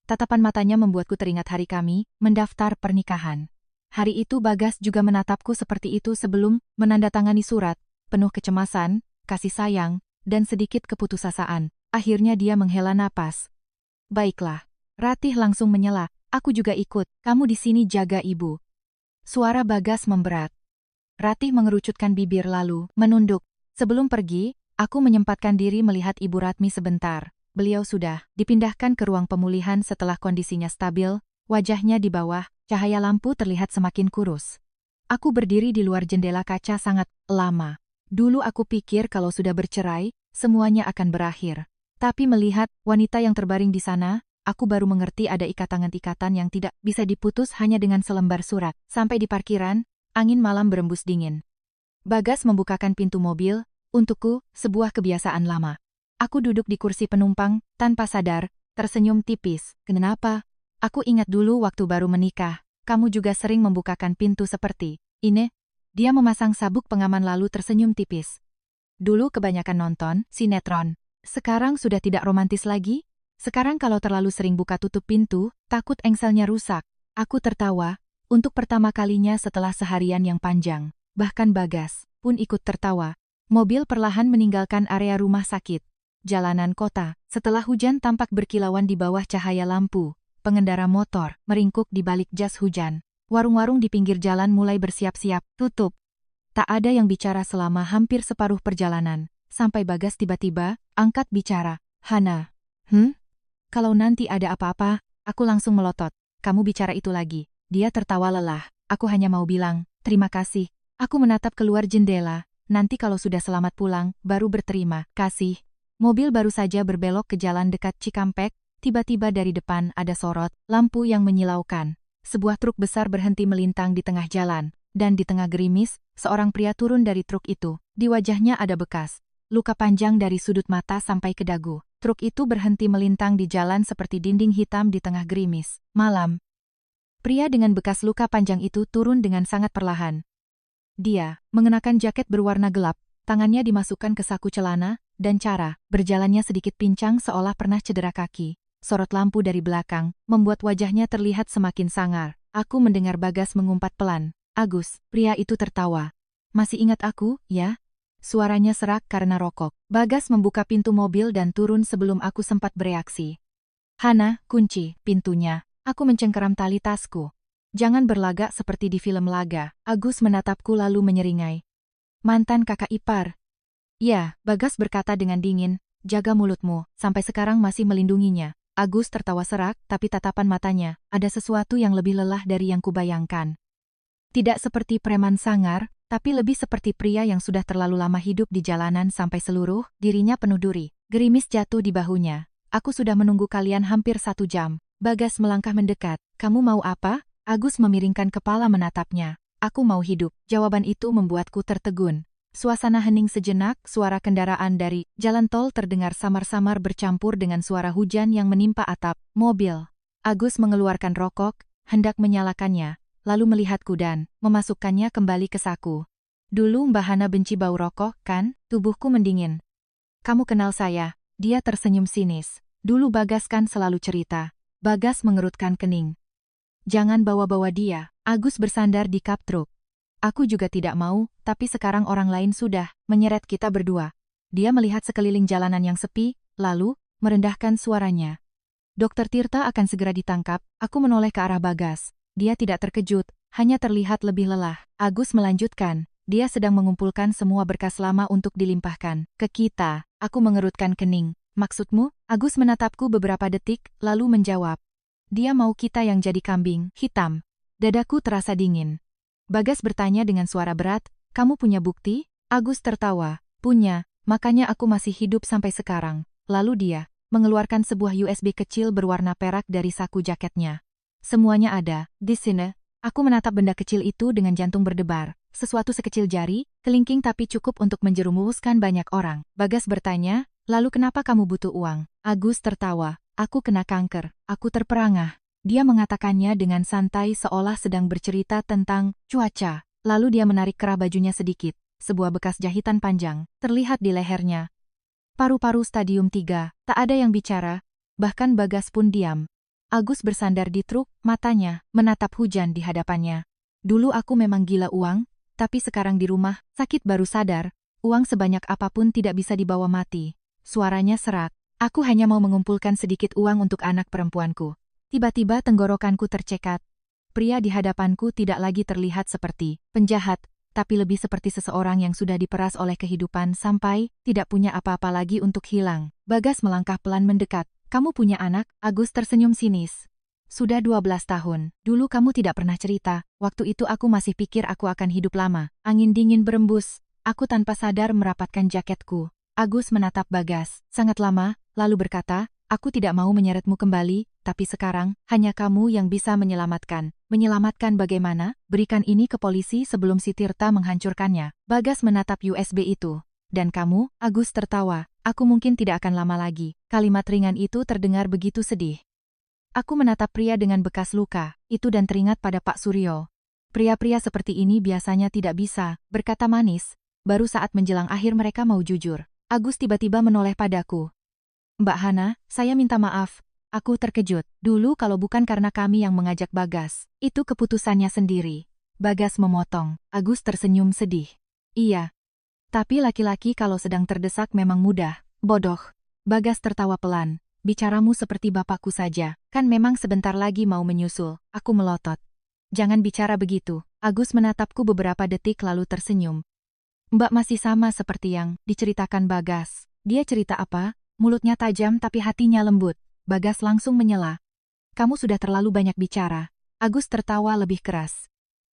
Tatapan matanya membuatku teringat hari kami mendaftar pernikahan. Hari itu Bagas juga menatapku seperti itu sebelum menandatangani surat, penuh kecemasan, kasih sayang, dan sedikit keputusasaan. Akhirnya dia menghela napas. Baiklah. Ratih langsung menyela. Aku juga ikut. Kamu di sini jaga ibu. Suara Bagas memberat. Ratih mengerucutkan bibir lalu menunduk. Sebelum pergi, aku menyempatkan diri melihat Ibu Ratmi sebentar. Beliau sudah dipindahkan ke ruang pemulihan setelah kondisinya stabil. Wajahnya di bawah, cahaya lampu terlihat semakin kurus. Aku berdiri di luar jendela kaca sangat lama. Dulu aku pikir kalau sudah bercerai, semuanya akan berakhir. Tapi melihat wanita yang terbaring di sana, aku baru mengerti ada ikatan-ikatan yang tidak bisa diputus hanya dengan selembar surat. Sampai di parkiran, angin malam berembus dingin. Bagas membukakan pintu mobil, untukku, sebuah kebiasaan lama. Aku duduk di kursi penumpang, tanpa sadar, tersenyum tipis. Kenapa? Aku ingat dulu waktu baru menikah, kamu juga sering membukakan pintu seperti ini. Dia memasang sabuk pengaman lalu tersenyum tipis. Dulu kebanyakan nonton sinetron. Sekarang sudah tidak romantis lagi? Sekarang kalau terlalu sering buka tutup pintu, takut engselnya rusak. Aku tertawa, untuk pertama kalinya setelah seharian yang panjang. Bahkan Bagas pun ikut tertawa. Mobil perlahan meninggalkan area rumah sakit. Jalanan kota, setelah hujan tampak berkilauan di bawah cahaya lampu. Pengendara motor meringkuk di balik jas hujan. Warung-warung di pinggir jalan mulai bersiap-siap tutup. Tak ada yang bicara selama hampir separuh perjalanan. Sampai Bagas tiba-tiba angkat bicara. Hana. Kalau nanti ada apa-apa, aku langsung melotot. Kamu bicara itu lagi. Dia tertawa lelah. Aku hanya mau bilang, terima kasih. Aku menatap keluar jendela. Nanti kalau sudah selamat pulang, baru berterima kasih. Mobil baru saja berbelok ke jalan dekat Cikampek. Tiba-tiba dari depan ada sorot lampu yang menyilaukan. Sebuah truk besar berhenti melintang di tengah jalan. Dan di tengah gerimis, seorang pria turun dari truk itu. Di wajahnya ada bekas luka panjang dari sudut mata sampai ke dagu. Truk itu berhenti melintang di jalan seperti dinding hitam di tengah gerimis malam. Pria dengan bekas luka panjang itu turun dengan sangat perlahan. Dia mengenakan jaket berwarna gelap, tangannya dimasukkan ke saku celana, dan cara berjalannya sedikit pincang seolah pernah cedera kaki. Sorot lampu dari belakang membuat wajahnya terlihat semakin sangar. Aku mendengar Bagas mengumpat pelan. Agus, pria itu tertawa. Masih ingat aku, ya? Suaranya serak karena rokok. Bagas membuka pintu mobil dan turun sebelum aku sempat bereaksi. Hana, kunci pintunya. Aku mencengkeram tali tasku. Jangan berlagak seperti di film laga. Agus menatapku lalu menyeringai. Mantan kakak ipar. Ya, Bagas berkata dengan dingin. Jaga mulutmu, sampai sekarang masih melindunginya. Agus tertawa serak, tapi tatapan matanya, ada sesuatu yang lebih lelah dari yang kubayangkan. Tidak seperti preman sangar, tapi lebih seperti pria yang sudah terlalu lama hidup di jalanan sampai seluruh dirinya penuh duri. Gerimis jatuh di bahunya. Aku sudah menunggu kalian hampir 1 jam. Bagas melangkah mendekat. Kamu mau apa? Agus memiringkan kepala menatapnya. Aku mau hidup. Jawaban itu membuatku tertegun. Suasana hening sejenak, suara kendaraan dari jalan tol terdengar samar-samar bercampur dengan suara hujan yang menimpa atap mobil. Agus mengeluarkan rokok, hendak menyalakannya, lalu melihatku dan memasukkannya kembali ke saku. Dulu Mbak Hana benci bau rokok, kan? Tubuhku mendingin. Kamu kenal saya? Dia tersenyum sinis. Dulu Bagas kan selalu cerita. Bagas mengerutkan kening. Jangan bawa-bawa dia. Agus bersandar di kap truk. Aku juga tidak mau, tapi sekarang orang lain sudah menyeret kita berdua. Dia melihat sekeliling jalanan yang sepi, lalu merendahkan suaranya. Dokter Tirta akan segera ditangkap. Aku menoleh ke arah Bagas. Dia tidak terkejut, hanya terlihat lebih lelah. Agus melanjutkan. Dia sedang mengumpulkan semua berkas lama untuk dilimpahkan ke kita. Aku mengerutkan kening. Maksudmu? Agus menatapku beberapa detik, lalu menjawab. Dia mau kita yang jadi kambing hitam. Dadaku terasa dingin. Bagas bertanya dengan suara berat, kamu punya bukti? Agus tertawa. Punya, makanya aku masih hidup sampai sekarang. Lalu dia mengeluarkan sebuah USB kecil berwarna perak dari saku jaketnya. Semuanya ada di sini. Aku menatap benda kecil itu dengan jantung berdebar. Sesuatu sekecil jari, kelingking tapi cukup untuk menjerumuskan banyak orang. Bagas bertanya, lalu kenapa kamu butuh uang? Agus tertawa. Aku kena kanker. Aku terperangah. Dia mengatakannya dengan santai seolah sedang bercerita tentang cuaca. Lalu dia menarik kerah bajunya sedikit. Sebuah bekas jahitan panjang terlihat di lehernya. Paru-paru stadium 3, tak ada yang bicara. Bahkan Bagas pun diam. Agus bersandar di truk, matanya menatap hujan di hadapannya. Dulu aku memang gila uang, tapi sekarang di rumah, sakit baru sadar, uang sebanyak apapun tidak bisa dibawa mati. Suaranya serak. Aku hanya mau mengumpulkan sedikit uang untuk anak perempuanku. Tiba-tiba tenggorokanku tercekat. Pria di hadapanku tidak lagi terlihat seperti penjahat, tapi lebih seperti seseorang yang sudah diperas oleh kehidupan sampai tidak punya apa-apa lagi untuk hilang. Bagas melangkah pelan mendekat. Kamu punya anak? Agus tersenyum sinis. Sudah 12 tahun. Dulu kamu tidak pernah cerita. Waktu itu aku masih pikir aku akan hidup lama. Angin dingin berembus. Aku tanpa sadar merapatkan jaketku. Agus menatap Bagas sangat lama, lalu berkata, aku tidak mau menyeretmu kembali, tapi sekarang, hanya kamu yang bisa menyelamatkan. Menyelamatkan bagaimana? Berikan ini ke polisi sebelum si Tirta menghancurkannya. Bagas menatap USB itu. Dan kamu? Agus tertawa. Aku mungkin tidak akan lama lagi. Kalimat ringan itu terdengar begitu sedih. Aku menatap pria dengan bekas luka, itu dan teringat pada Pak Suryo. Pria-pria seperti ini biasanya tidak bisa berkata manis. Baru saat menjelang akhir mereka mau jujur. Agus tiba-tiba menoleh padaku. Mbak Hana, saya minta maaf. Aku terkejut. Dulu kalau bukan karena kami yang mengajak Bagas, itu keputusannya sendiri. Bagas memotong. Agus tersenyum sedih. Iya. Tapi laki-laki kalau sedang terdesak memang mudah. Bodoh. Bagas tertawa pelan. Bicaramu seperti bapakku saja. Kan memang sebentar lagi mau menyusul. Aku melotot. Jangan bicara begitu. Agus menatapku beberapa detik lalu tersenyum. Mbak masih sama seperti yang diceritakan Bagas. Dia cerita apa? Mulutnya tajam tapi hatinya lembut. Bagas langsung menyela. Kamu sudah terlalu banyak bicara. Agus tertawa lebih keras.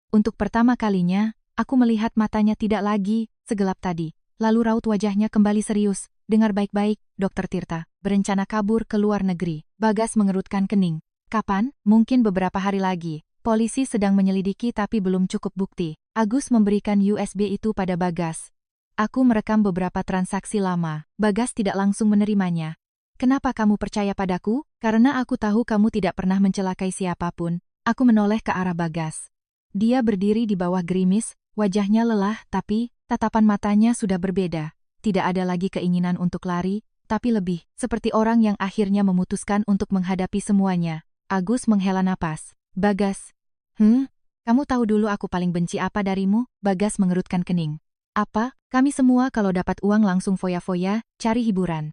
Untuk pertama kalinya, aku melihat matanya tidak lagi segelap tadi. Lalu raut wajahnya kembali serius. Dengar baik-baik, Dokter Tirta. Berencana kabur ke luar negeri. Bagas mengerutkan kening. Kapan? Mungkin beberapa hari lagi. Polisi sedang menyelidiki tapi belum cukup bukti. Agus memberikan USB itu pada Bagas. Aku merekam beberapa transaksi lama. Bagas tidak langsung menerimanya. Kenapa kamu percaya padaku? Karena aku tahu kamu tidak pernah mencelakai siapapun. Aku menoleh ke arah Bagas. Dia berdiri di bawah gerimis, wajahnya lelah tapi tatapan matanya sudah berbeda. Tidak ada lagi keinginan untuk lari, tapi lebih seperti orang yang akhirnya memutuskan untuk menghadapi semuanya. Agus menghela napas. Bagas. Kamu tahu dulu aku paling benci apa darimu? Bagas mengerutkan kening. Apa? Kami semua kalau dapat uang langsung foya-foya, cari hiburan.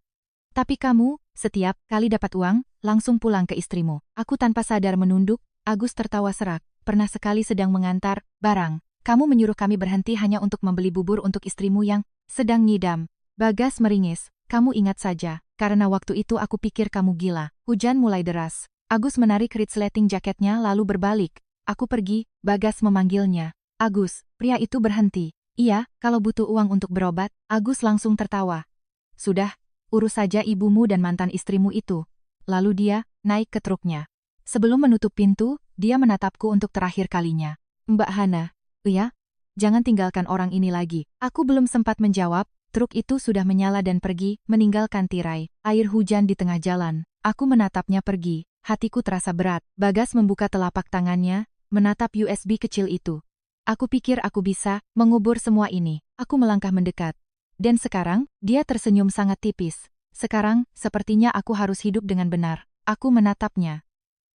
Tapi kamu, setiap kali dapat uang, langsung pulang ke istrimu. Aku tanpa sadar menunduk. Agus tertawa serak. Pernah sekali sedang mengantar barang. Kamu menyuruh kami berhenti hanya untuk membeli bubur untuk istrimu yang sedang ngidam. Bagas meringis. Kamu ingat saja, karena waktu itu aku pikir kamu gila. Hujan mulai deras. Agus menarik resleting jaketnya lalu berbalik. Aku pergi, Bagas memanggilnya. Agus, pria itu berhenti. Iya, kalau butuh uang untuk berobat, Agus langsung tertawa. Sudah, urus saja ibumu dan mantan istrimu itu. Lalu dia naik ke truknya. Sebelum menutup pintu, dia menatapku untuk terakhir kalinya. Mbak Hana, iya? Jangan tinggalkan orang ini lagi. Aku belum sempat menjawab, truk itu sudah menyala dan pergi, meninggalkan tirai. Air hujan di tengah jalan. Aku menatapnya pergi. Hatiku terasa berat. Bagas membuka telapak tangannya, menatap USB kecil itu. Aku pikir aku bisa mengubur semua ini. Aku melangkah mendekat. Dan sekarang, dia tersenyum sangat tipis. Sekarang, sepertinya aku harus hidup dengan benar. Aku menatapnya.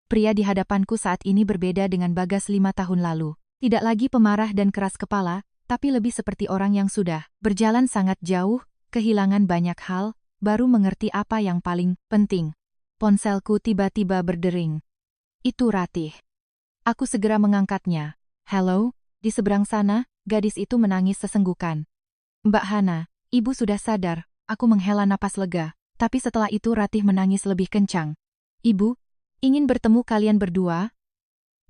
Pria di hadapanku saat ini berbeda dengan Bagas 5 tahun lalu. Tidak lagi pemarah dan keras kepala, tapi lebih seperti orang yang sudah berjalan sangat jauh, kehilangan banyak hal, baru mengerti apa yang paling penting. Ponselku tiba-tiba berdering. Itu Ratih. Aku segera mengangkatnya. Halo? Di seberang sana, gadis itu menangis sesenggukan. Mbak Hana, ibu sudah sadar. Aku menghela napas lega. Tapi setelah itu Ratih menangis lebih kencang. Ibu, ingin bertemu kalian berdua?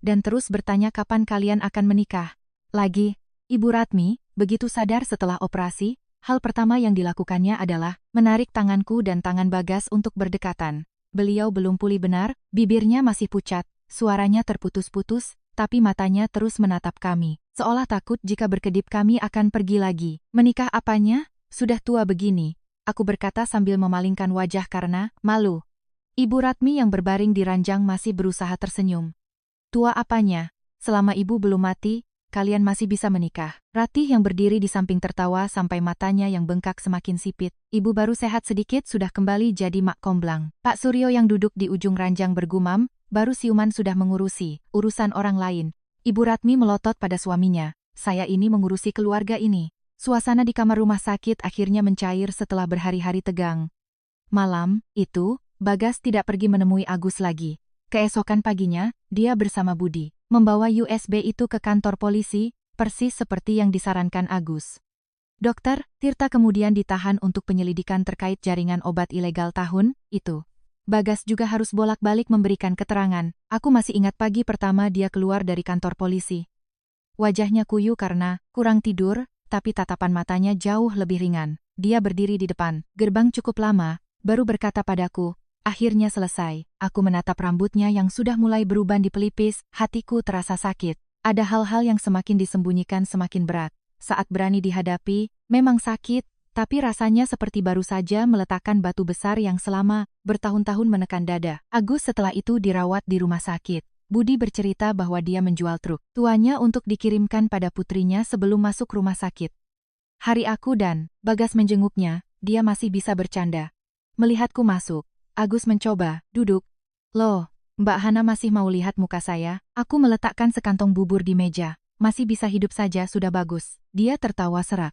Dan terus bertanya kapan kalian akan menikah. Lagi, Ibu Ratmi, begitu sadar setelah operasi, hal pertama yang dilakukannya adalah menarik tanganku dan tangan Bagas untuk berdekatan. Beliau belum pulih benar, bibirnya masih pucat, suaranya terputus-putus, tapi matanya terus menatap kami. Seolah takut jika berkedip kami akan pergi lagi. Menikah apanya? Sudah tua begini. Aku berkata sambil memalingkan wajah karena malu. Ibu Ratmi yang berbaring di ranjang masih berusaha tersenyum. Tua apanya? Selama ibu belum mati, kalian masih bisa menikah. Ratih yang berdiri di samping tertawa sampai matanya yang bengkak semakin sipit. Ibu baru sehat sedikit sudah kembali jadi mak komblang. Pak Suryo yang duduk di ujung ranjang bergumam, baru siuman sudah mengurusi urusan orang lain. Ibu Ratmi melotot pada suaminya. Saya ini mengurusi keluarga ini. Suasana di kamar rumah sakit akhirnya mencair setelah berhari-hari tegang. Malam itu, Bagas tidak pergi menemui Agus lagi. Keesokan paginya, dia bersama Budi membawa USB itu ke kantor polisi, persis seperti yang disarankan Agus. Dokter, Tirta kemudian ditahan untuk penyelidikan terkait jaringan obat ilegal tahun itu. Bagas juga harus bolak-balik memberikan keterangan. Aku masih ingat pagi pertama dia keluar dari kantor polisi. Wajahnya kuyu karena kurang tidur, tapi tatapan matanya jauh lebih ringan. Dia berdiri di depan gerbang cukup lama, baru berkata padaku, akhirnya selesai. Aku menatap rambutnya yang sudah mulai beruban di pelipis, hatiku terasa sakit. Ada hal-hal yang semakin disembunyikan semakin berat. Saat berani dihadapi, memang sakit, tapi rasanya seperti baru saja meletakkan batu besar yang selama bertahun-tahun menekan dada. Agus setelah itu dirawat di rumah sakit. Budi bercerita bahwa dia menjual truk tuanya untuk dikirimkan pada putrinya sebelum masuk rumah sakit. Hari aku dan Bagas menjenguknya, dia masih bisa bercanda. Melihatku masuk, Agus mencoba duduk. Loh, Mbak Hana masih mau lihat muka saya? Aku meletakkan sekantong bubur di meja. Masih bisa hidup saja sudah bagus. Dia tertawa serak.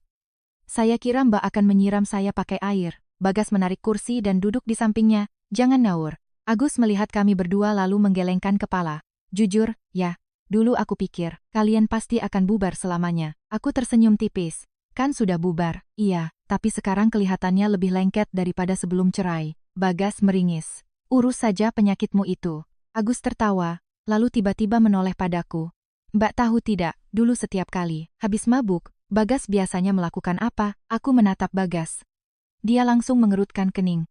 Saya kira Mbak akan menyiram saya pakai air. Bagas menarik kursi dan duduk di sampingnya. Jangan ngawur. Agus melihat kami berdua lalu menggelengkan kepala. Jujur, ya, dulu aku pikir, kalian pasti akan bubar selamanya. Aku tersenyum tipis. Kan sudah bubar, iya, tapi sekarang kelihatannya lebih lengket daripada sebelum cerai. Bagas meringis. Urus saja penyakitmu itu. Agus tertawa, lalu tiba-tiba menoleh padaku. Mbak tahu tidak, dulu setiap kali habis mabuk, Bagas biasanya melakukan apa? Aku menatap Bagas. Dia langsung mengerutkan kening.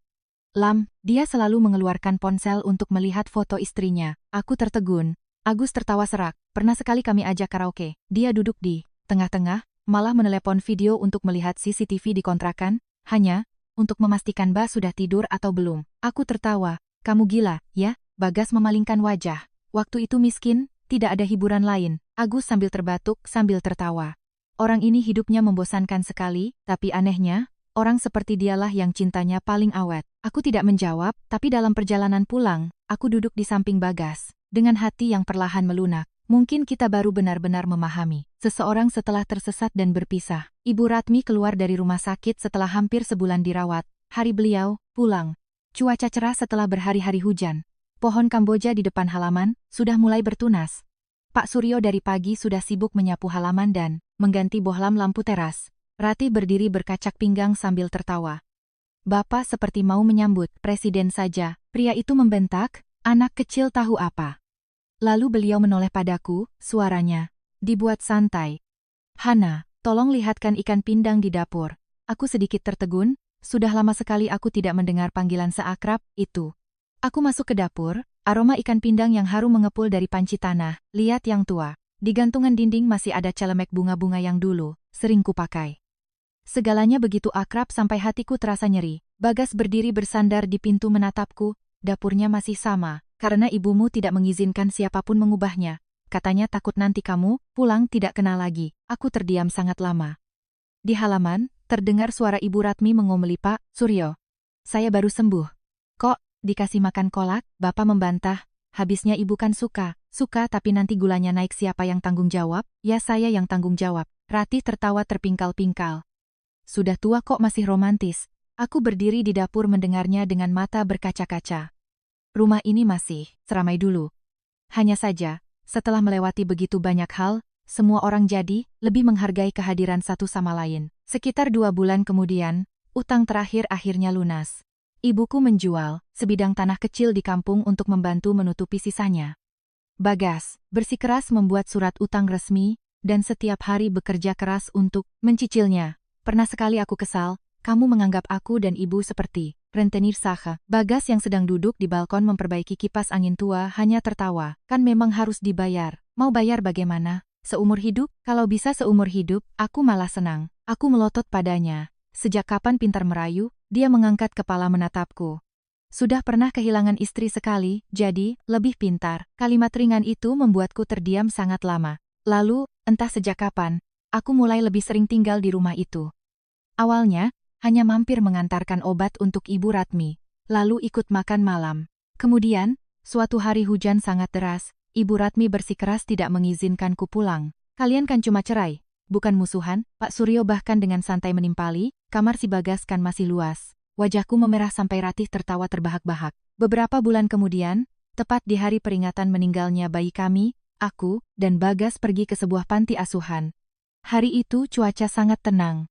Dia selalu mengeluarkan ponsel untuk melihat foto istrinya. Aku tertegun. Agus tertawa serak. Pernah sekali kami ajak karaoke. Dia duduk di tengah-tengah, malah menelepon video untuk melihat CCTV di kontrakan, hanya untuk memastikan Mbak sudah tidur atau belum. Aku tertawa. Kamu gila, ya? Bagas memalingkan wajah. Waktu itu miskin, tidak ada hiburan lain. Agus sambil terbatuk, sambil tertawa. Orang ini hidupnya membosankan sekali, tapi anehnya, orang seperti dialah yang cintanya paling awet. Aku tidak menjawab, tapi dalam perjalanan pulang, aku duduk di samping Bagas. Dengan hati yang perlahan melunak, mungkin kita baru benar-benar memahami seseorang setelah tersesat dan berpisah. Ibu Ratmi keluar dari rumah sakit setelah hampir sebulan dirawat. Hari beliau pulang. Cuaca cerah setelah berhari-hari hujan. Pohon Kamboja di depan halaman sudah mulai bertunas. Pak Suryo dari pagi sudah sibuk menyapu halaman dan mengganti bohlam lampu teras. Ratih berdiri berkacak pinggang sambil tertawa. Bapak seperti mau menyambut presiden saja. Pria itu membentak, anak kecil tahu apa. Lalu beliau menoleh padaku, suaranya Dibuat santai. Hana, tolong lihatkan ikan pindang di dapur. Aku sedikit tertegun, sudah lama sekali aku tidak mendengar panggilan seakrab itu. Aku masuk ke dapur, aroma ikan pindang yang harum mengepul dari panci tanah. Lihat yang tua. Di gantungan dinding masih ada celemek bunga-bunga yang dulu sering kupakai. Segalanya begitu akrab sampai hatiku terasa nyeri. Bagas berdiri bersandar di pintu menatapku. Dapurnya masih sama, karena ibumu tidak mengizinkan siapapun mengubahnya. Katanya takut nanti kamu pulang tidak kenal lagi. Aku terdiam sangat lama. Di halaman, terdengar suara Ibu Ratmi mengomeli, "Pak Suryo, saya baru sembuh." "Kok, dikasih makan kolak?" Bapak membantah. "Habisnya ibu kan suka tapi nanti gulanya naik siapa yang tanggung jawab?" "Ya saya yang tanggung jawab." Ratih tertawa terpingkal-pingkal. "Sudah tua kok masih romantis." Aku berdiri di dapur mendengarnya dengan mata berkaca-kaca. Rumah ini masih seramai dulu. Hanya saja, setelah melewati begitu banyak hal, semua orang jadi lebih menghargai kehadiran satu sama lain. Sekitar 2 bulan kemudian, utang terakhir akhirnya lunas. Ibuku menjual sebidang tanah kecil di kampung untuk membantu menutupi sisanya. Bagas bersikeras membuat surat utang resmi, dan setiap hari bekerja keras untuk mencicilnya. Pernah sekali aku kesal, "Kamu menganggap aku dan ibu seperti rentenir saja." Bagas yang sedang duduk di balkon memperbaiki kipas angin tua hanya tertawa. "Kan memang harus dibayar. Mau bayar bagaimana? Seumur hidup?" "Kalau bisa seumur hidup, aku malah senang." Aku melotot padanya. Sejak kapan pintar merayu? Dia mengangkat kepala menatapku. "Sudah pernah kehilangan istri sekali, jadi lebih pintar." Kalimat ringan itu membuatku terdiam sangat lama. Lalu, entah sejak kapan, aku mulai lebih sering tinggal di rumah itu. Awalnya, hanya mampir mengantarkan obat untuk Ibu Ratmi, lalu ikut makan malam. Kemudian, suatu hari hujan sangat deras, Ibu Ratmi bersikeras tidak mengizinkanku pulang. "Kalian kan cuma cerai, bukan musuhan?" Pak Suryo bahkan dengan santai menimpali, "Kamar si Bagas kan masih luas." Wajahku memerah sampai Ratih tertawa terbahak-bahak. Beberapa bulan kemudian, tepat di hari peringatan meninggalnya bayi kami, aku dan Bagas pergi ke sebuah panti asuhan. Hari itu cuaca sangat tenang.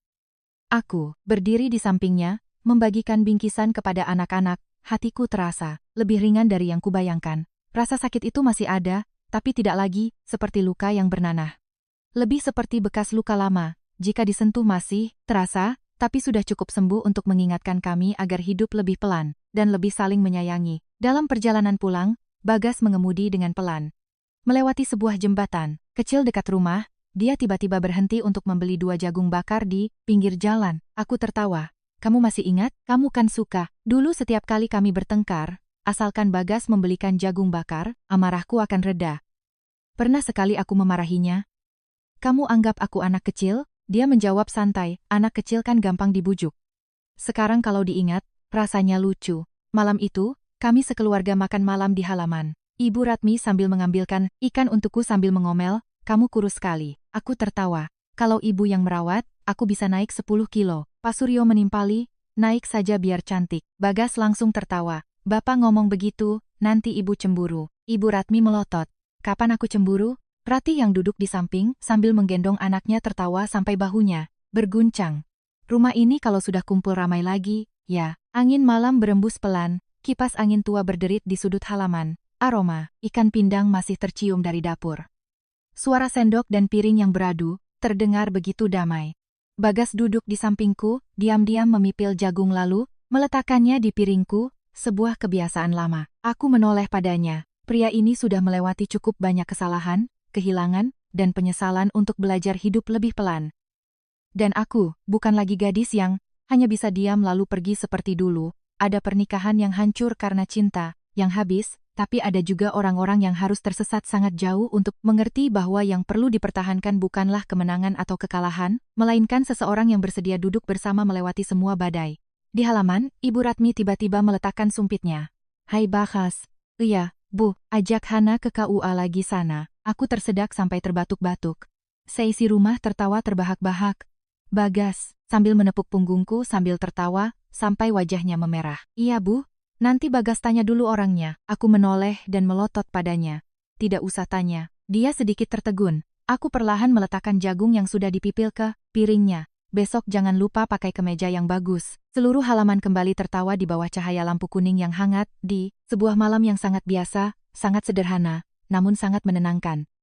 Aku berdiri di sampingnya, membagikan bingkisan kepada anak-anak. Hatiku terasa lebih ringan dari yang kubayangkan. Rasa sakit itu masih ada, tapi tidak lagi seperti luka yang bernanah. Lebih seperti bekas luka lama. Jika disentuh masih terasa, tapi sudah cukup sembuh untuk mengingatkan kami agar hidup lebih pelan dan lebih saling menyayangi. Dalam perjalanan pulang, Bagas mengemudi dengan pelan. Melewati sebuah jembatan kecil dekat rumah, dia tiba-tiba berhenti untuk membeli 2 jagung bakar di pinggir jalan. Aku tertawa. "Kamu masih ingat? Kamu kan suka." Dulu setiap kali kami bertengkar, asalkan Bagas membelikan jagung bakar, amarahku akan reda. Pernah sekali aku memarahinya. "Kamu anggap aku anak kecil?" Dia menjawab santai, "Anak kecil kan gampang dibujuk." Sekarang kalau diingat, rasanya lucu. Malam itu, kami sekeluarga makan malam di halaman. Ibu Ratmi sambil mengambilkan ikan untukku sambil mengomel, "Kamu kurus sekali." Aku tertawa. "Kalau ibu yang merawat, aku bisa naik 10 kilo. Pak Suryo menimpali, "Naik saja biar cantik." Bagas langsung tertawa. "Bapak ngomong begitu, nanti ibu cemburu." Ibu Ratmi melotot. "Kapan aku cemburu?" Ratih yang duduk di samping sambil menggendong anaknya tertawa sampai bahunya berguncang. Rumah ini kalau sudah kumpul ramai lagi, ya. Angin malam berembus pelan, kipas angin tua berderit di sudut halaman. Aroma ikan pindang masih tercium dari dapur. Suara sendok dan piring yang beradu terdengar begitu damai. Bagas duduk di sampingku, diam-diam memipil jagung lalu meletakkannya di piringku, sebuah kebiasaan lama. Aku menoleh padanya. Pria ini sudah melewati cukup banyak kesalahan, kehilangan, dan penyesalan untuk belajar hidup lebih pelan. Dan aku bukan lagi gadis yang hanya bisa diam lalu pergi seperti dulu. Ada pernikahan yang hancur karena cinta, yang habis, tapi ada juga orang-orang yang harus tersesat sangat jauh untuk mengerti bahwa yang perlu dipertahankan bukanlah kemenangan atau kekalahan, melainkan seseorang yang bersedia duduk bersama melewati semua badai. Di halaman, Ibu Ratmi tiba-tiba meletakkan sumpitnya. "Hai Bagas." "Iya, Bu, ajak Hana ke KUA lagi sana." Aku tersedak sampai terbatuk-batuk. Seisi rumah tertawa terbahak-bahak. Bagas, sambil menepuk punggungku sambil tertawa, sampai wajahnya memerah. "Iya Bu, nanti Bagas tanya dulu orangnya." Aku menoleh dan melotot padanya. "Tidak usah tanya." Dia sedikit tertegun. Aku perlahan meletakkan jagung yang sudah dipipil ke piringnya. "Besok jangan lupa pakai kemeja yang bagus." Seluruh halaman kembali tertawa di bawah cahaya lampu kuning yang hangat, di sebuah malam yang sangat biasa, sangat sederhana, namun sangat menenangkan.